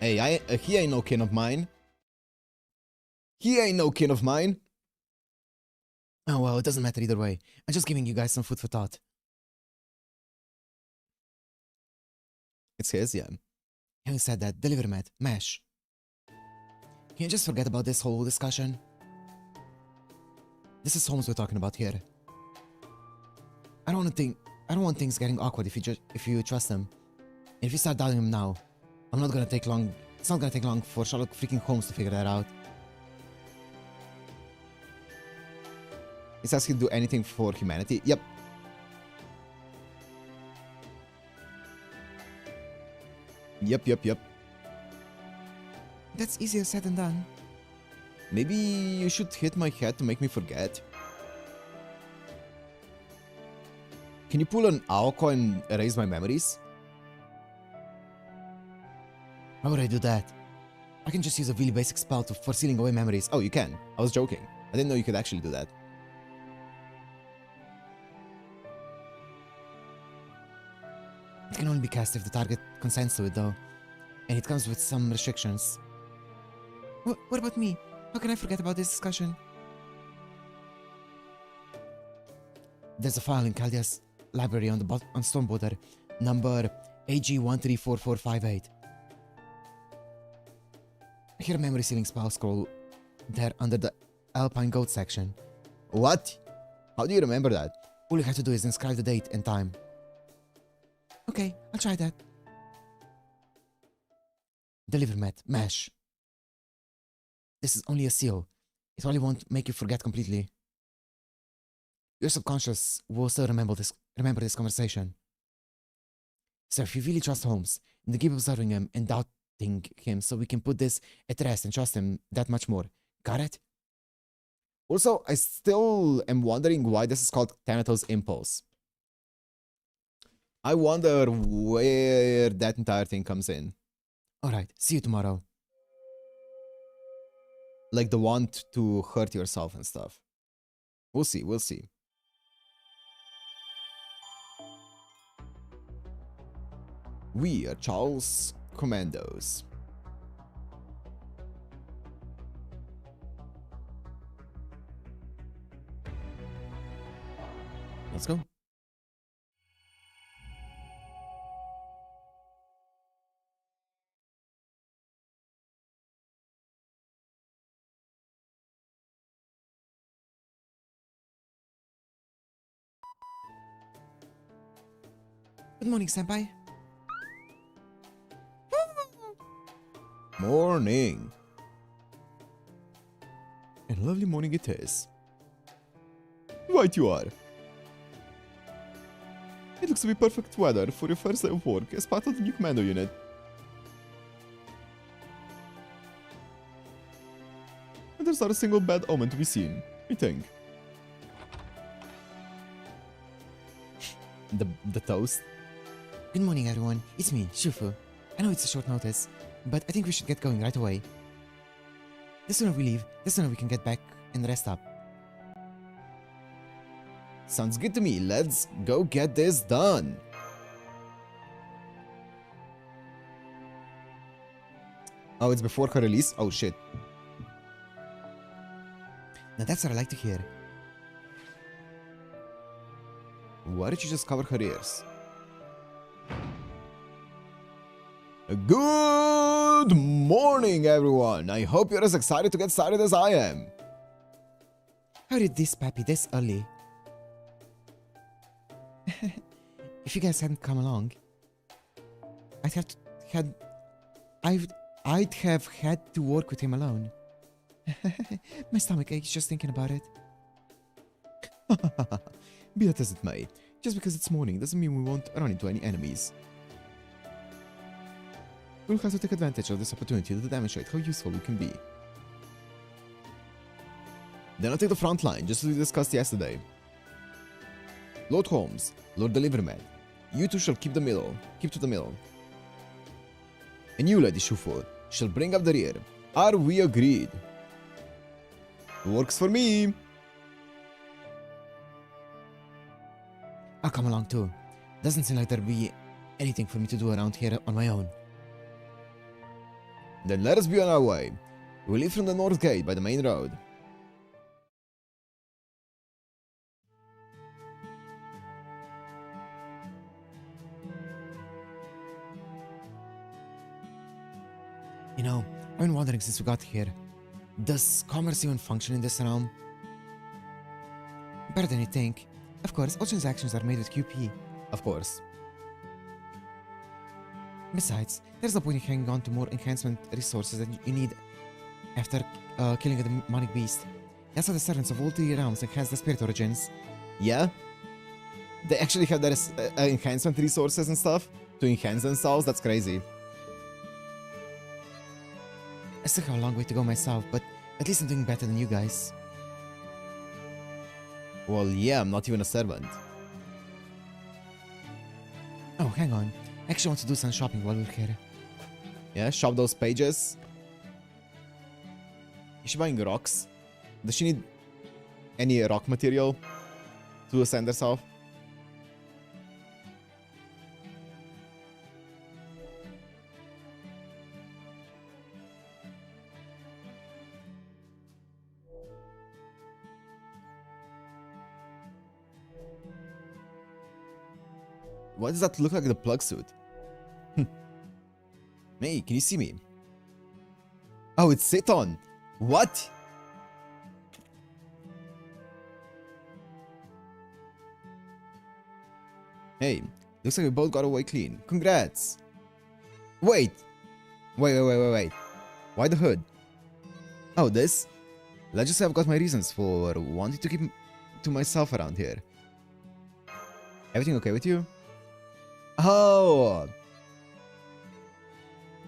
Hey, he ain't no kin of mine. He ain't no kin of mine. Oh well, it doesn't matter either way. I'm just giving you guys some food for thought. It's his, yeah. Having said that, Deliver Matt, MASH. Can you just forget about this whole discussion? This is Holmes we're talking about here. I don't want things getting awkward if you trust him. And if you start doubting him now, it's not gonna take long for Sherlock freaking Holmes to figure that out. He says he'll do anything for humanity. Yep. Yep. That's easier said than done. Maybe you should hit my head to make me forget. Can you pull an Aoko and erase my memories? How would I do that? I can just use a really basic spell for sealing away memories. Oh, you can. I was joking. I didn't know you could actually do that. It can only be cast if the target consents to it, though. And it comes with some restrictions. What about me? How can I forget about this discussion? There's a file in Caldia's library on Stormwater, number AG134458. I hear a memory sealing spell scroll there under the Alpine Goat section. What? How do you remember that? All you have to do is inscribe the date and time. Okay, I'll try that. Deliver mat, mash. This is only a seal. It only won't make you forget completely. Your subconscious will still remember this conversation. So if you really trust Holmes, then keep observing him and doubting him so we can put this at rest and trust him that much more. Got it? Also, I still am wondering why this is called Thanatos Impulse. I wonder where that entire thing comes in. Alright, see you tomorrow. Like the want to hurt yourself and stuff. We'll see, we'll see. We are Charles Commandos. Let's go. Good morning, senpai. Morning. And a lovely morning it is. Right you are. It looks to be perfect weather for your first day of work as part of the new Commando unit. And there's not a single bad omen to be seen, I think. The toast? Good morning, everyone. It's me, Shufu. I know it's a short notice, but I think we should get going right away. The sooner we leave, the sooner we can get back and rest up. Sounds good to me. Let's go get this done. Oh, it's before her release? Oh, shit. Now that's what I like to hear. Why did you just cover her ears? Good morning, everyone. I hope you're as excited to get started as I am. How did this pappy this early? If you guys hadn't come along, I'd have had to work with him alone. My stomach aches just thinking about it. Be that as it may, just because it's morning doesn't mean we won't run into any enemies. We'll have to take advantage of this opportunity to demonstrate how useful we can be. Then I'll take the front line, just as we discussed yesterday. Lord Holmes, Lord Deliverman, you two shall keep to the middle. And you, Lady Shufu, shall bring up the rear. Are we agreed? Works for me. I'll come along too. Doesn't seem like there'll be anything for me to do around here on my own. Then let us be on our way. We'll leave from the north gate by the main road. You know, I've been wondering since we got here. Does commerce even function in this realm? Better than you think. Of course, all transactions are made with QP. Of course. Besides, there's no point in hanging on to more enhancement resources that you need after killing a demonic beast. That's how the servants of all three realms enhance the spirit origins. Yeah? They actually have their enhancement resources and stuff to enhance themselves? That's crazy. I still have a long way to go myself, but at least I'm doing better than you guys. Well, yeah, I'm not even a servant. Oh, hang on. I actually want to do some shopping while we're here. Yeah, shop those pages. Is she buying rocks? Does she need any rock material to ascend herself? Why does that look like the plug suit? Hey, can you see me? Oh, it's sit on. What? Hey, looks like we both got away clean. Congrats. Wait. Wait. Why the hood? Oh, this? Let's just say I've got my reasons for wanting to keep to myself around here. Everything okay with you? Oh.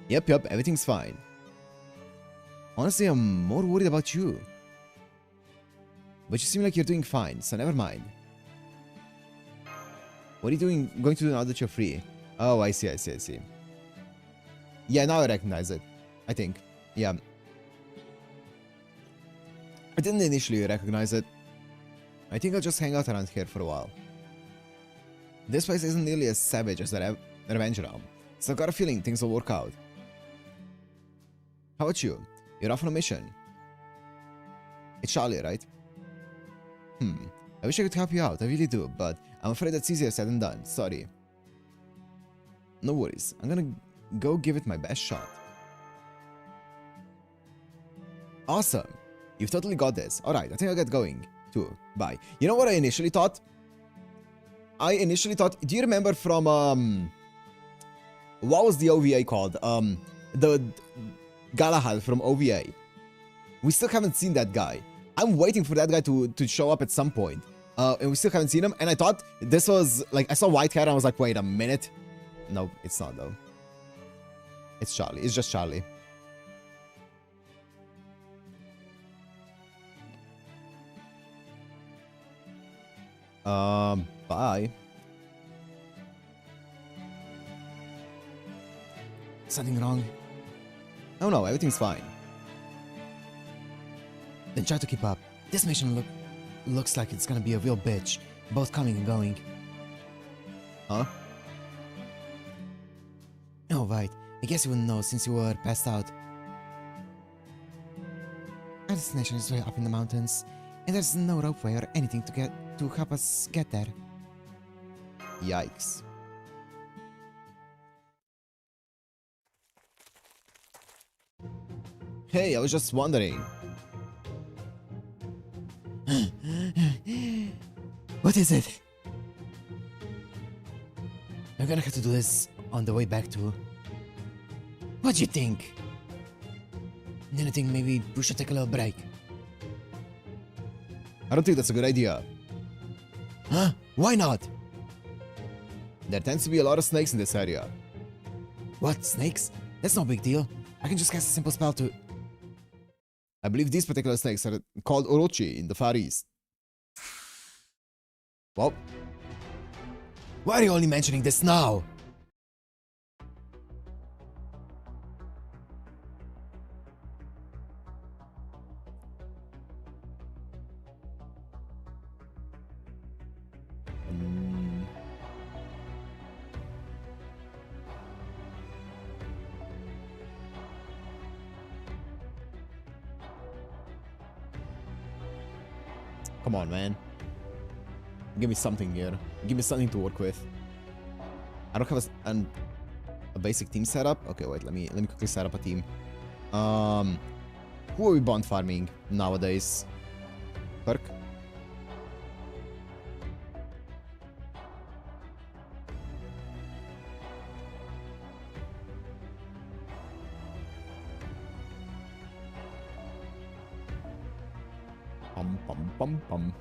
Yep, everything's fine. Honestly, I'm more worried about you. But you seem like you're doing fine, so never mind. What are you going to do now that you're free? Oh, I see. Yeah, now I recognize it. I think. Yeah. I didn't initially recognize it. I think I'll just hang out around here for a while. This place isn't nearly as savage as the Revenge Realm, so I've got a feeling things will work out. How about you? You're off on a mission. It's Charlie, right? I wish I could help you out, I really do, but I'm afraid that's easier said than done. Sorry. No worries. I'm gonna go give it my best shot. Awesome. You've totally got this. Alright, I think I'll get going, too. Bye. You know what I initially thought? Do you remember from, what was the OVA called? The Galahad from OVA. We still haven't seen that guy. I'm waiting for that guy to show up at some point. And we still haven't seen him. And I thought this was, like, I saw white hair and I was like, wait a minute. No, it's not, though. It's Charlie. It's just Charlie. Bye. Something wrong? Oh no, everything's fine. Then try to keep up. This mission looks like it's gonna be a real bitch, both coming and going. Huh? Oh, right. I guess you wouldn't know since you were passed out. Our destination is way up in the mountains, and there's no ropeway or anything to help us get there. Yikes. Hey, I was just wondering. What is it? I'm gonna have to do this on the way back too. What do you think? Then I think maybe we should take a little break. I don't think that's a good idea. Huh? Why not? There tends to be a lot of snakes in this area. What? Snakes? That's no big deal. I can just cast a simple spell to... I believe these particular snakes are called Orochi in the Far East. Well, Why are you only mentioning this now? come on, man. Give me something here. Give me something to work with. I don't have a basic team setup. Okay, wait. Let me quickly set up a team. Who are we bond farming nowadays? Perk. Pum.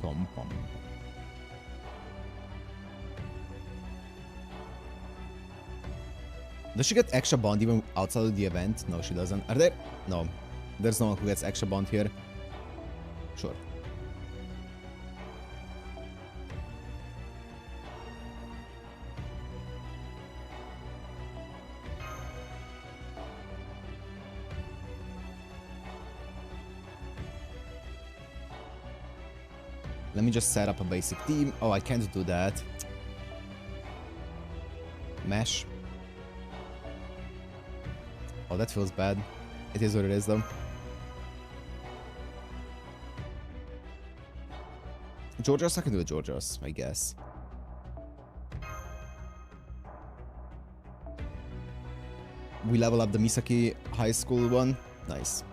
Pom, pom. Does she get extra bond even outside of the event? No, she doesn't. Are there? No. There's no one who gets extra bond here. Sure. Let me just set up a basic team. Oh, I can't do that. Mesh. Oh, that feels bad. It is what it is, though. Georgios? I can do a Georgios, I guess. We level up the Misaki High School one. Nice.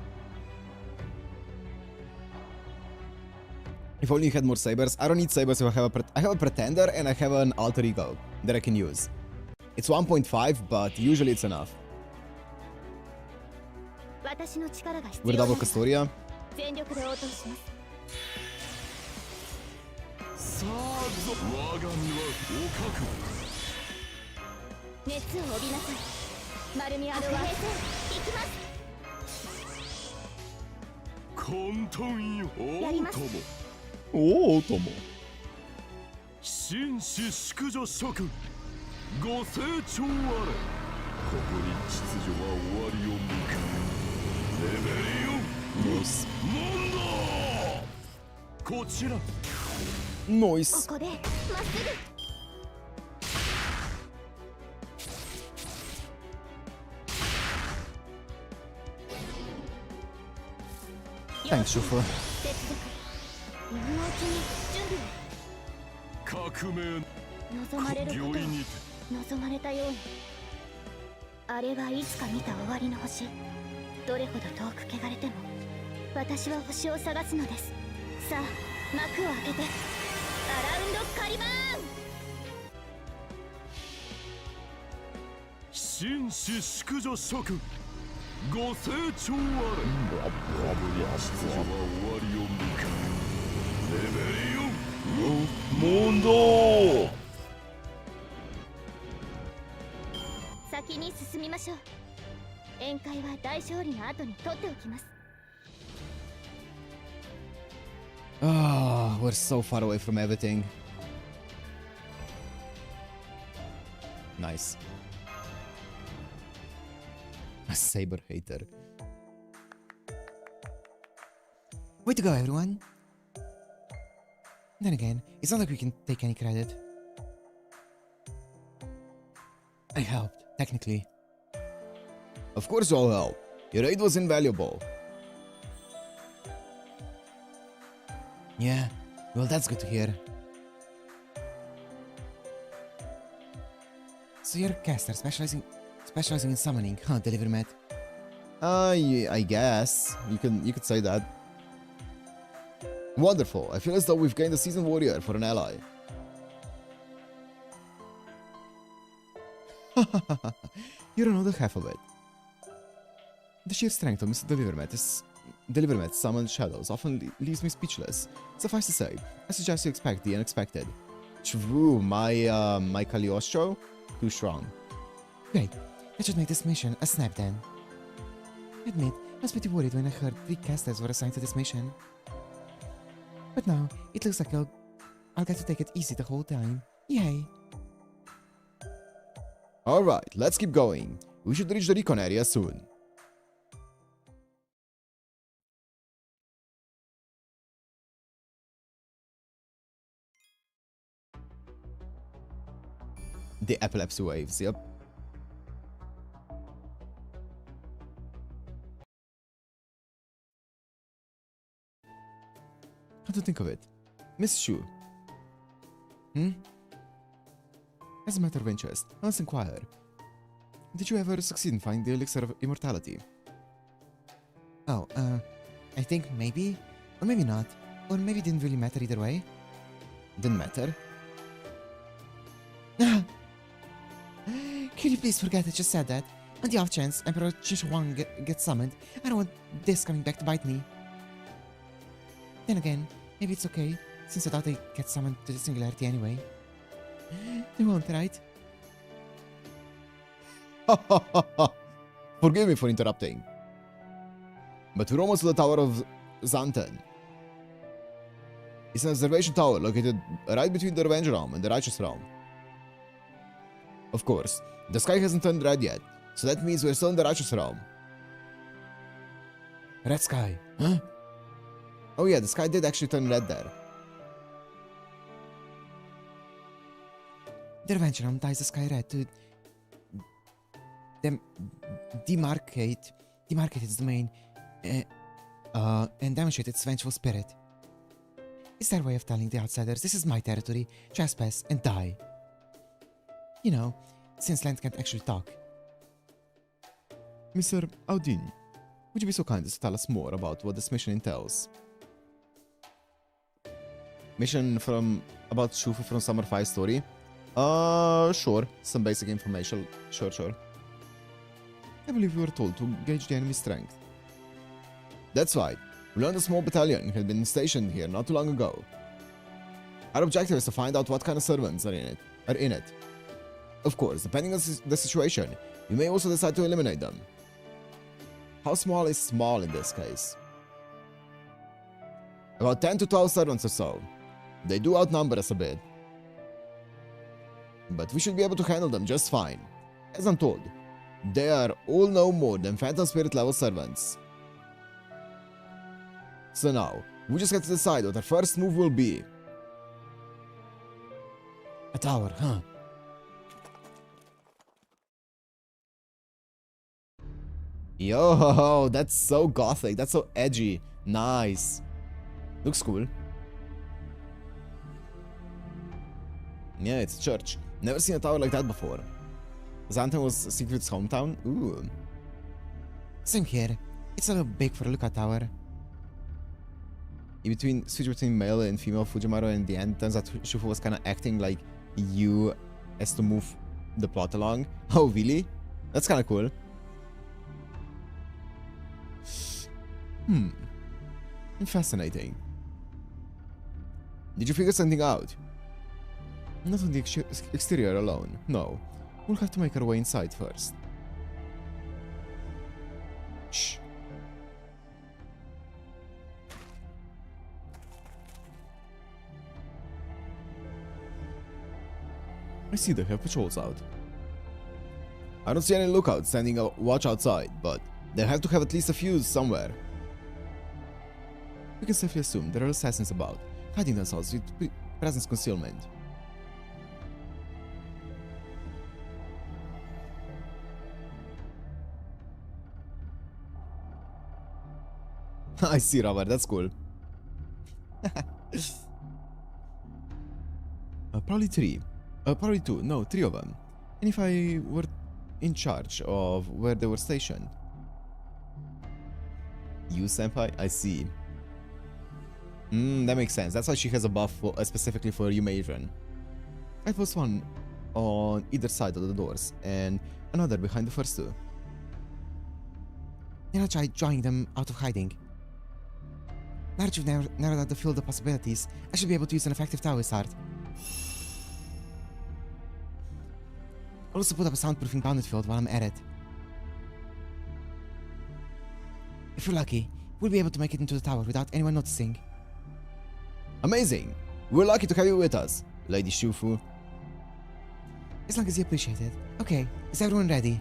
If only you had more sabers. I don't need sabers if I have a pretender and I have an alter ego that I can use. It's 1.5, but usually it's enough. We're double Custodia. さあぞ我が身は互角熱を帯びなさい。マルミアドは行きます。混沌よ王ともおーとも。紳士淑女諸君ご清聴あれ。ここに秩序は終わりを迎えレベル4問答こちら Nice. ここでまっすぐ。Thanks, Shufa. 今のうちに準備を。革命望まれることを御意にて望まれたように。あれはいつか見た終わりの星。どれほど遠く汚れても私は星を探すのです。さあ幕を開けてアラウンドカリバーン。紳士淑女諸君ご清聴あれ。ここに秩序は終わりを迎えレベル4問答先に進みましょう。宴会は大勝利の後に取っておきます。 Ah, we're so far away from everything. Nice. A saber hater. Way to go, everyone. Then again, it's not like we can take any credit. I helped, technically. Of course you'll help. Your aid was invaluable. Yeah, well, that's good to hear. So you're a caster specializing in summoning, huh, Delivermet? I guess. You could say that. Wonderful. I feel as though we've gained a seasoned warrior for an ally. You don't know the half of it. The sheer strength of Mr. Delivermet's summoned shadows often leaves me speechless. Suffice to say, I suggest you expect the unexpected. True, my Cagliostro? Too strong. Great, that should make this mission a snap then. Admit, I was pretty worried when I heard 3 casters were assigned to this mission. But now, it looks like I'll get to take it easy the whole time. Yay! Alright, let's keep going. We should reach the recon area soon. The epilepsy waves, yep. Come to think of it, Miss Shu. As a matter of interest, I must inquire. Did you ever succeed in finding the elixir of immortality? Oh, I think maybe, or maybe not, or maybe it didn't really matter either way. Didn't matter? Can you please forget I just said that? On the off chance Emperor Chishuang gets summoned, I don't want this coming back to bite me. Then again, Maybe it's okay, since I thought they get summoned to the singularity anyway. They won't, right? Forgive me for interrupting. But we're almost to the Tower of Xanten. It's an observation tower located right between the Revenge Realm and the Righteous Realm. Of course, the sky hasn't turned red yet, so that means we're still in the Righteous Realm. Red sky, huh? Oh yeah, the sky did actually turn red there. The Revenge Realm dyes the sky red to demarcate its domain and demonstrate its vengeful spirit. It's their way of telling the outsiders, this is my territory, trespass and die. You know, since land can't actually talk. Mr. Audin, would you be so kind as to tell us more about what this mission entails? Mission about Shufu from Summer 5 story? Sure. Some basic information. Sure. I believe we were told to gauge the enemy's strength. That's right. We learned a small battalion had been stationed here not too long ago. Our objective is to find out what kind of servants are in it. Of course, depending on the situation, we may also decide to eliminate them. How small is small in this case? About 10 to 12 servants or so. They do outnumber us a bit. But we should be able to handle them just fine. As I'm told, they are all no more than Phantom Spirit level servants. So now, we just have to decide what our first move will be. A tower, huh? Yo, that's so gothic, that's so edgy. Nice. Looks cool. Yeah, it's a church. Never seen a tower like that before. Xanten was Siegfried's hometown? Ooh. Same here. It's a little big for a lookout tower. Switch between male and female Fujimaru, and in the end, turns out Shufu was kind of acting like you as to move the plot along. Oh, really? That's kind of cool. Fascinating. Did you figure something out? Not on the exterior alone, no. We'll have to make our way inside first. Shh. I see they have patrols out. I don't see any lookouts standing a watch outside, but they have to have at least a few somewhere. We can safely assume there are assassins about, hiding themselves with presence concealment. I see, Robert, that's cool. Probably three. Probably two. No, three of them. And if I were in charge of where they were stationed. You, senpai? I see. That makes sense. That's why she has a buff specifically for you, Matron. I post one on either side of the doors, and another behind the first two. Then I'll try drawing them out of hiding. Now that you've narrowed out the field of possibilities, I should be able to use an effective tower start. I'll also put up a soundproofing bounded field while I'm at it. If we're lucky, we'll be able to make it into the tower without anyone noticing. Amazing! We're lucky to have you with us, Lady Shufu. As long as you appreciate it. Okay, is everyone ready?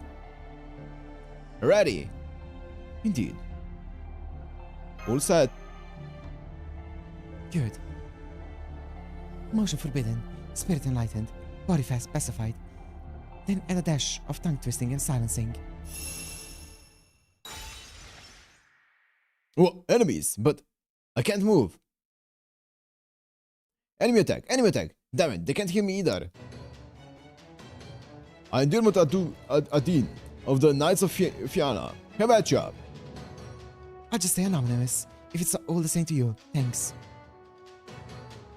Ready! Indeed. All set. Good. Motion forbidden, spirit enlightened, body fast specified. Then add a dash of tongue twisting and silencing. Oh, enemies, but I can't move. Enemy attack, enemy attack. Damn it, they can't hear me either. I'm Dirmut Adin of the Knights of Fianna. Have at ya. I'll just stay anonymous, if it's all the same to you. Thanks.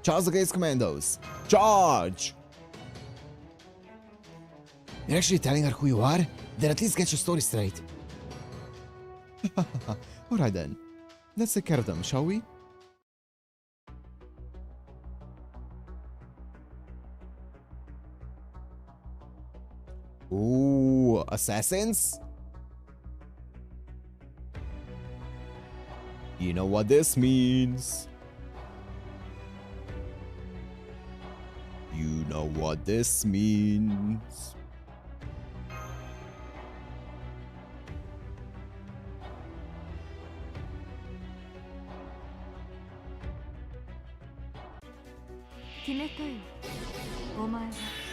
Charge the Gates Commandos. Charge! You're actually telling her who you are? Then at least get your story straight. Alright then. Let's take care of them, shall we? Ooh, assassins? You know what this means. You know what this means.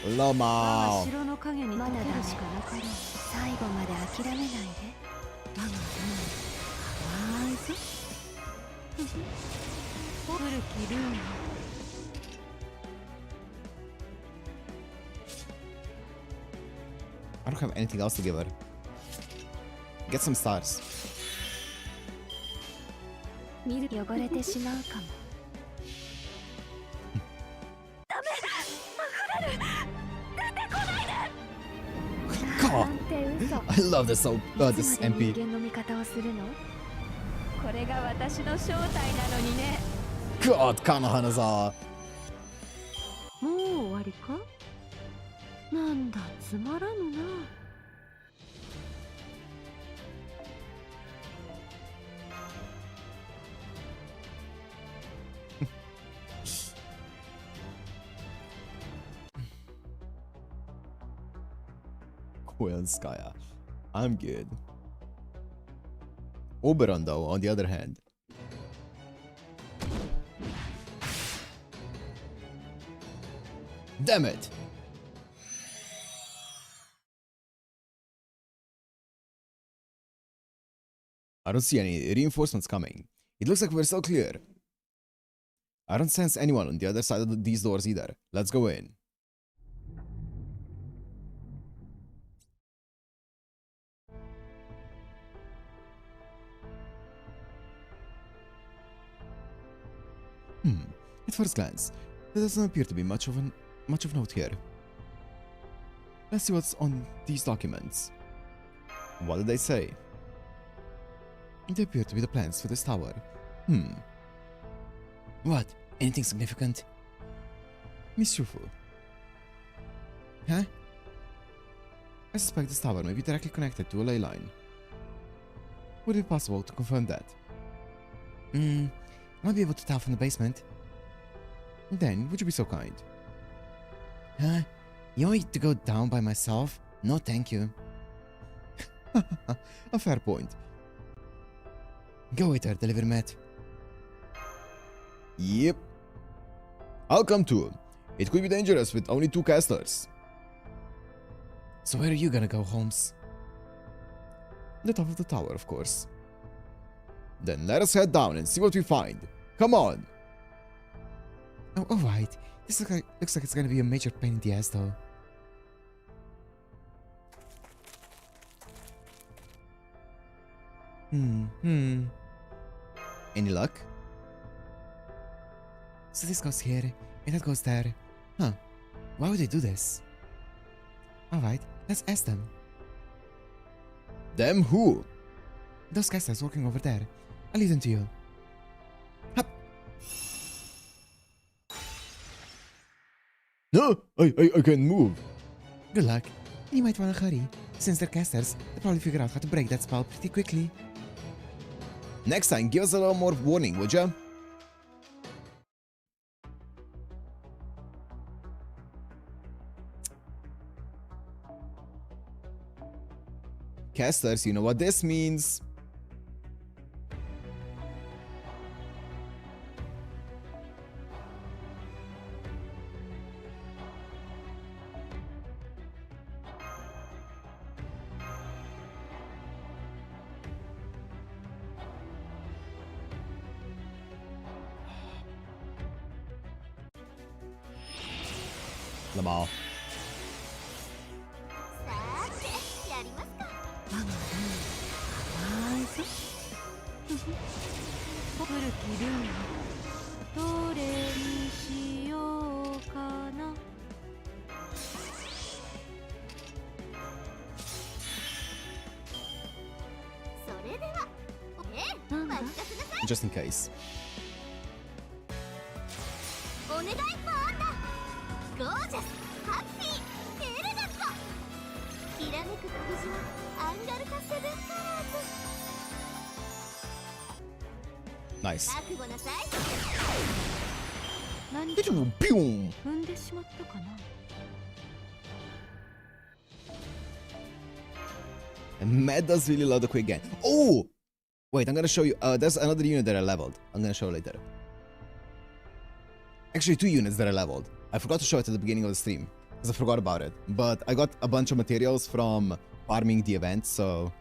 Lama. 城の影に立てるしかなかろう。最後まで諦めないで。我が運、わーいぞ。古きルール。I don't have anything else to give her. Get some stars. 見る汚れてしまうかも。God, I love this this MP. 人間の味方をするの？これが私の正体なのにね。God, Kanohanaza. もう終わりか？なんだつまらぬな。Koyanskaya. I'm good. Oberon, though, on the other hand. Damn it! I don't see any reinforcements coming. It looks like we're so clear. I don't sense anyone on the other side of these doors either. Let's go in. At first glance, there doesn't appear to be much of note here. Let's see what's on these documents. What did they say? They appear to be the plans for this tower. What? Anything significant? Miss Shufu. Huh? I suspect this tower may be directly connected to a ley line. Would it be possible to confirm that? I might be able to tell from the basement. Then, would you be so kind? Huh? You want me to go down by myself? No, thank you. A fair point. Go waiter, deliver Matt. Yep. I'll come too. It could be dangerous with only 2 casters. So where are you gonna go, Holmes? The top of the tower, of course. Then let us head down and see what we find. Come on! Oh, alright. This looks like it's gonna be a major pain in the ass, though. Any luck? So this goes here, and that goes there. Huh. Why would they do this? Alright, let's ask them. Them who? Those casters working over there. I'll leave them to you. Hup! No! I can't move. Good luck. You might wanna hurry. Since they're casters, they'll probably figure out how to break that spell pretty quickly. Next time, give us a little more warning, would ya? Casters, you know what this means. Lamal. Just in case. Nice. 覚悟なさい。何 Pew, pew. 踏んでしまったかな。 And Matt does really love the quick game. Oh! Wait, I'm gonna show you. There's another unit that I leveled. I'm gonna show later. Actually, 2 units that I leveled. I forgot to show it at the beginning of the stream, because I forgot about it. But I got a bunch of materials from farming the event, so...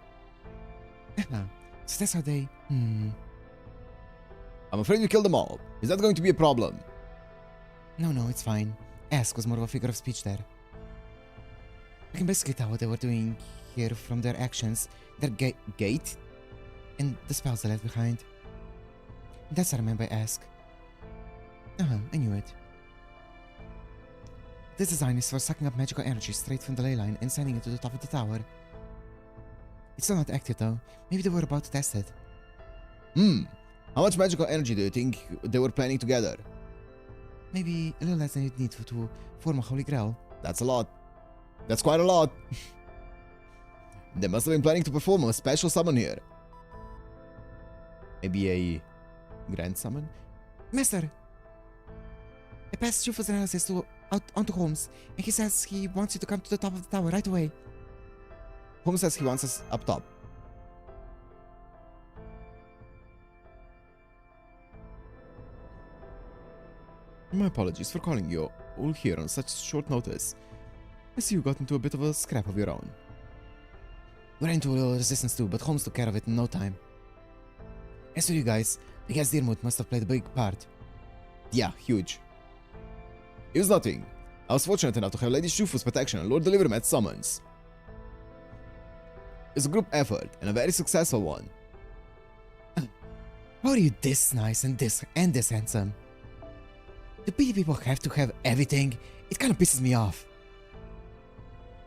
So that's how they... I'm afraid we killed them all. Is that going to be a problem? No, it's fine. Ask was more of a figure of speech there. I can basically tell what they were doing here from their actions, their gait, and the spells they left behind. That's what I meant by ask. I knew it. This design is for sucking up magical energy straight from the ley line and sending it to the top of the tower. It's still not active though. Maybe they were about to test it. How much magical energy do you think they were planning to gather? Maybe a little less than you'd need to form a holy grail. That's a lot. That's quite a lot. They must have been planning to perform a special summon here. Maybe a grand summon? Master! I passed Shufa's analysis onto Holmes, and he says he wants you to come to the top of the tower right away. Holmes says he wants us up top. My apologies for calling you all here on such short notice. I see you got into a bit of a scrap of your own. We ran into a little resistance too, but Holmes took care of it in no time. As for you guys, I guess Diarmuid must have played a big part. Yeah, huge. It was nothing. I was fortunate enough to have Lady Shufu's protection and Lord Delivermet's summons. It's a group effort, and a very successful one. How are you this nice and this handsome? Do pretty people have to have everything? It kind of pisses me off.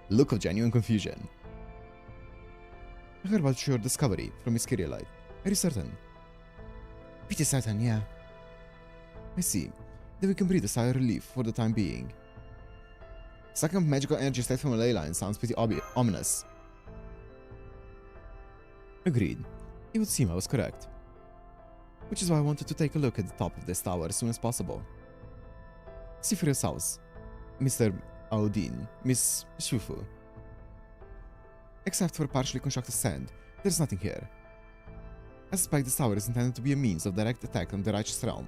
Look of genuine confusion. I heard about your discovery from Miss Kyrielite. Are you certain? Pretty certain, yeah. I see. Then we can breathe a sigh of relief for the time being. Sucking up magical energy straight from a ley line sounds pretty ominous. Agreed. It would seem I was correct. Which is why I wanted to take a look at the top of this tower as soon as possible. See for yourselves, Mr. Audin, Miss Shufu. Except for partially constructed sand, there's nothing here. I suspect this tower is intended to be a means of direct attack on the righteous realm.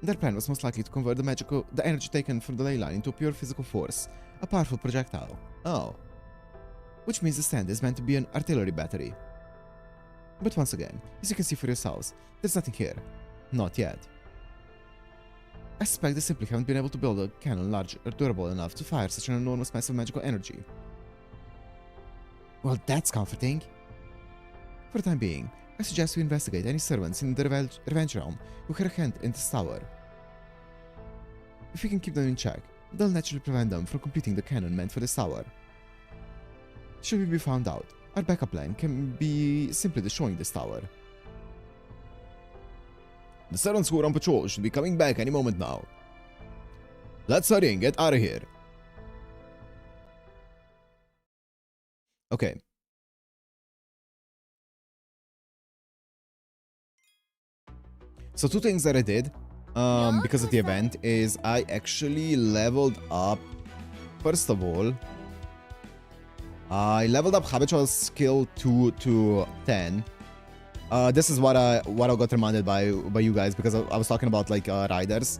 Their plan was most likely to convert the energy taken from the ley line into a pure physical force, a powerful projectile. Oh. Which means the sand is meant to be an artillery battery. But once again, as you can see for yourselves, there's nothing here. Not yet. I suspect they simply haven't been able to build a cannon large or durable enough to fire such an enormous mass of magical energy. Well, that's comforting. For the time being, I suggest we investigate any servants in the Revenge Realm who had a hand in this tower. If we can keep them in check, they'll naturally prevent them from completing the cannon meant for this tower. Should we be found out, our backup plan can be simply destroying this tower. The servants who are on patrol should be coming back any moment now. Let's hurry and get out of here. Okay. So 2 things that I did because of the event is I actually leveled up. First of all, I leveled up Habitual Skill 2 to 10. This is what I got reminded by you guys because I was talking about like riders.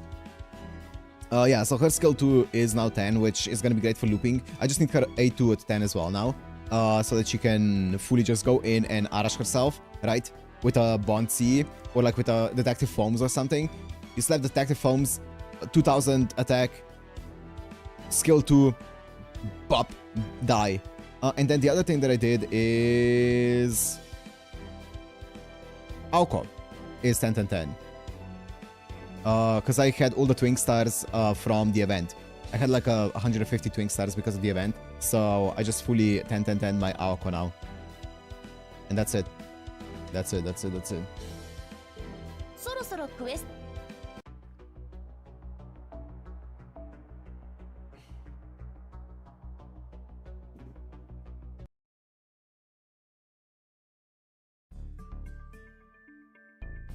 Yeah, so her skill 2 is now 10, which is gonna be great for looping. I just need her A2 at 10 as well now, so that she can fully just go in and Arash herself, right? With a Bond C or like with a Detective Foams or something. You slap Detective Foams, 2000 attack, skill 2, bop, die. And then the other thing that I did is Alcor is 10 10 10. Because I had all the Twink Stars from the event. I had like 150 Twink Stars because of the event. So I just fully 10 10 10 my Alcor now. And that's it. That's it. そろそろクエスト Alright,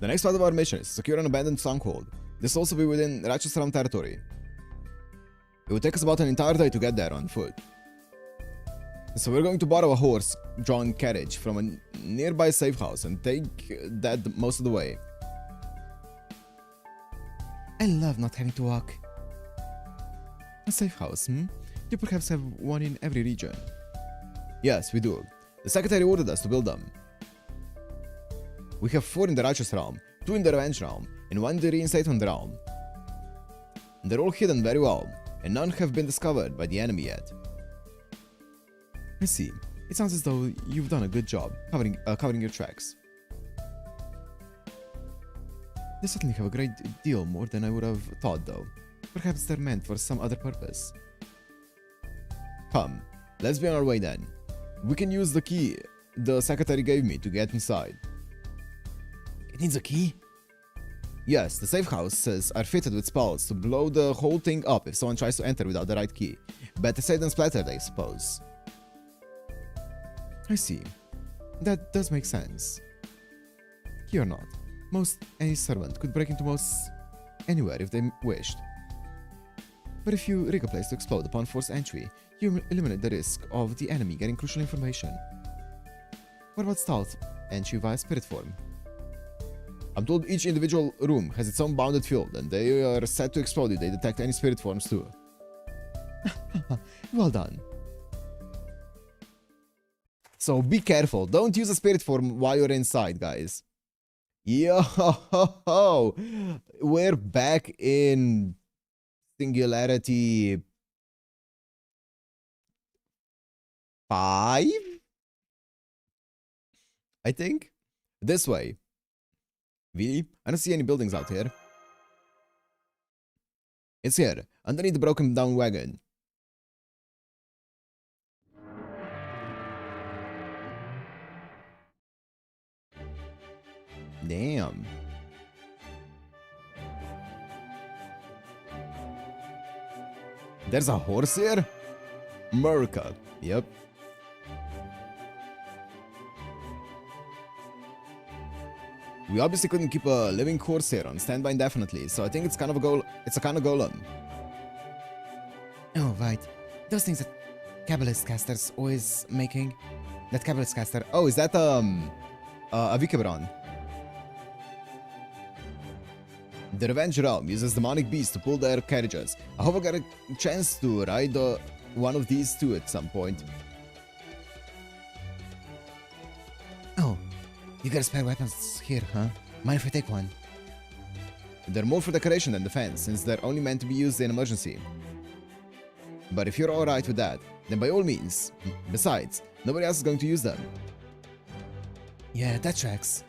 The next part of our mission is to secure an abandoned stronghold. This will also be within Ratchet's territory. It will take us about an entire day to get there on foot. So we're going to borrow a horse-drawn carriage from a nearby safe house and take that most of the way. I love not having to walk. A safe house, hmm? You perhaps have one in every region. Yes, we do. The Secretary ordered us to build them. We have 4 in the Righteous Realm, 2 in the Revenge Realm, and 1 in the Reinstatement Realm. They're all hidden very well, and none have been discovered by the enemy yet. I see. It sounds as though you've done a good job covering your tracks. They certainly have a great deal more than I would have thought, though. Perhaps they're meant for some other purpose. Come, let's be on our way then. We can use the key the Secretary gave me to get inside. It needs a key? Yes, the safe houses are fitted with spells to blow the whole thing up if someone tries to enter without the right key. Better safe than splattered, I suppose. I see. That does make sense. Key or not, any servant could break into most anywhere if they wished. But if you rig a place to explode upon forced entry, you eliminate the risk of the enemy getting crucial information. What about stealth entry via spirit form? I'm told each individual room has its own bounded field, and they are set to explode if they detect any spirit forms too. Well done. So be careful, don't use a spirit form while you're inside, guys. Yo, we're back in Singularity 5? I think? This way. Really? I don't see any buildings out here. It's here, underneath the broken down wagon. Damn. There's a horse here? Merca. Yep. We obviously couldn't keep a living horse here on standby indefinitely, so I think it's kind of a golem. Oh, right. Those things that Cabalist casters always making. That Cabalist caster. Oh, is that a Vikibron? The Revenge Realm uses demonic beasts to pull their carriages. I hope I get a chance to ride one of these too at some point. Oh, you got spare weapons here, huh? Mind if I take one? They're more for decoration than defense, since they're only meant to be used in emergency. But if you're alright with that, then by all means. Besides, nobody else is going to use them. Yeah, that tracks.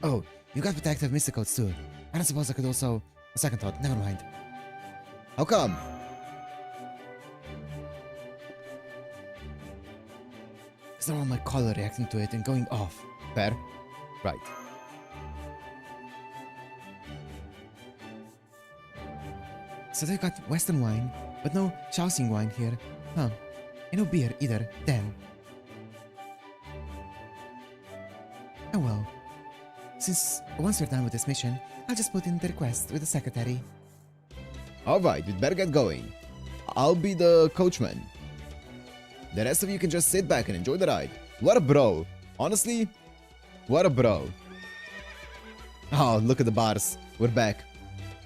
Oh, you got protective mysticoats too. I don't suppose I could also... A second thought, never mind. How come? It's not my collar reacting to it and going off. Fair. Right. So they got Western wine, but no Shaoxing wine here. Huh. And no beer either, then. Oh well. Since once we're done with this mission, I'll just put in the request with the secretary. Alright, we'd better get going. I'll be the coachman. The rest of you can just sit back and enjoy the ride. What a bro. Honestly, what a bro. Oh, look at the bars. We're back.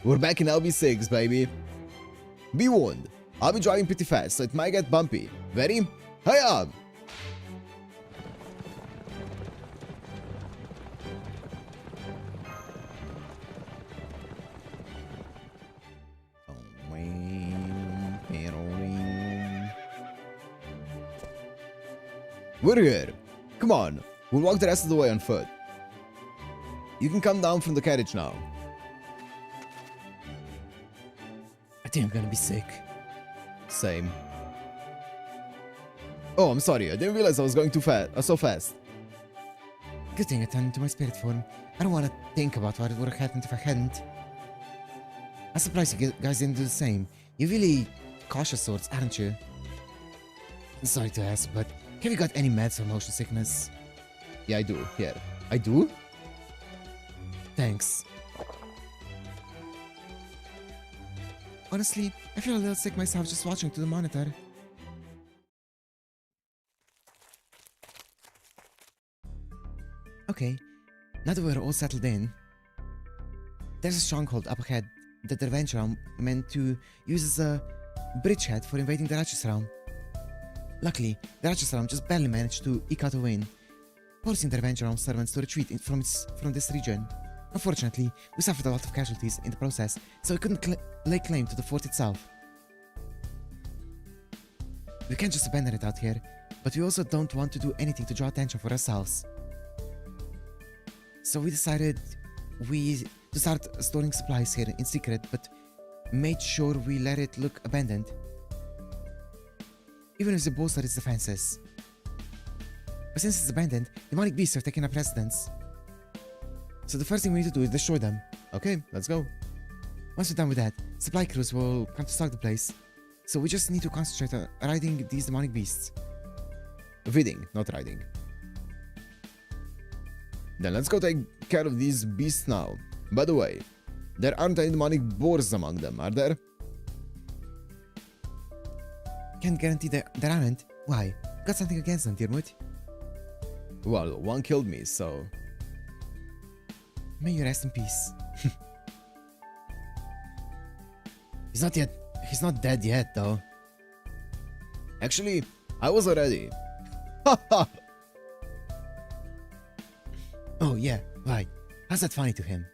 We're back in LB6, baby. Be warned. I'll be driving pretty fast, so it might get bumpy. Ready? Hiya! We're here. Come on, we'll walk the rest of the way on foot. You can come down from the carriage now. I think I'm gonna be sick. Same. Oh, I'm sorry, I didn't realize I was going too fast, so fast. Good thing I turned into my spirit form. I don't want to think about what would have happened if I hadn't. I'm surprised you guys didn't do the same. You're really cautious sorts, aren't you? Sorry to ask, but have you got any meds for motion sickness? Yeah, I do. Here. I do? Thanks. Honestly, I feel a little sick myself just watching to the monitor. Okay, now that we're all settled in, there's a stronghold up ahead that the Revenge Realm meant to use as a bridgehead for invading the Righteous Realm. Luckily, the Righteous Realm just barely managed to eke out a win, forcing the Revenge Realm servants to retreat from this region. Unfortunately, we suffered a lot of casualties in the process, so we couldn't lay claim to the fort itself. We can't just abandon it out here, but we also don't want to do anything to draw attention for ourselves. So we decided to start storing supplies here in secret, but made sure we let it look abandoned, even if it bolstered its defenses. But since it's abandoned, demonic beasts have taken up residence. So the first thing we need to do is destroy them. Okay, let's go. Once we're done with that, supply crews will come to stock the place. So we just need to concentrate on riding these demonic beasts. Feeding, not riding. Then let's go take care of these beasts now. By the way, there aren't any demonic boars among them, are there? Can't guarantee there aren't. Why? Got something against them, Diarmuid? Well, one killed me, so... May you rest in peace. He's not dead yet, though. Actually, I was already. Haha! Oh yeah, right. How's that funny to him?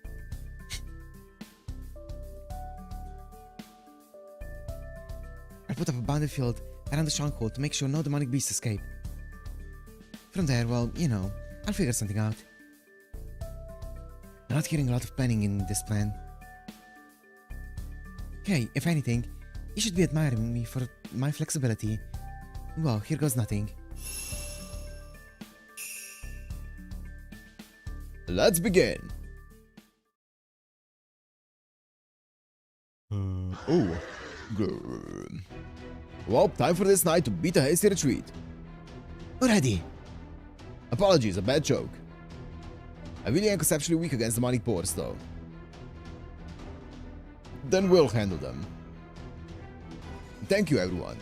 I put up a bounded field around the stronghold to make sure no demonic beasts escape. From there, well, you know, I'll figure something out. I'm not hearing a lot of planning in this plan. Okay, if anything, you should be admiring me for my flexibility. Well, here goes nothing. Let's begin. Oh. Good. Well, time for this night to beat a hasty retreat. Already! Apologies, a bad joke. I really am conceptually weak against demonic boars, though. Then we'll handle them. Thank you, everyone.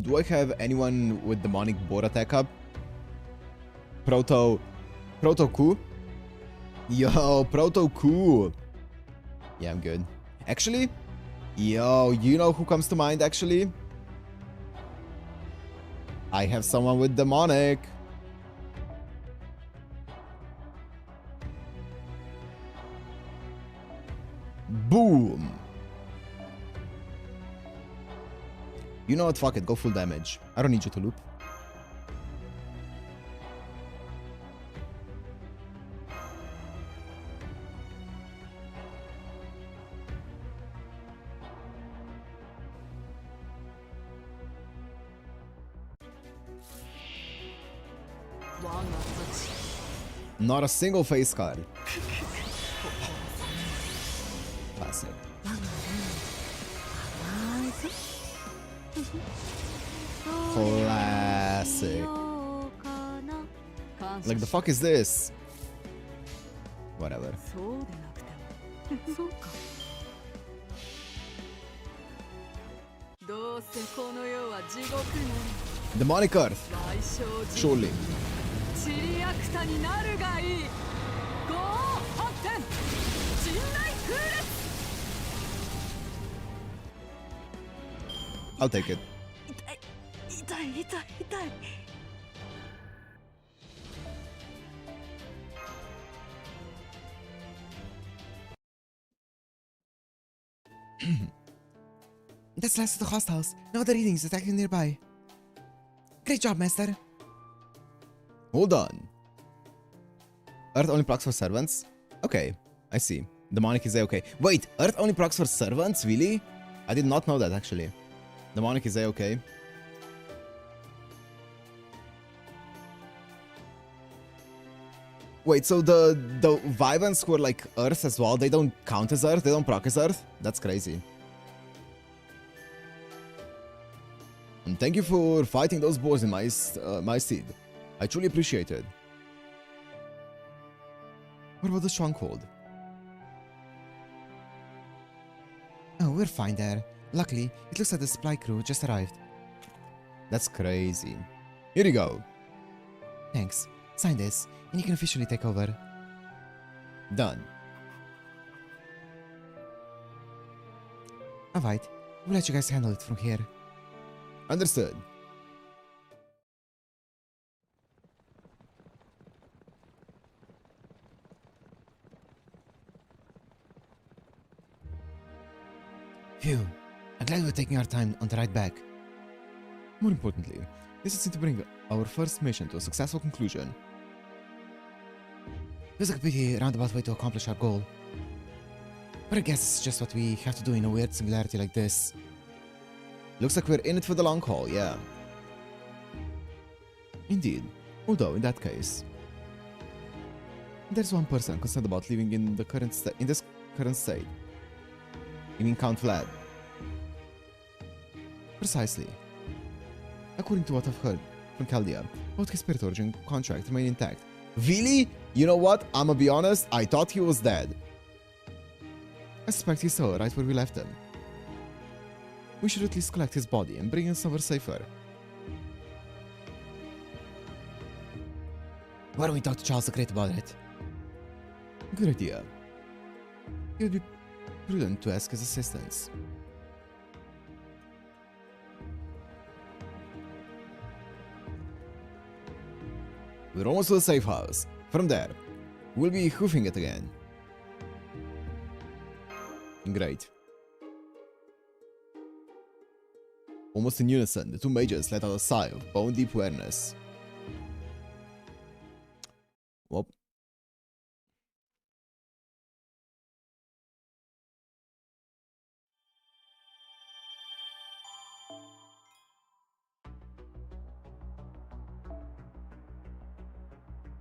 Do I have anyone with demonic boar attack up? Proto Ku? Yo, Proto Ku. Yeah, I'm good. Actually, yo, you know who comes to mind, actually? I have someone with demonic. Boom. You know what, fuck it, go full damage. I don't need you to loop. Not a single face card. Classic. Classic. Like, the fuck is this? Whatever. Demonic Earth. Surely. I'll take it. That's last of the hostiles. No other readings attacking nearby. Great job, Master. Hold on. Earth only procs for servants? Okay, I see. Demonic is A-okay. Wait, Earth only procs for servants? Really? I did not know that, actually. Demonic is A-okay. Wait, so the Vyvans who are like Earth as well, they don't count as Earth? They don't proc as Earth? That's crazy. And thank you for fighting those boars in my stead. I truly appreciate it. What about the stronghold? Oh, we're fine there. Luckily, it looks like the supply crew just arrived. That's crazy. Here you go. Thanks. Sign this, and you can officially take over. Done. Alright, we'll let you guys handle it from here. Understood. Phew. I'm glad we're taking our time on the ride back. More importantly, this is to bring our first mission to a successful conclusion. Feels like a pretty roundabout way to accomplish our goal. But I guess it's just what we have to do in a weird singularity like this. Looks like we're in it for the long haul, yeah. Indeed. Although, in that case, there's one person concerned about living in the this current state. You mean Count Vlad? Precisely. According to what I've heard from Chaldea, both his spirit origin contract remain intact. Really? You know what? I'ma be honest, I thought he was dead. I suspect he's still right where we left him. We should at least collect his body and bring him somewhere safer. Why don't we talk to Charles the Great about it? Good idea. It would be prudent to ask his assistance. We're almost to the safe house. From there, we'll be hoofing it again. Great. Almost in unison, the two mages let out a sigh of bone-deep weariness. Whoop.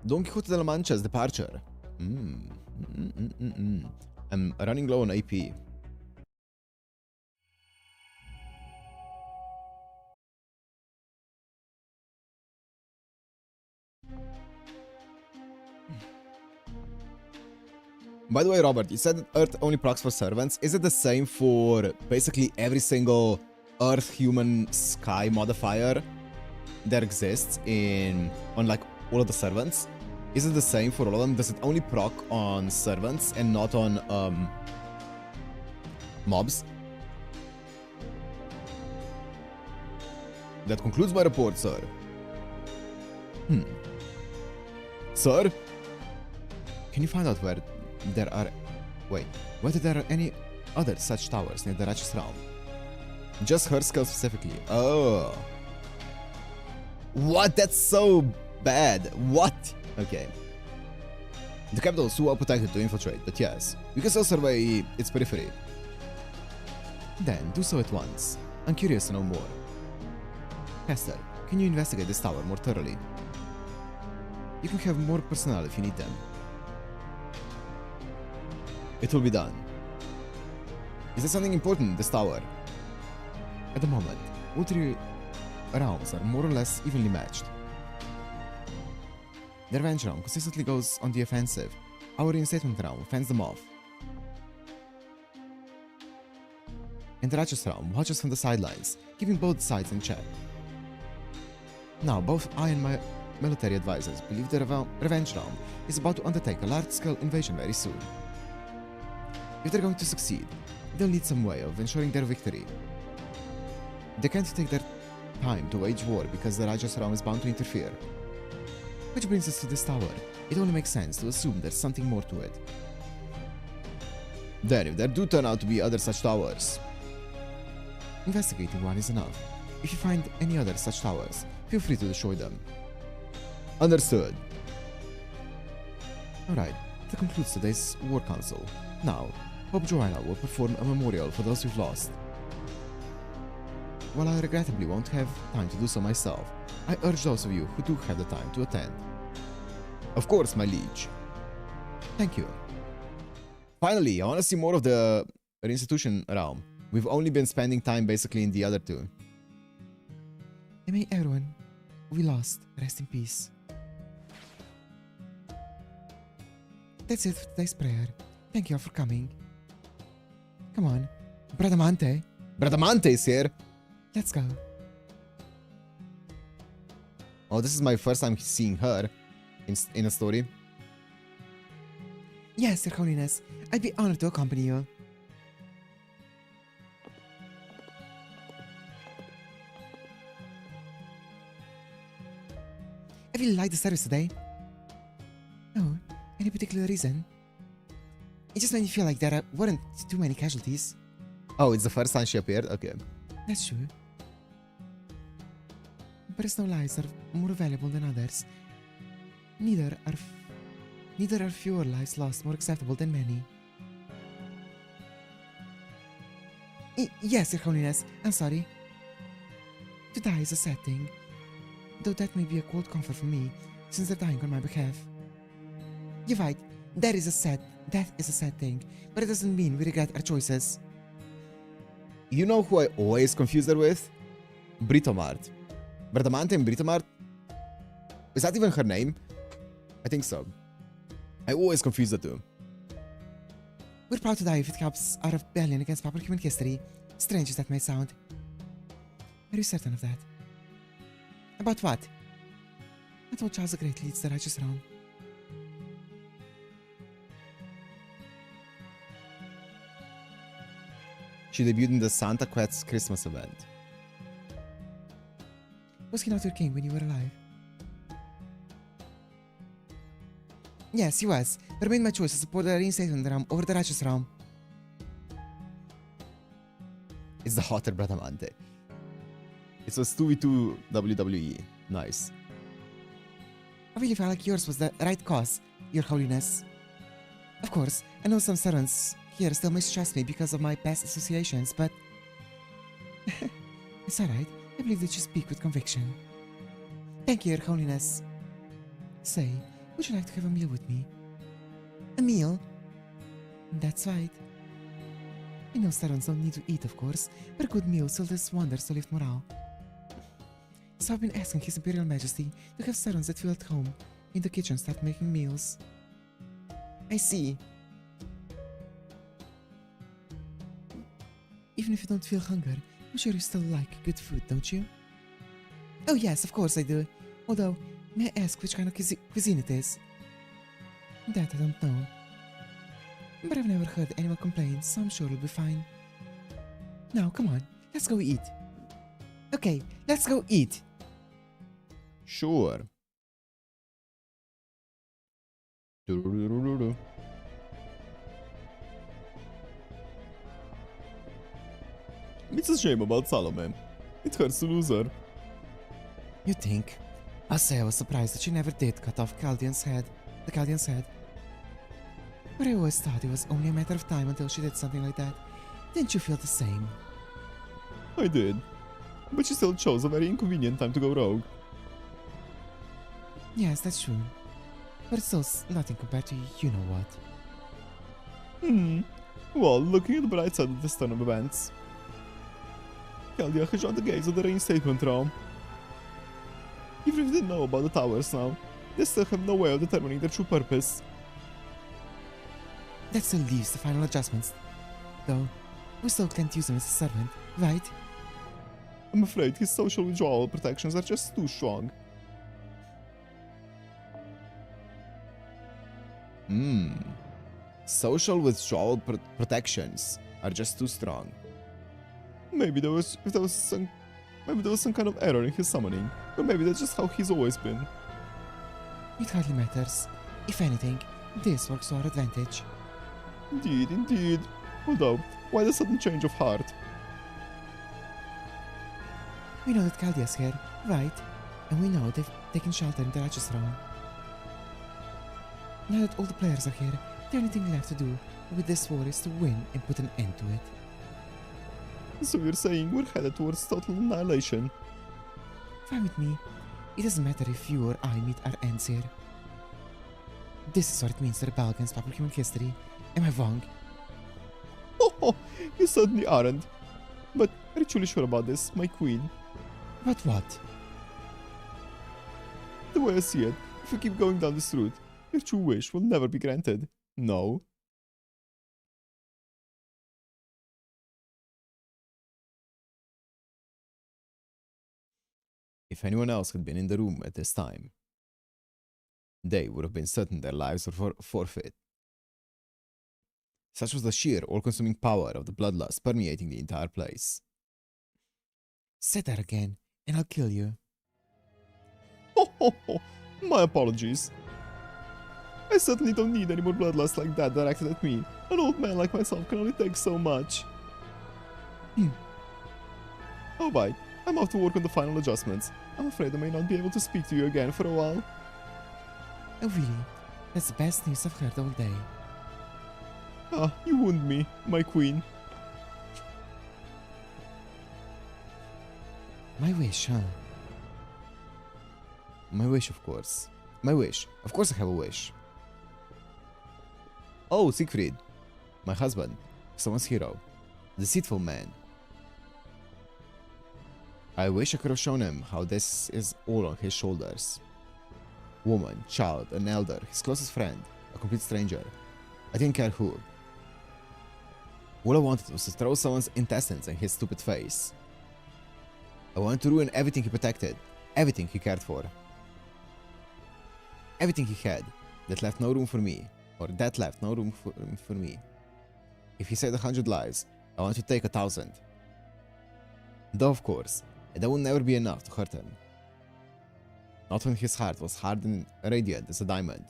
Don Quixote de la Mancha's departure. I'm running low on AP. By the way, Robert, you said that Earth only procs for servants. Is it the same for basically every single Earth, human, sky modifier that exists on like all of the servants? Is it the same for all of them? Does it only proc on servants and not on mobs? That concludes my report, sir. Sir? Can you find out whether there are any other such towers near the righteous realm? Just her skill specifically. Oh. What? That's so bad. What? Okay. The capital is too well protected to infiltrate, but yes, we can still survey its periphery. Then do so at once. I'm curious to know more. Hester, can you investigate this tower more thoroughly? You can have more personnel if you need them. It will be done. Is there something important in this tower? At the moment, all three realms are more or less evenly matched. The Revenge realm consistently goes on the offensive. Our Reinstatement realm fends them off. And the Righteous realm watches from the sidelines, keeping both sides in check. Now, both I and my military advisors believe the Revenge realm is about to undertake a large-scale invasion very soon. If they're going to succeed, they'll need some way of ensuring their victory. They can't take their time to wage war because the Righteous realm is bound to interfere. Which brings us to this tower. It only makes sense to assume there's something more to it. Then, if there do turn out to be other such towers, investigating one is enough. If you find any other such towers, feel free to destroy them. Understood. Alright, that concludes today's War Council. Now, Pope Joanna will perform a memorial for those we've lost. While I regrettably won't have time to do so myself, I urge those of you who do have the time to attend. Of course, my liege. Thank you. Finally, I want to see more of the Reinstitution realm. We've only been spending time basically in the other two. And may everyone we lost rest in peace. That's it for today's prayer. Thank you all for coming. Come on, Bradamante, Bradamante is here. let's go. Oh, this is my first time seeing her in a story. Yes, Your Holiness, I'd be honored to accompany you. I really like the service today. Oh, any particular reason? It just made me feel like there weren't too many casualties. Oh, it's the first time she appeared? Okay. That's true. But no lives are more valuable than others. Neither are fewer lives lost more acceptable than many. Yes, Your Holiness, I'm sorry. To die is a sad thing, though that may be a cold comfort for me, since they're dying on my behalf. You're right, death is a sad thing, but it doesn't mean we regret our choices. You know who I always confuse her with? Britomart. Bradamante and Britomart? Is that even her name? I think so. I always confuse the two. We're proud to die if it helps our rebellion against proper human history, strange as that may sound. Are you certain of that? About what? I told Charles the Great leads the righteous realm. She debuted in the Santa Quet's Christmas event. Was he not your king when you were alive? Yes, he was, but I made my choice to support the reinstatement realm over the righteous realm. It's the hotter Bradamante. It was 2v2 WWE. Nice. I really felt like yours was the right cause, Your Holiness. Of course, I know some servants here still mistrust me because of my past associations, but... It's alright, I believe that you speak with conviction. Thank you, Your Holiness. Say, would you like to have a meal with me? A meal? That's right. I know servants don't need to eat, of course, but a good meal still does wonders to lift morale. So I've been asking His Imperial Majesty to have servants that feel at home in the kitchen start making meals. I see. Even if you don't feel hunger, I'm sure you still like good food, don't you? Oh yes, of course I do. Although, may I ask which kind of cuisine it is? That I don't know. But I've never heard anyone complain, so I'm sure it'll be fine. Now, come on, let's go eat. Okay, let's go eat. Sure. It's a shame about Salome. It hurts to lose her. You think? I'll say I was surprised that she never did cut off the Chaldean's head. But I always thought it was only a matter of time until she did something like that. Didn't you feel the same? I did. But she still chose a very inconvenient time to go rogue. Yes, that's true. But it's still nothing compared to you-know-what. Well, looking at the bright side of this turn of events, Chaldea has joined the gates of the reinstatement realm. Even if they know about the towers now, they still have no way of determining their true purpose. That still leaves the final adjustments. Though, we still can't use him as a servant, right? I'm afraid his social withdrawal protections are just too strong. Social withdrawal protections are just too strong. Maybe there was some kind of error in his summoning, or maybe that's just how he's always been. It hardly matters. If anything, this works to our advantage. Indeed. Although, why the sudden change of heart? We know that Chaldea's here, right? And we know they've taken shelter in the righteous realm. Now that all the players are here, the only thing left to do with this war is to win and put an end to it. So you're saying we're headed towards total annihilation? Fine with me. It doesn't matter if you or I meet our ends here. This is what it means to rebel against proper human history. Am I wrong? Oh, you certainly aren't. But are you truly sure about this, my queen? About what? The way I see it, if you keep going down this route, your true wish will never be granted. No. If anyone else had been in the room at this time, they would have been certain their lives were forfeit. Such was the sheer, all-consuming power of the bloodlust permeating the entire place. Say that again, and I'll kill you. Ho ho ho! My apologies. I certainly don't need any more bloodlust like that directed at me. An old man like myself can only take so much. Oh, bye. I'm off to work on the final adjustments. I'm afraid I may not be able to speak to you again for a while. Oh really? That's the best news I've heard all day. Ah, you wound me, my queen. My wish, huh? My wish, of course. My wish. Of course I have a wish. Oh, Siegfried. My husband. Someone's hero. Deceitful man. I wish I could have shown him how this is all on his shoulders. Woman, child, an elder, his closest friend, a complete stranger. I didn't care who. All I wanted was to throw someone's intestines in his stupid face. I wanted to ruin everything he protected, everything he cared for. Everything he had that left no room for me, or that left no room for me. If he saved 100 lives, I want to take 1,000. Though of course, that would never be enough to hurt him. Not when his heart was hard and radiant as a diamond.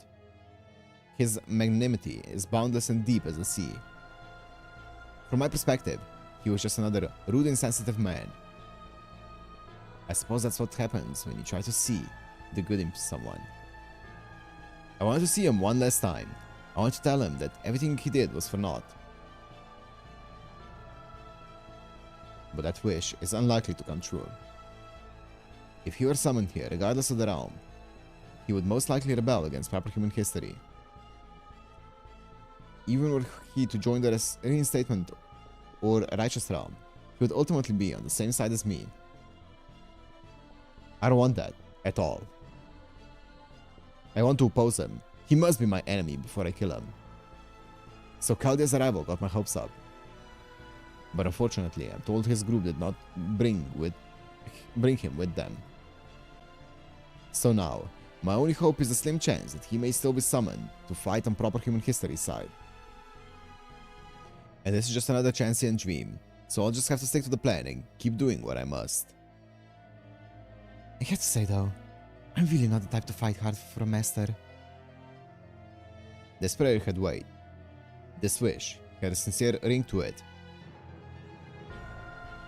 His magnanimity is boundless and deep as the sea. From my perspective, he was just another rude and sensitive man. I suppose that's what happens when you try to see the good in someone. I wanted to see him one last time. I wanted to tell him that everything he did was for naught. But that wish is unlikely to come true. If he were summoned here, regardless of the realm, he would most likely rebel against proper human history. Even were he to join the reinstatement or righteous realm, he would ultimately be on the same side as me. I don't want that, at all. I want to oppose him. He must be my enemy before I kill him. So Chaldea's arrival got my hopes up. But unfortunately, I'm told his group did not bring him with them. So now, my only hope is a slim chance that he may still be summoned to fight on proper human history side. And this is just another transient dream, so I'll just have to stick to the plan and keep doing what I must. I have to say though, I'm really not the type to fight hard for a master. This prayer had weight. This wish had a sincere ring to it.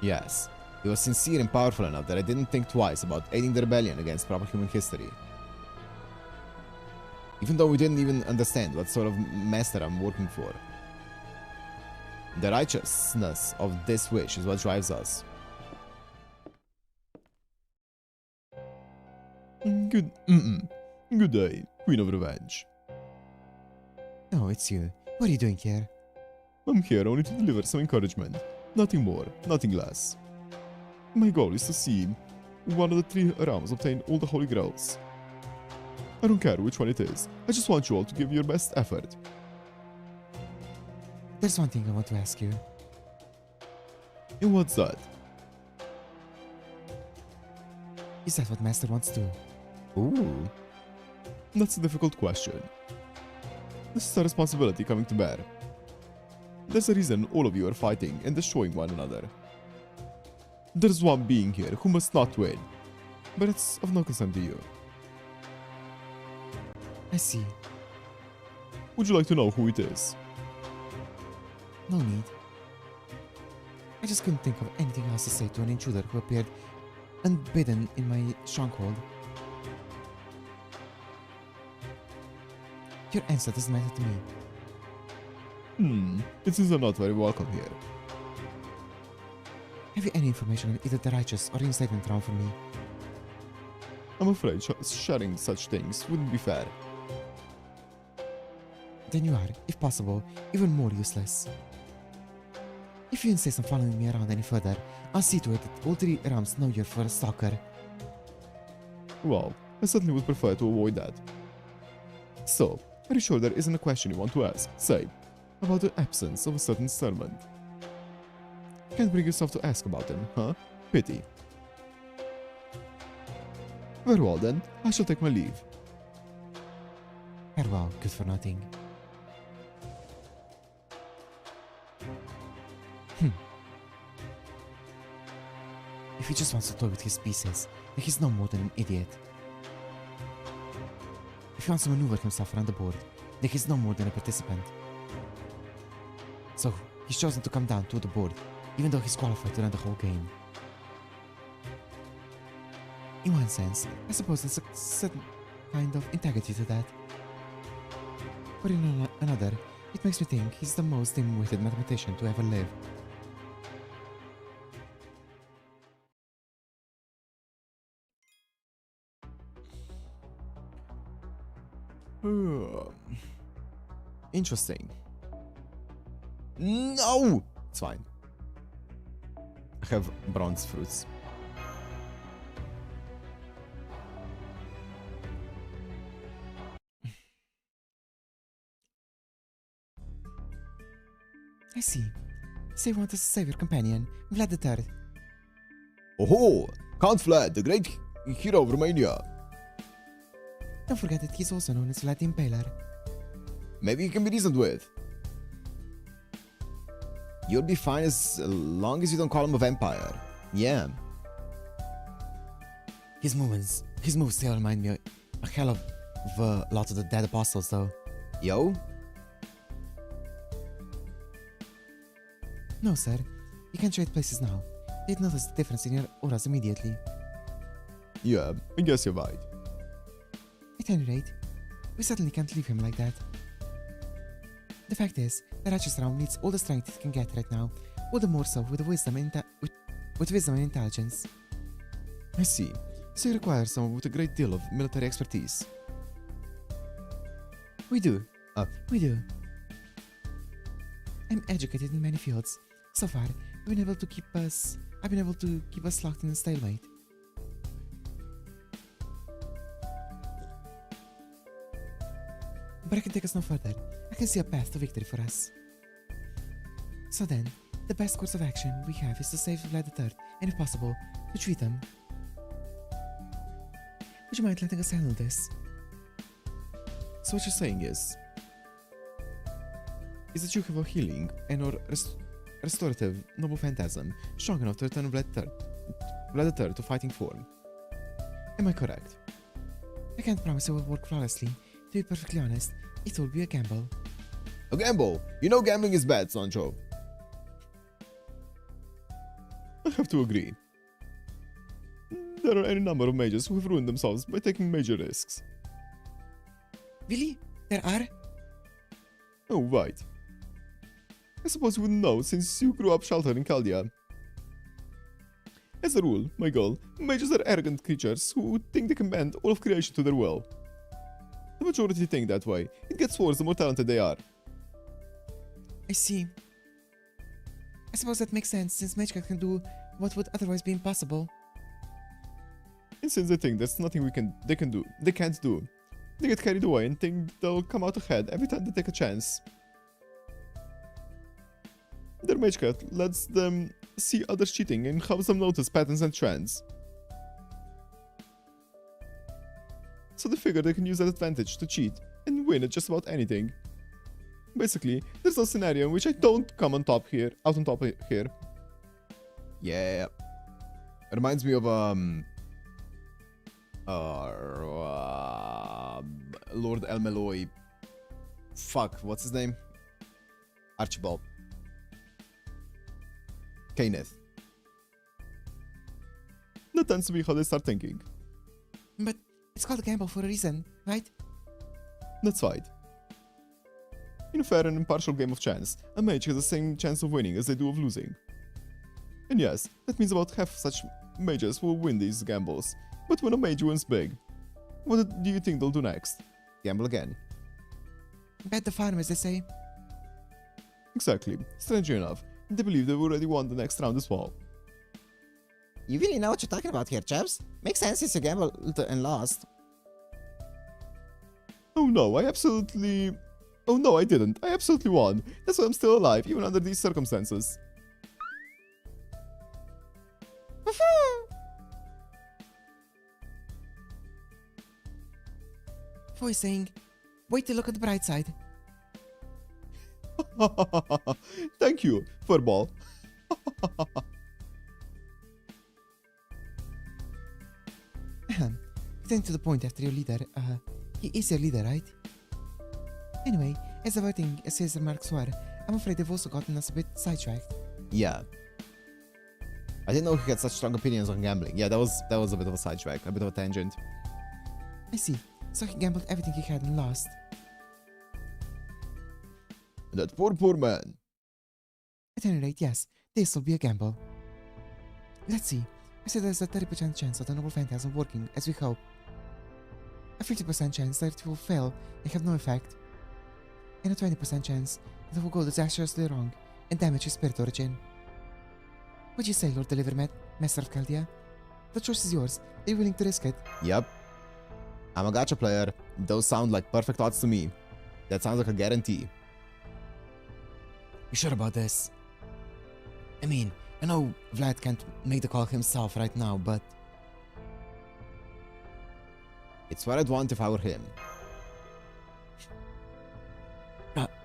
Yes, it was sincere and powerful enough that I didn't think twice about aiding the rebellion against proper human history. Even though we didn't even understand what sort of master I'm working for. The righteousness of this wish is what drives us. Good day, Queen of Revenge. Oh, it's you. What are you doing here? I'm here only to deliver some encouragement. Nothing more, nothing less. My goal is to see one of the 3 realms obtain all the holy grails. I don't care which one it is. I just want you all to give your best effort. There's one thing I want to ask you. And what's that? Is that what Master wants to? Ooh. That's a difficult question. This is a responsibility coming to bear. There's a reason all of you are fighting and destroying one another. There's one being here who must not win, but it's of no concern to you. I see. Would you like to know who it is? No need. I just couldn't think of anything else to say to an intruder who appeared unbidden in my stronghold. Your answer doesn't matter to me. It seems I'm not very welcome here. Have you any information on either the righteous or reinstatement round for me? I'm afraid sharing such things wouldn't be fair. Then you are, if possible, even more useless. If you insist on following me around any further, I'll see to it that all 3 realms know you're for a stalker. Well, I certainly would prefer to avoid that. So, are you sure there isn't a question you want to ask, say, about the absence of a certain servant? Can't bring yourself to ask about him, huh? Pity. Very well then, I shall take my leave. Farewell, good for nothing. If he just wants to toy with his pieces, then he's no more than an idiot. If he wants to maneuver himself around the board, then he's no more than a participant. So, he's chosen to come down to the board, even though he's qualified to run the whole game. In one sense, I suppose there's a certain kind of integrity to that. But in another, it makes me think he's the most dim-witted mathematician to ever live. Interesting. No! It's fine. I have bronze fruits. I see. So you want to save your companion, Vlad III. Oh, Count Vlad, the great hero of Romania. Don't forget that he's also known as Vlad the Impaler. Maybe he can be reasoned with. You'll be fine as long as you don't call him a vampire. Yeah. His moves still remind me a hell of a lot of the Dead Apostles, though. Yo? No, sir. You can't trade places now. You'd notice the difference in your auras immediately. Yeah, I guess you're right. At any rate, we certainly can't leave him like that. The fact is, the righteous realm needs all the strength it can get right now, all the more so with wisdom and intelligence. I see. So you require someone with a great deal of military expertise. We do. We do. I'm educated in many fields. So far, I've been able to keep us locked in a stalemate. But I can take us no further. I can see a path to victory for us. So then, the best course of action we have is to save Vlad III, and if possible, to treat him. Would you mind letting us handle this? So what you're saying is that you have a healing and or restorative noble phantasm strong enough to return Vlad III to fighting form. Am I correct? I can't promise it will work flawlessly. To be perfectly honest, it will be a gamble. A gamble? You know gambling is bad, Sancho. I have to agree. There are any number of mages who have ruined themselves by taking major risks. Really? There are? Oh, right. I suppose you wouldn't know since you grew up sheltered in Chaldea. As a rule, my girl, mages are arrogant creatures who think they can bend all of creation to their will. The majority think that way. It gets worse the more talented they are. I see. I suppose that makes sense since magicka can do what would otherwise be impossible. And since they think there's nothing they can't do, they get carried away and think they'll come out ahead every time they take a chance. Their magicka lets them see others cheating and helps them notice patterns and trends. So they figure they can use that advantage to cheat and win at just about anything. Basically, there's a scenario in which I don't come out on top here. Yeah. It reminds me of Lord Elmeloy. Fuck, what's his name? Archibald. Kenneth. That tends to be how they start thinking. But it's called a gamble for a reason, right? That's right. In a fair and impartial game of chance, a mage has the same chance of winning as they do of losing. And yes, that means about half such mages will win these gambles. But when a mage wins big, what do you think they'll do next? Gamble again. Bet the farm, as they say. Exactly. Strangely enough, they believe they've already won the next round as well. You really know what you're talking about here, chaps? Makes sense since you gambled and lost. Oh no, I absolutely... Oh no, I didn't. I absolutely won. That's why I'm still alive, even under these circumstances. Voice saying, wait to look at the bright side. Thank you, furball. Getting to the point after your leader, he is your leader, right? Anyway, as the voting says remarks were, I'm afraid they've also gotten us a bit sidetracked. Yeah. I didn't know he had such strong opinions on gambling. Yeah, that was a bit of a sidetrack, a bit of a tangent. I see. So he gambled everything he had and lost. That poor man. At any rate, yes, this will be a gamble. Let's see. I said there's a 30% chance of the noble phantasm working as we hope. A 50% chance that it will fail and have no effect. And a 20% chance that it will go disastrously wrong and damage his spirit origin. What do you say, Lord Delivermet, Master of Chaldea? The choice is yours. Are you willing to risk it? Yep. I'm a gacha player. Those sound like perfect odds to me. That sounds like a guarantee. You sure about this? I mean, I know Vlad can't make the call himself right now, but... It's what I'd want if I were him.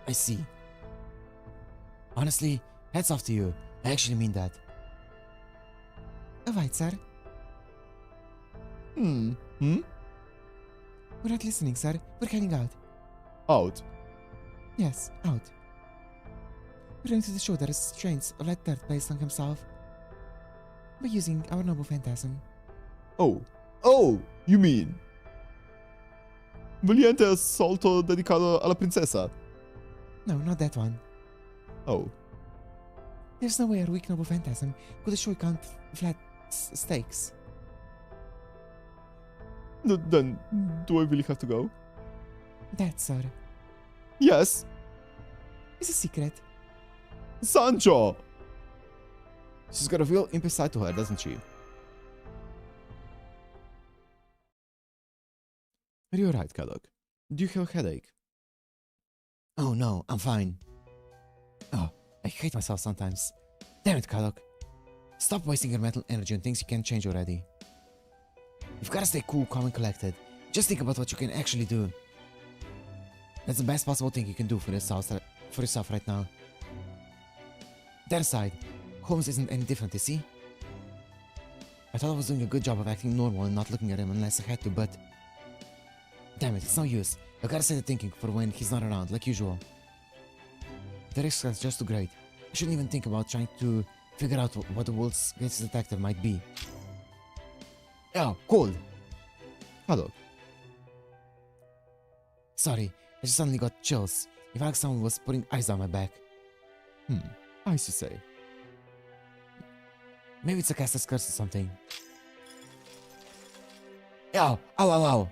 I see. Honestly, hats off to you. I actually mean that. Alright, sir. Hmm? We're not listening, sir. We're heading out. Out. Yes, out. We're going to show the restraints of that third placed on himself by using our noble phantasm. Oh. Oh, you mean... Valiente assalto dedicado alla princesa. No, not that one. Oh. There's no way our weak noble phantasm could show count flat stakes. Then, do I really have to go? That, sir, Yes. is a secret. Sancho! She's got a real imp side to her, doesn't she? Are you alright, Kadok? Do you have a headache? Oh no, I'm fine. Oh, I hate myself sometimes. Damn it, Kadok. Stop wasting your mental energy on things you can't change already. You've gotta stay cool, calm, and collected. Just think about what you can actually do. That's the best possible thing you can do for yourself right now. That aside, Holmes isn't any different, is he? I thought I was doing a good job of acting normal and not looking at him unless I had to, but... Damn it, it's no use. I gotta set the thinking for when he's not around, like usual. The risk is just too great. I shouldn't even think about trying to figure out what the world's greatest detective might be. Oh, cold! Kadok. Sorry, I just suddenly got chills. It felt like someone was putting ice on my back. I see say. Maybe it's a caster's curse or something. Ow! Ow, ow, ow!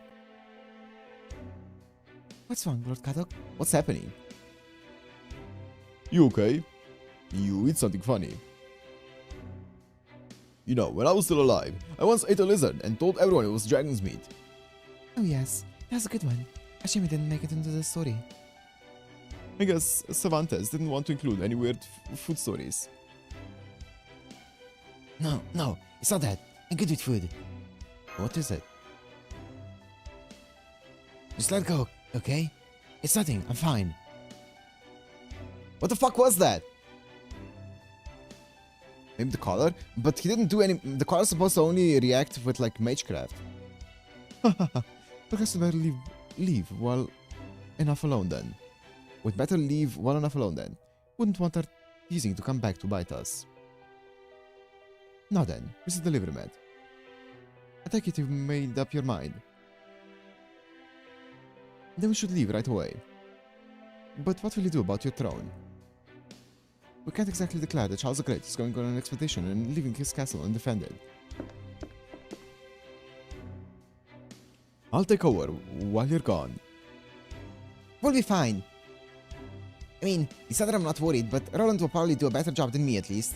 What's wrong, Lord Kadok? What's happening? You okay? You eat something funny. You know, when I was still alive, I once ate a lizard and told everyone it was dragon's meat. Oh yes, that's a good one. A shame it didn't make it into the story. I guess Cervantes didn't want to include any weird food stories. No, it's not that. I'm good with food. What is it? Just let go, okay? It's nothing, I'm fine. What the fuck was that? Maybe the collar? But he didn't do any... The collar's supposed to only react with, like, magecraft. Perhaps we better leave well enough alone then. We'd better leave well enough alone then. Wouldn't want our teasing to come back to bite us. Now then, Mr. Delivermat. I take it you've made up your mind. Then we should leave right away. But what will you do about your throne? We can't exactly declare that Charles the Great is going on an expedition and leaving his castle undefended. I'll take over while you're gone. We'll be fine. I mean, he said that I'm not worried, but Roland will probably do a better job than me at least.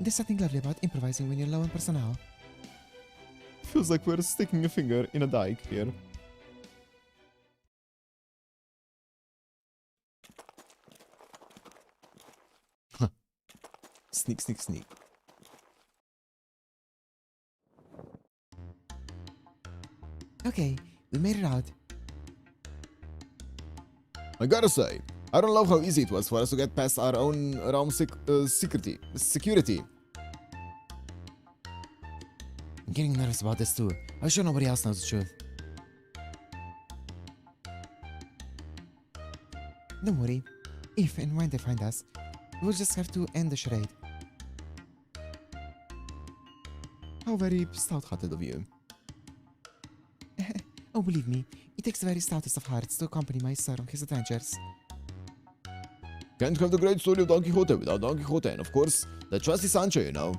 There's something lovely about improvising when you're low on personnel. Feels like we're sticking a finger in a dike here. Sneak, sneak, sneak. Okay, we made it out. I gotta say, I don't love how easy it was for us to get past our own realm security. I'm getting nervous about this too. I'm sure nobody else knows the truth. Don't worry. If and when they find us, we'll just have to end the charade. How very stout-hearted of you. Oh, believe me, it takes the very stoutest of hearts to accompany my sir on his adventures. Can't have the great story of Don Quixote without Don Quixote, and of course, the trusty Sancho, you know.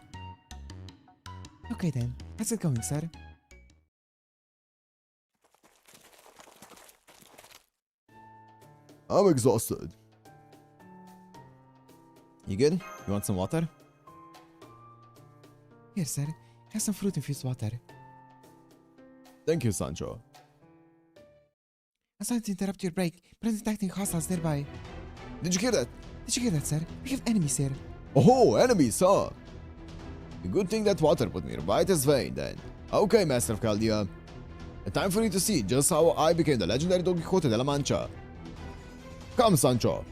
Okay then, let's get going, sir. I'm exhausted. You good? You want some water? Here, sir, have some fruit-infused water. Thank you, Sancho. I'm sorry to interrupt your break, but I'm detecting hostiles nearby. Did you hear that? Did you hear that, sir? We have enemies here. Oh, enemies, huh? A good thing that water put me right as vein, then. Okay, Master of Chaldea. Time for you to see just how I became the legendary Don Quixote de la Mancha. Come, Sancho.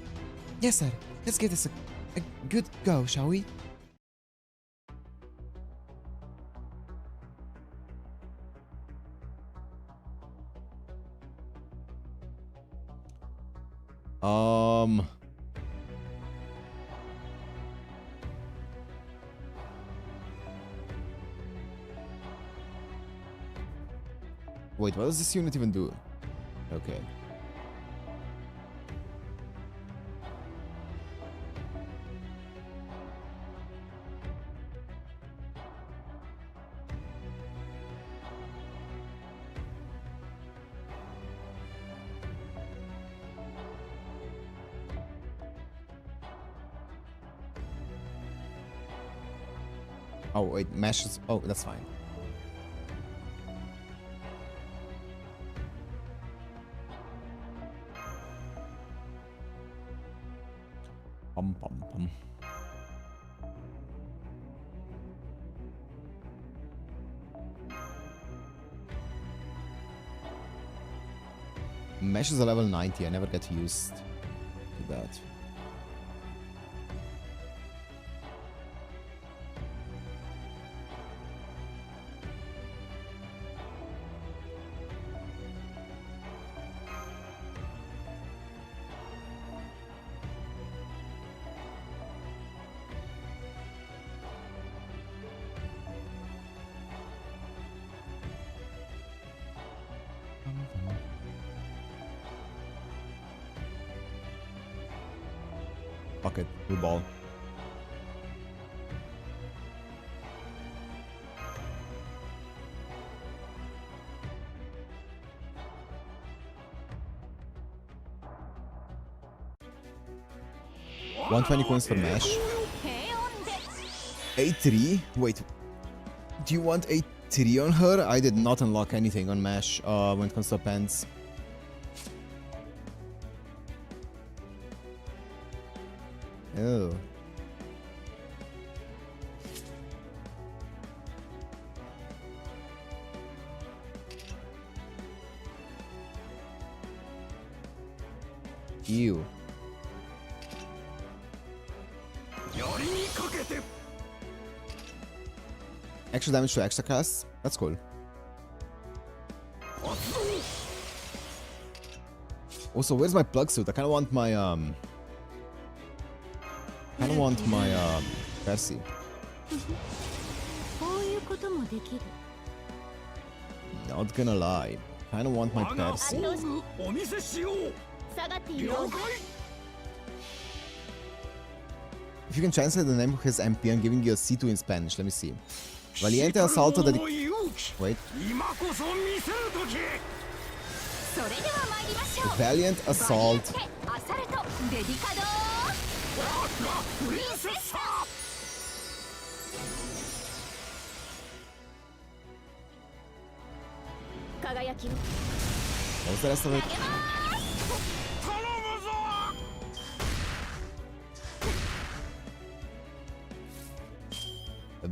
Yes, sir. Let's give this a good go, shall we? Wait, what does this unit even do? Okay. Oh, wait, mesh is... Oh, that's fine. Pum, pum, pum. Mesh is a level 90, I never get used to that. Fuck it, we ball. $120 coins for mesh. A3? Wait, do you want A3 on her? I did not unlock anything on mesh when it comes to pants. Oh. Ew. Extra damage to extra class? That's cool. Also, where's my plug suit? I kinda want my Percy. Not gonna lie. Kinda want my Percy. If you can translate the name of his MP, I'm giving you a C2 in Spanish. Let me see. Valiente Asalto de... Wait. Valiant Assault. What was the rest of it? A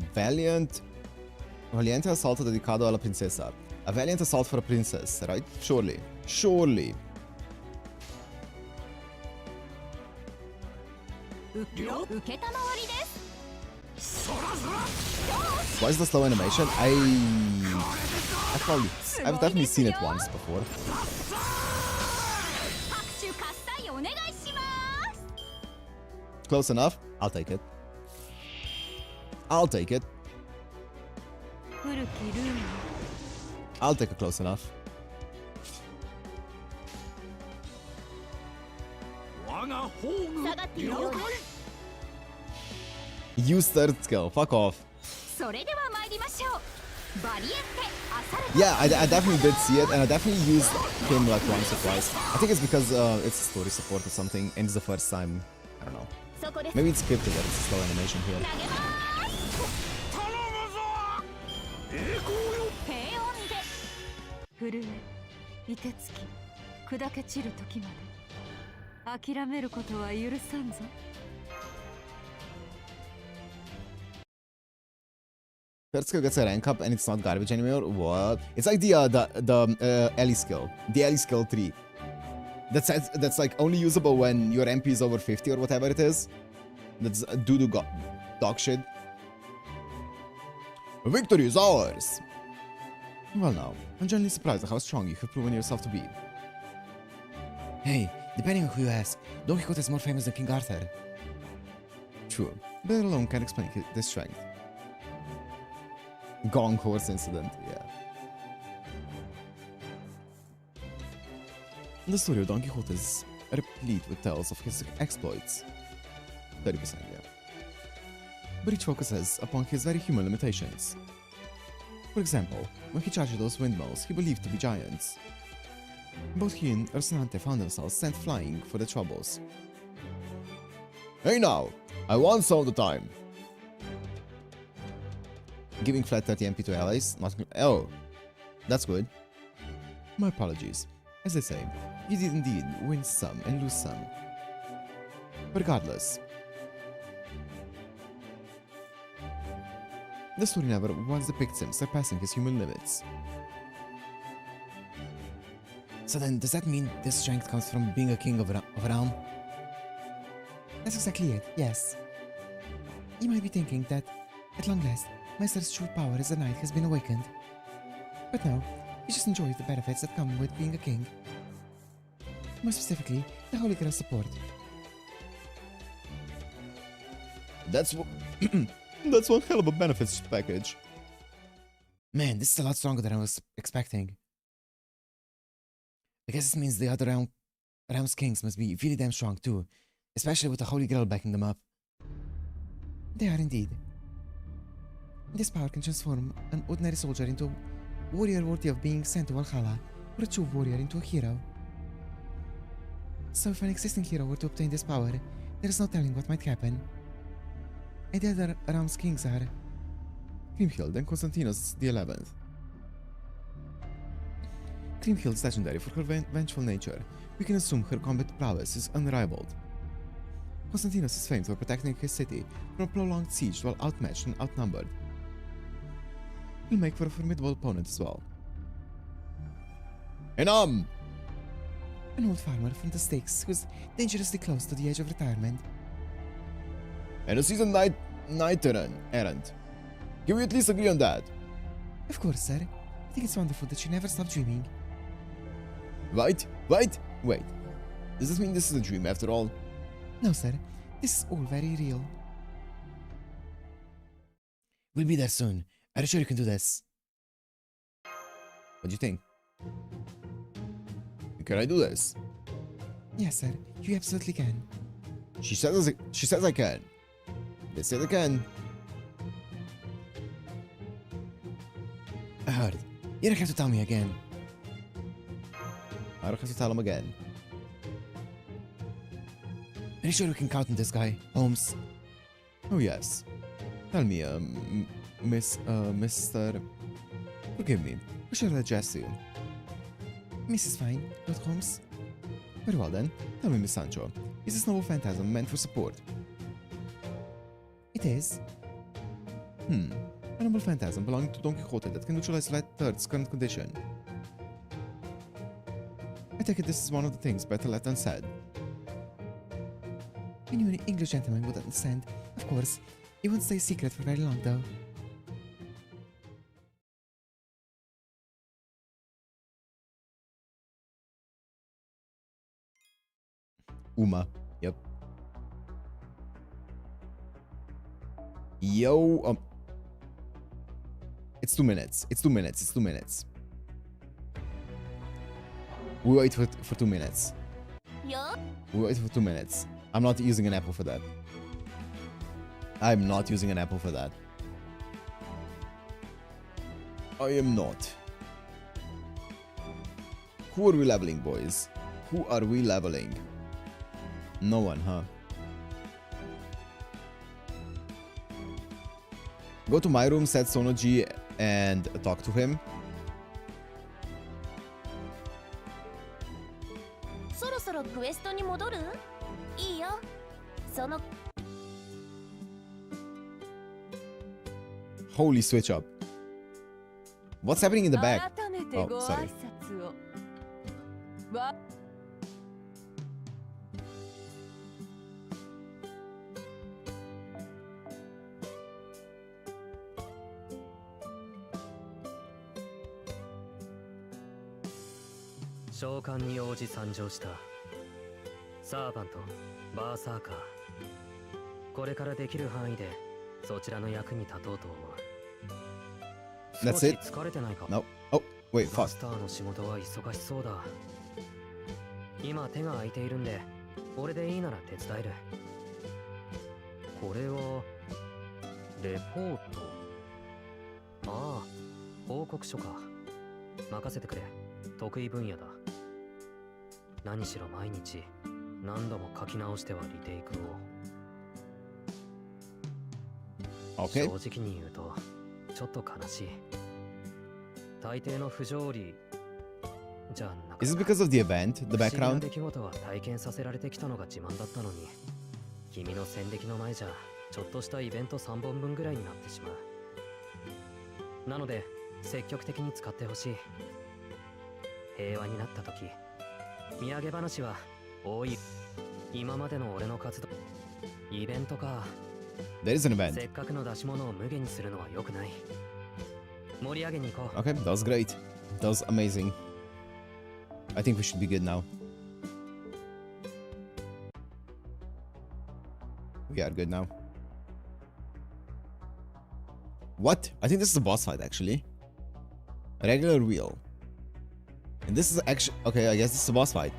valiente assalto dedicato alla princesa. A valiant assault for a princess, right? Surely. Surely. Why is the slow animation? I've definitely seen it once before. Close enough? I'll take it. I'll take it. I'll take a close enough. Use third skill. Fuck off. Yeah, I definitely did see it, and I definitely used him like once or twice. I think it's because it's a story support or something, and it's the first time. I don't know. Maybe it's scripted that it's a slow animation here. 震え、凍てつき、砕け散る時まで諦めることは許さんぞ。Third skill gets a rank up and it's not garbage anymore. What? It's like the Ellie skill. The Ellie skill 3. That's like only usable when your MP is over 50 or whatever it is. That's doo-doo dog shit. Victory is ours! Well now, I'm genuinely surprised at how strong you have proven yourself to be. Hey, depending on who you ask, Don Quixote is more famous than King Arthur. True, but that alone can't explain this strength. Gong horse incident, yeah. The story of Don Quixote is replete with tales of his exploits. 30%, yeah. But each focuses upon his very human limitations. For example, when he charged those windmills he believed to be giants. Both he and Rocinante found themselves sent flying for the troubles. Hey now! I want some of the time! Giving flat 30 MP to allies, not... Oh! That's good. My apologies. As I say, you did indeed win some and lose some. Regardless, the story never once depicts him surpassing his human limits. So then, does that mean this strength comes from being a king of a realm? That's exactly it, yes. You might be thinking that, at long last, Master's true power as a knight has been awakened. But no, he just enjoys the benefits that come with being a king. More specifically, the Holy Grail support. That's that's one hell of a benefits package. Man, this is a lot stronger than I was expecting. I guess this means the other realm's kings must be really damn strong too, especially with the Holy Grail backing them up. They are indeed. This power can transform an ordinary soldier into a warrior worthy of being sent to Valhalla, or a true warrior into a hero. So if an existing hero were to obtain this power, there is no telling what might happen. And the other realm's kings are Kriemhild and Constantinos the 11th. Kriemhild is legendary for her vengeful nature. We can assume her combat prowess is unrivaled. Constantinos is famed for protecting his city from a prolonged siege while outmatched and outnumbered. He'll make for a formidable opponent as well. And an old farmer from the stakes who's dangerously close to the edge of retirement. And a seasoned knight errant. Can we at least agree on that? Of course, sir. I think it's wonderful that you never stop dreaming. Wait. Does this mean this is a dream after all? No, sir. This is all very real. We'll be there soon. Are you sure you can do this? What do you think? Can I do this? Yes, sir. You absolutely can. She says I can. They said I can. I heard. You don't have to tell me again. I don't have to tell him again. Are you sure we can count on this guy, Holmes? Oh yes. Tell me, Mr... Forgive me. Who should I address you? Mrs. Fine, not Holmes. Very well then. Tell me, Miss Sancho. Is this noble phantasm meant for support? It is. Animal phantasm belonging to Don Quixote that can neutralize light third's current condition. I take it this is one of the things better left unsaid. I knew an English gentleman would understand. Of course. It won't stay secret for very long, though. Uma. Yep. Yo, it's 2 minutes. It's 2 minutes. It's 2 minutes. We wait for 2 minutes. We wait for 2 minutes. I'm not using an apple for that. I'm not using an apple for that. I am not. Who are we leveling, boys? Who are we leveling? No one, huh? Go to my room, set Sonoji, and talk to him. Holy switch up. What's happening in the back? Oh, sorry. That's it? No. Oh, wait, fuck. Okay. Is it because of the event, the background? There is an event. Okay, that was great. That was amazing. I think we should be good now. We are good now. What? I think this is a boss fight, actually. A regular wheel. And this is actually... Okay, I guess this is a boss fight.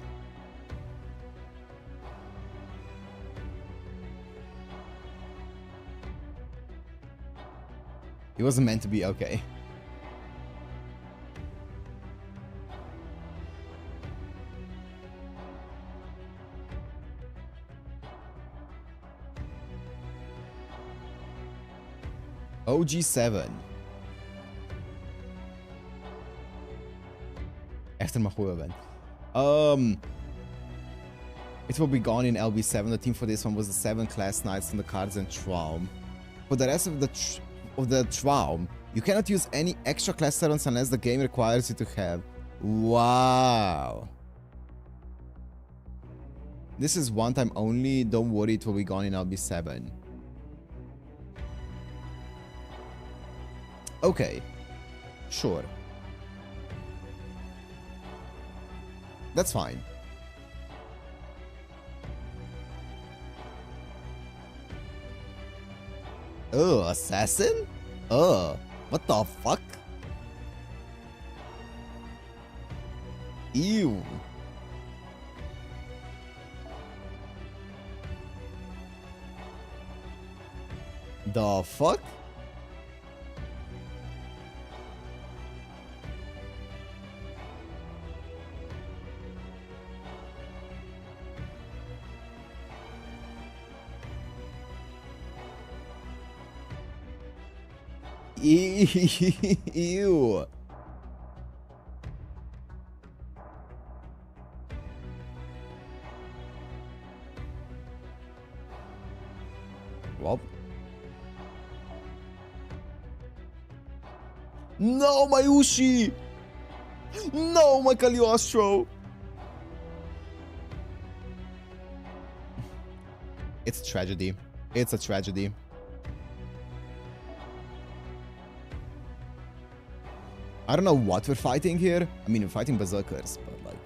It wasn't meant to be, okay. OG7. Efter Mahu event. It will be gone in LB7. The team for this one was the 7 class knights from the cards and Traum. For the rest of the Traum, you cannot use any extra class servants unless the game requires you to have. Wow. This is one time only. Don't worry, it will be gone in LB7. Okay. Sure. That's fine. Oh, assassin? Oh, what the fuck? Ew. The fuck? Ew. Well. No, my Ushi! No, my Cagliostro! It's a tragedy. It's a tragedy. I don't know what we're fighting here. I mean, we're fighting berserkers, but like...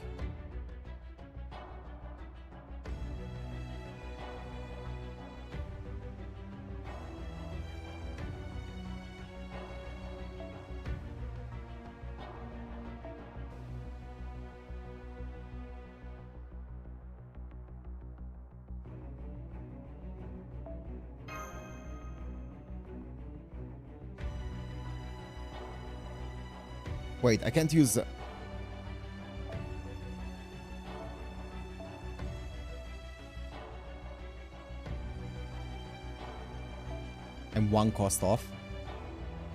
Wait, I can't use... I'm one cost off.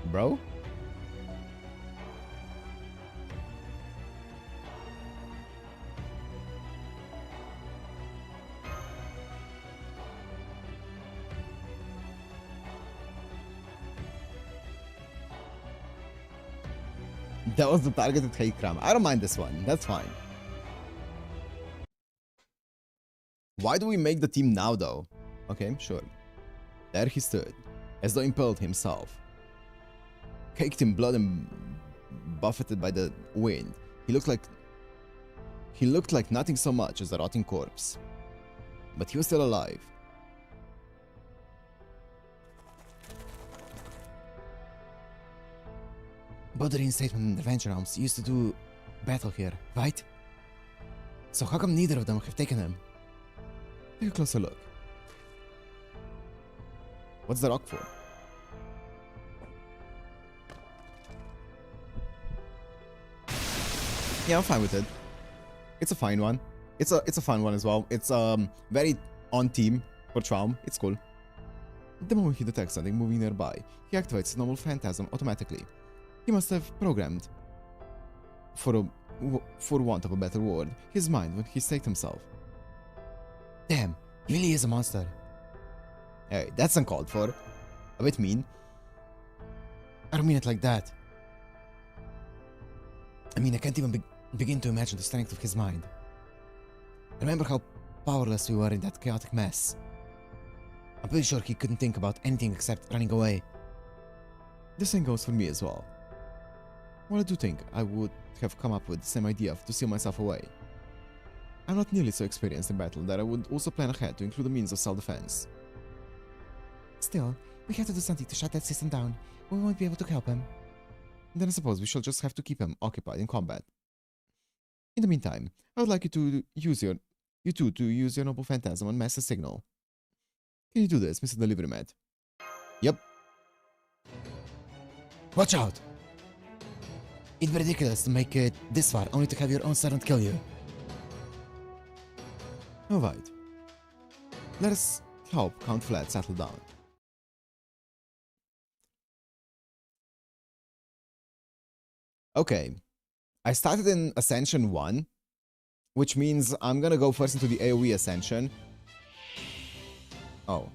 Bro? That was the targeted hate crime. I don't mind this one. That's fine. Why do we make the team now, though? Okay, sure. There he stood, as though impelled himself. Caked in blood and buffeted by the wind, he looked like nothing so much as a rotting corpse. But he was still alive. Both the reinstatement and adventure realms used to do battle here, right? So how come neither of them have taken him? Take a closer look. What's the rock for? Yeah, I'm fine with it. It's a fine one. It's a fun one as well. It's very on team for Traum. It's cool. The moment he detects something moving nearby, he activates his normal phantasm automatically. He must have programmed, for want of a better word, his mind when he staked himself. Damn, he really is a monster. Hey, that's uncalled for. A bit mean. I don't mean it like that. I mean, I can't even begin to imagine the strength of his mind. Remember how powerless we were in that chaotic mess. I'm pretty sure he couldn't think about anything except running away. The same goes for me as well. Well, I do think I would have come up with the same idea to seal myself away. I'm not nearly so experienced in battle that I would also plan ahead to include a means of self-defense. Still, we have to do something to shut that system down, or we won't be able to help him. Then I suppose we shall just have to keep him occupied in combat. In the meantime, I would like you to use your noble phantasm on Master Signal. Can you do this, Mr. Delivery Mat? Yep. Watch out! It'd be ridiculous to make it this far only to have your own servant kill you. Alright. Let us help Count Flat settle down. Okay. I started in Ascension 1, which means I'm gonna go first into the AoE Ascension. Oh.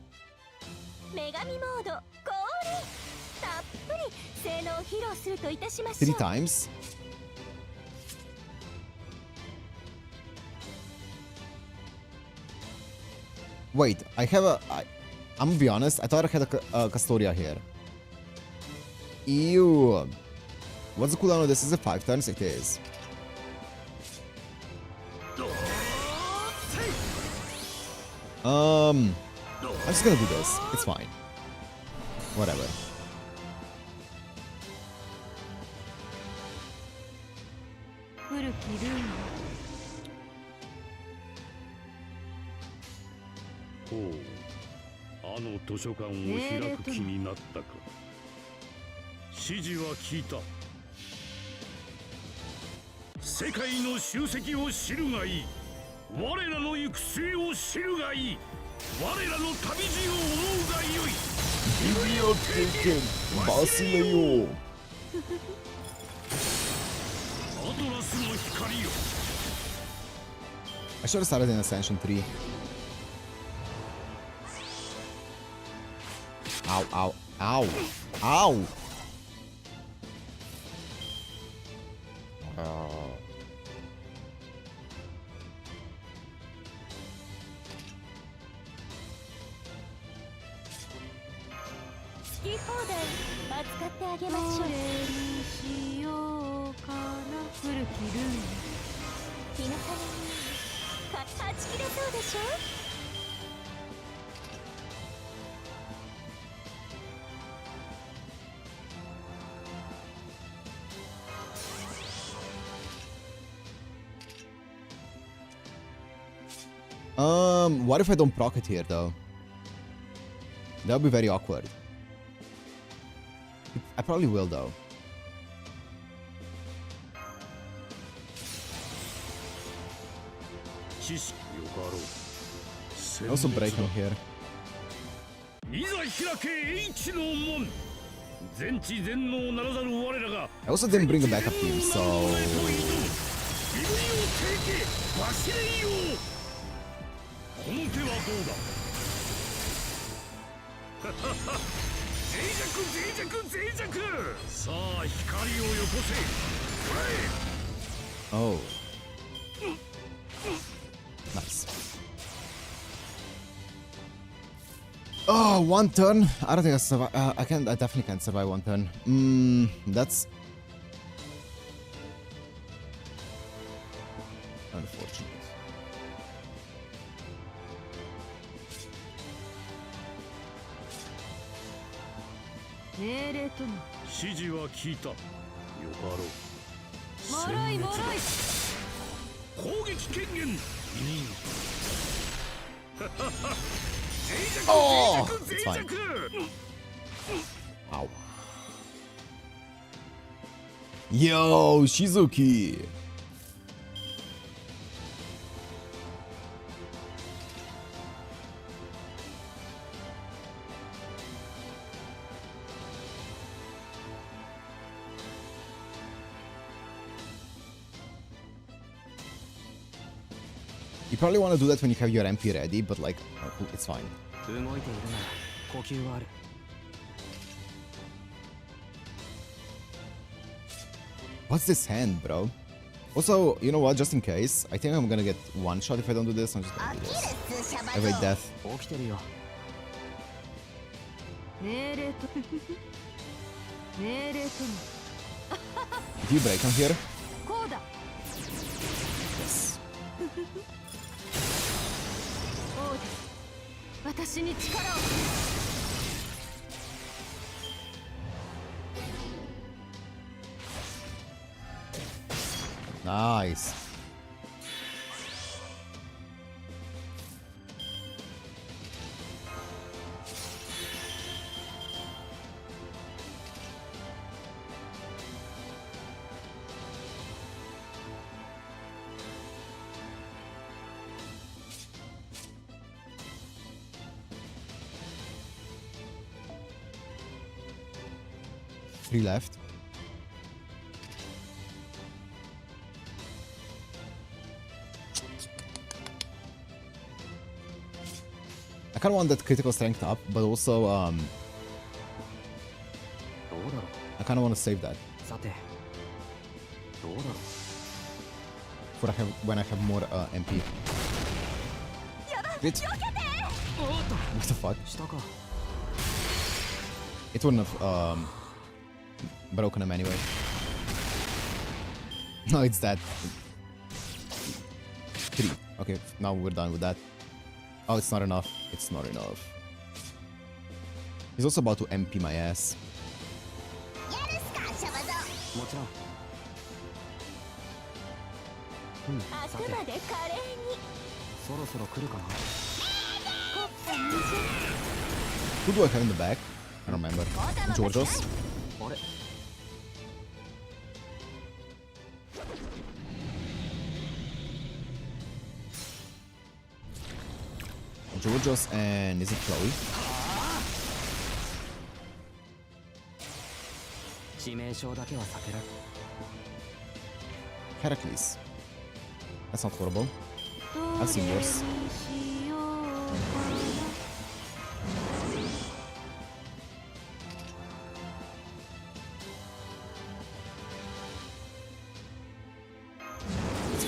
3 times. Wait, I'm gonna be honest, I thought I had a Custodia here. Ew. What's the cooldown of this? Is it 5 turns? It is. I'm just gonna do this. It's fine. Whatever. Oh, あの図書館を開く気になったか。指示は聞いた。世界の集積を知るがいい。我らの行く末を知るがいい。我らの旅路を思うがよい。指をつけバスレよ。アドラスの光よ。I should have started in Ascension 3. Ow, ow, ow, ow! 好き放題扱ってあげましょう。どれにしようかな。古きルール。日向にはち切れそうでしょ。What if I don't proc it here, though? That would be very awkward. I probably will, though. I also break him here. いざ開け H の門。全知全能ならざる我らが I also didn't bring a backup team, so... 身振りをてけ忘れんよう。この手はどうだ。脆弱脆弱脆弱。さあ光をよこせ。 Oh. Nice. Oh, one turn? I don't think I survive. I definitely can't survive one turn. That's unfortunate.指示は聞いた。よかろう。もろいもろい。攻撃権限。Oh, it's fine. Wow. Yo, Shizuki. You probably want to do that when you have your MP ready, but like, it's fine. What's this hand, bro? Also, you know what, just in case, I think I'm gonna get one shot if I don't do this. I'm just gonna do this. I wait death. Did you break him here? Yes. 私に力を。Nice. Three left. I kind of want that critical strength up, but also I kind of want to save that for when I have more MP. Bitch. What the fuck? It wouldn't have broken him anyway. No, it's that. 3. Okay, now we're done with that. Oh, it's not enough. It's not enough. He's also about to MP my ass. Who do I have in the back? I don't remember. Georgios? Georgios and is it Chloe? Heracles. That's not horrible. I've seen worse.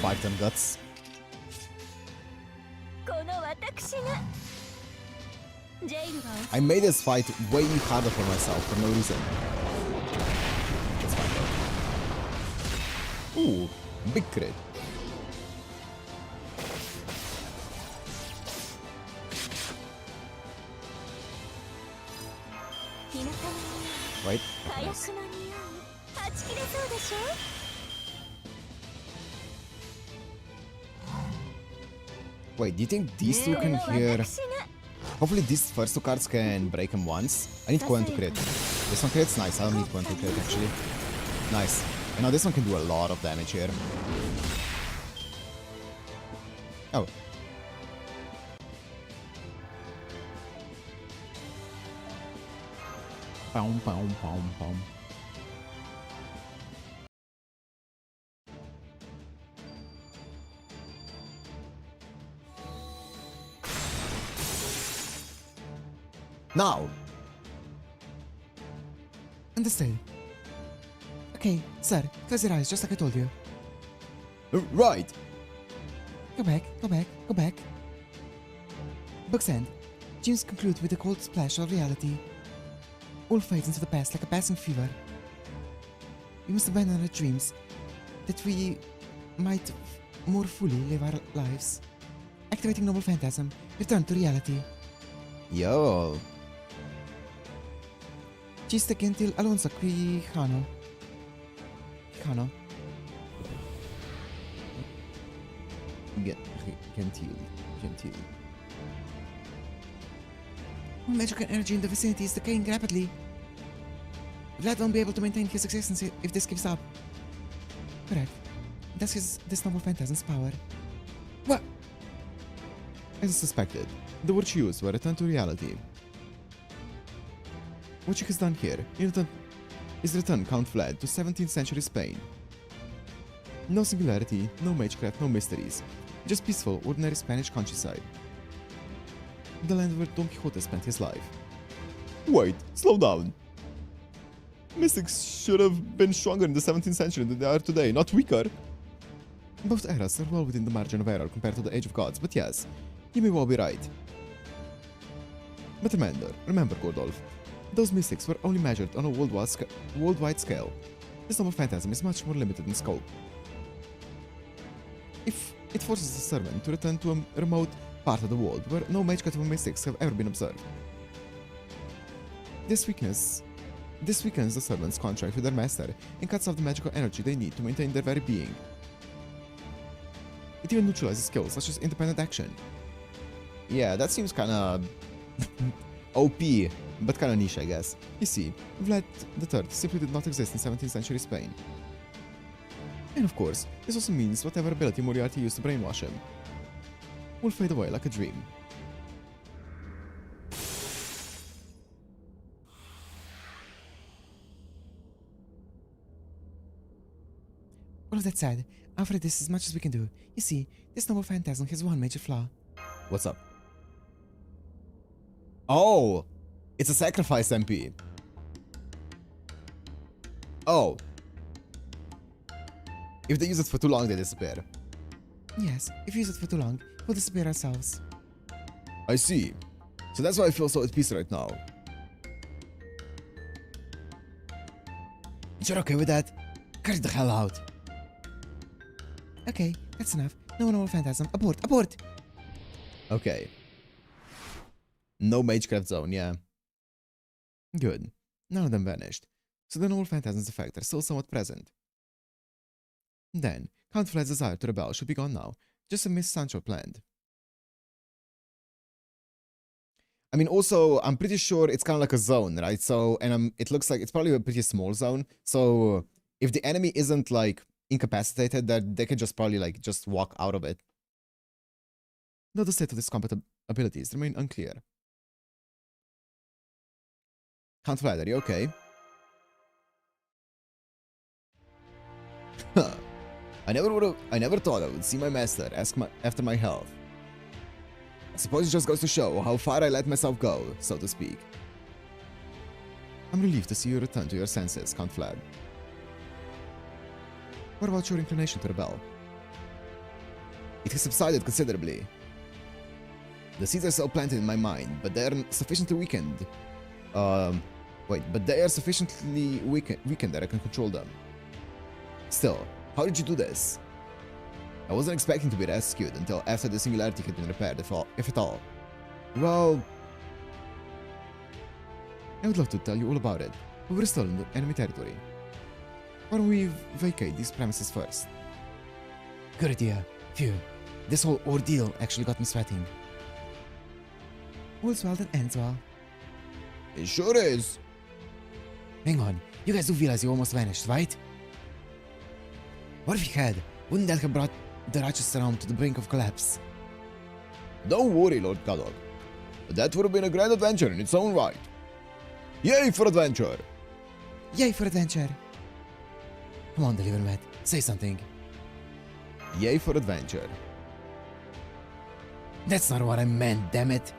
Spartan guts. この私がジェイルは I made this fight way harder for myself for no reason. It's fine though. Ooh, big crit. Right? Nice. Wait, do you think these two can hear? Hopefully these first two cards can break him once. I need Cohen to crit. This one crits? Nice, I don't need Cohen to crit actually. Nice. And now this one can do a lot of damage here. Oh. Pow, pow, pow, pow. Now! Understood. Okay, sir, close your eyes just like I told you. Right! Go back, go back, go back. Book's end. Dreams conclude with a cold splash of reality. All fades into the past like a passing fever. We must abandon our dreams, that we might more fully live our lives. Activating Noble Phantasm, return to reality. Yo! Ci sta gentil Alonso qui Hano. Hano. Gentil. Magical energy in the vicinity is decaying rapidly. Vlad won't be able to maintain his existence if this gives up. Correct. That's this Noble Phantasm's power. What? As I suspected, the word she used were return to reality. What she has done here is return Count Vlad to 17th century Spain. No singularity, no magecraft, no mysteries. Just peaceful, ordinary Spanish countryside. The land where Don Quixote spent his life. Wait, slow down. Mystics should have been stronger in the 17th century than they are today, not weaker. Both eras are well within the margin of error compared to the Age of Gods, but yes, you may well be right. But remember, Gordolf, those mystics were only measured on a worldwide scale. This Noble Phantasm is much more limited in scope. If it forces the servant to return to a remote part of the world where no magecraft or mystics have ever been observed. This weakens the servant's contract with their master and cuts off the magical energy they need to maintain their very being. It even neutralizes skills such as independent action. Yeah, that seems kinda OP, but kinda niche, I guess. You see, Vlad III simply did not exist in 17th century Spain. And of course, this also means whatever ability Moriarty used to brainwash him will fade away like a dream. All of that said, after this is as much as we can do. You see, this Noble Phantasm has one major flaw. What's up? Oh! It's a sacrifice MP. Oh. If they use it for too long, they disappear. Yes, if we use it for too long, we'll disappear ourselves. I see. So that's why I feel so at peace right now. You're okay with that? Cut it the hell out. Okay, that's enough. No Noble Phantasm. Abort! Abort! Okay. No Magecraft Zone, yeah. Good. None of them vanished. So the Noble Phantasm's effect are still somewhat present. Then, Count Vlad's desire to rebel should be gone now, just as Miss Sancho planned. I mean, also, I'm pretty sure it's kind of like a zone, right? So, and it looks like it's probably a pretty small zone. So, if the enemy isn't, like, incapacitated, that they can just probably, like, just walk out of it. Though the state of his combat abilities remain unclear. Count Vlad, are you okay? I never thought I would see my master ask after my health. I suppose it just goes to show how far I let myself go, so to speak. I'm relieved to see you return to your senses, Count Vlad. What about your inclination to rebel? It has subsided considerably. The seeds are still planted in my mind, but they are sufficiently weakened. But they are sufficiently weakened that I can control them. Still, how did you do this? I wasn't expecting to be rescued until after the singularity had been repaired, if at all. Well, I would love to tell you all about it, but we're still in the enemy territory. Why don't we vacate these premises first? Good idea. Phew. This whole ordeal actually got me sweating. All's well that ends well. It sure is. Hang on. You guys do realize you almost vanished, right? What if you had? Wouldn't that have brought the Rochester realm to the brink of collapse? Don't worry, Lord Gadok. That would have been a grand adventure in its own right. Yay for adventure! Yay for adventure! Come on, Delivermat. Say something. Yay for adventure. That's not what I meant, damn it.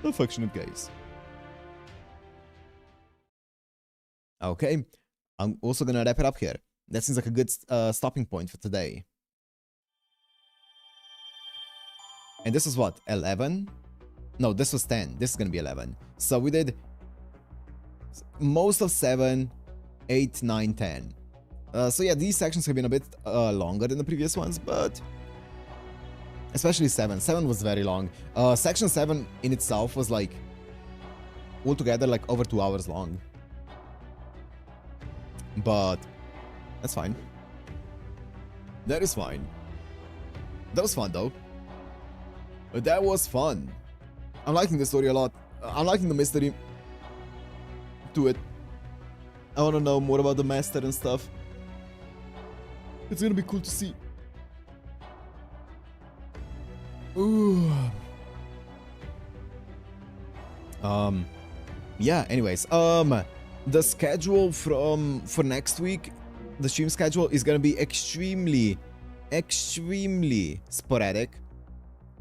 Affectionate gaze. Okay, I'm also gonna wrap it up here. That seems like a good stopping point for today. And this is what, 11? No, this was 10. This is gonna be 11. So we did most of 7, 8, 9, 10. So yeah, these sections have been a bit longer than the previous ones, but especially 7. 7 was very long. Section 7 in itself was like altogether like over 2 hours long. But that's fine. That is fine. That was fun though. That was fun. I'm liking the story a lot. I'm liking the mystery to it. I want to know more about the master and stuff. It's gonna be cool to see. Ooh. Yeah, anyways, the schedule for next week, the stream schedule is gonna be extremely sporadic.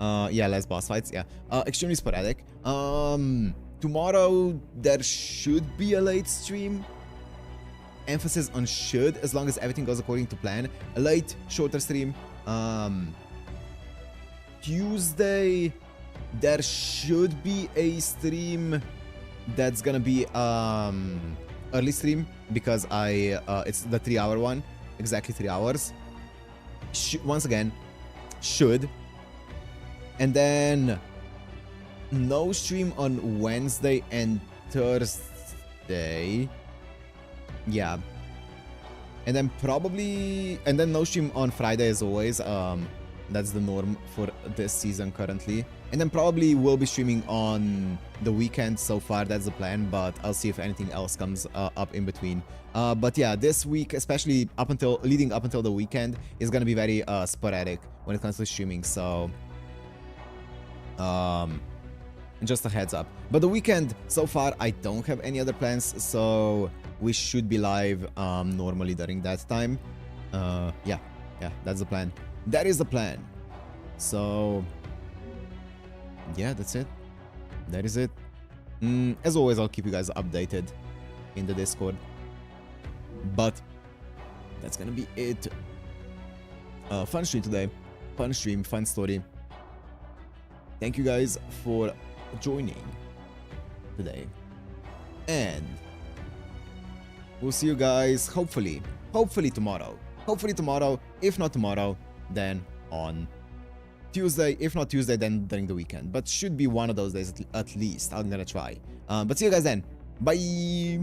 Yeah, less boss fights, yeah. Extremely sporadic. Tomorrow there should be a late stream. Emphasis on should, as long as everything goes according to plan. A late, shorter stream. Tuesday there should be a stream that's gonna be early stream because it's the 3-hour one, exactly 3 hours. Once again, should. And then no stream on Wednesday and Thursday. Yeah. And then no stream on Friday as always. That's the norm for this season currently. And then probably we'll be streaming on the weekend. So far, that's the plan, but I'll see if anything else comes up in between. But yeah, this week, especially leading up until the weekend, is gonna be very sporadic when it comes to streaming. So, just a heads up. But the weekend, so far, I don't have any other plans, so we should be live normally during that time. Yeah, that's the plan. That is the plan. So, yeah, that's it. That is it. As always, I'll keep you guys updated in the Discord. But that's gonna be it. Fun stream today. Fun stream, fun story. Thank you guys for joining today. And we'll see you guys hopefully tomorrow. Hopefully tomorrow. If not tomorrow, then on Tuesday. If not Tuesday, then during the weekend. But should be one of those days at least. I'm gonna try. But see you guys then. Bye.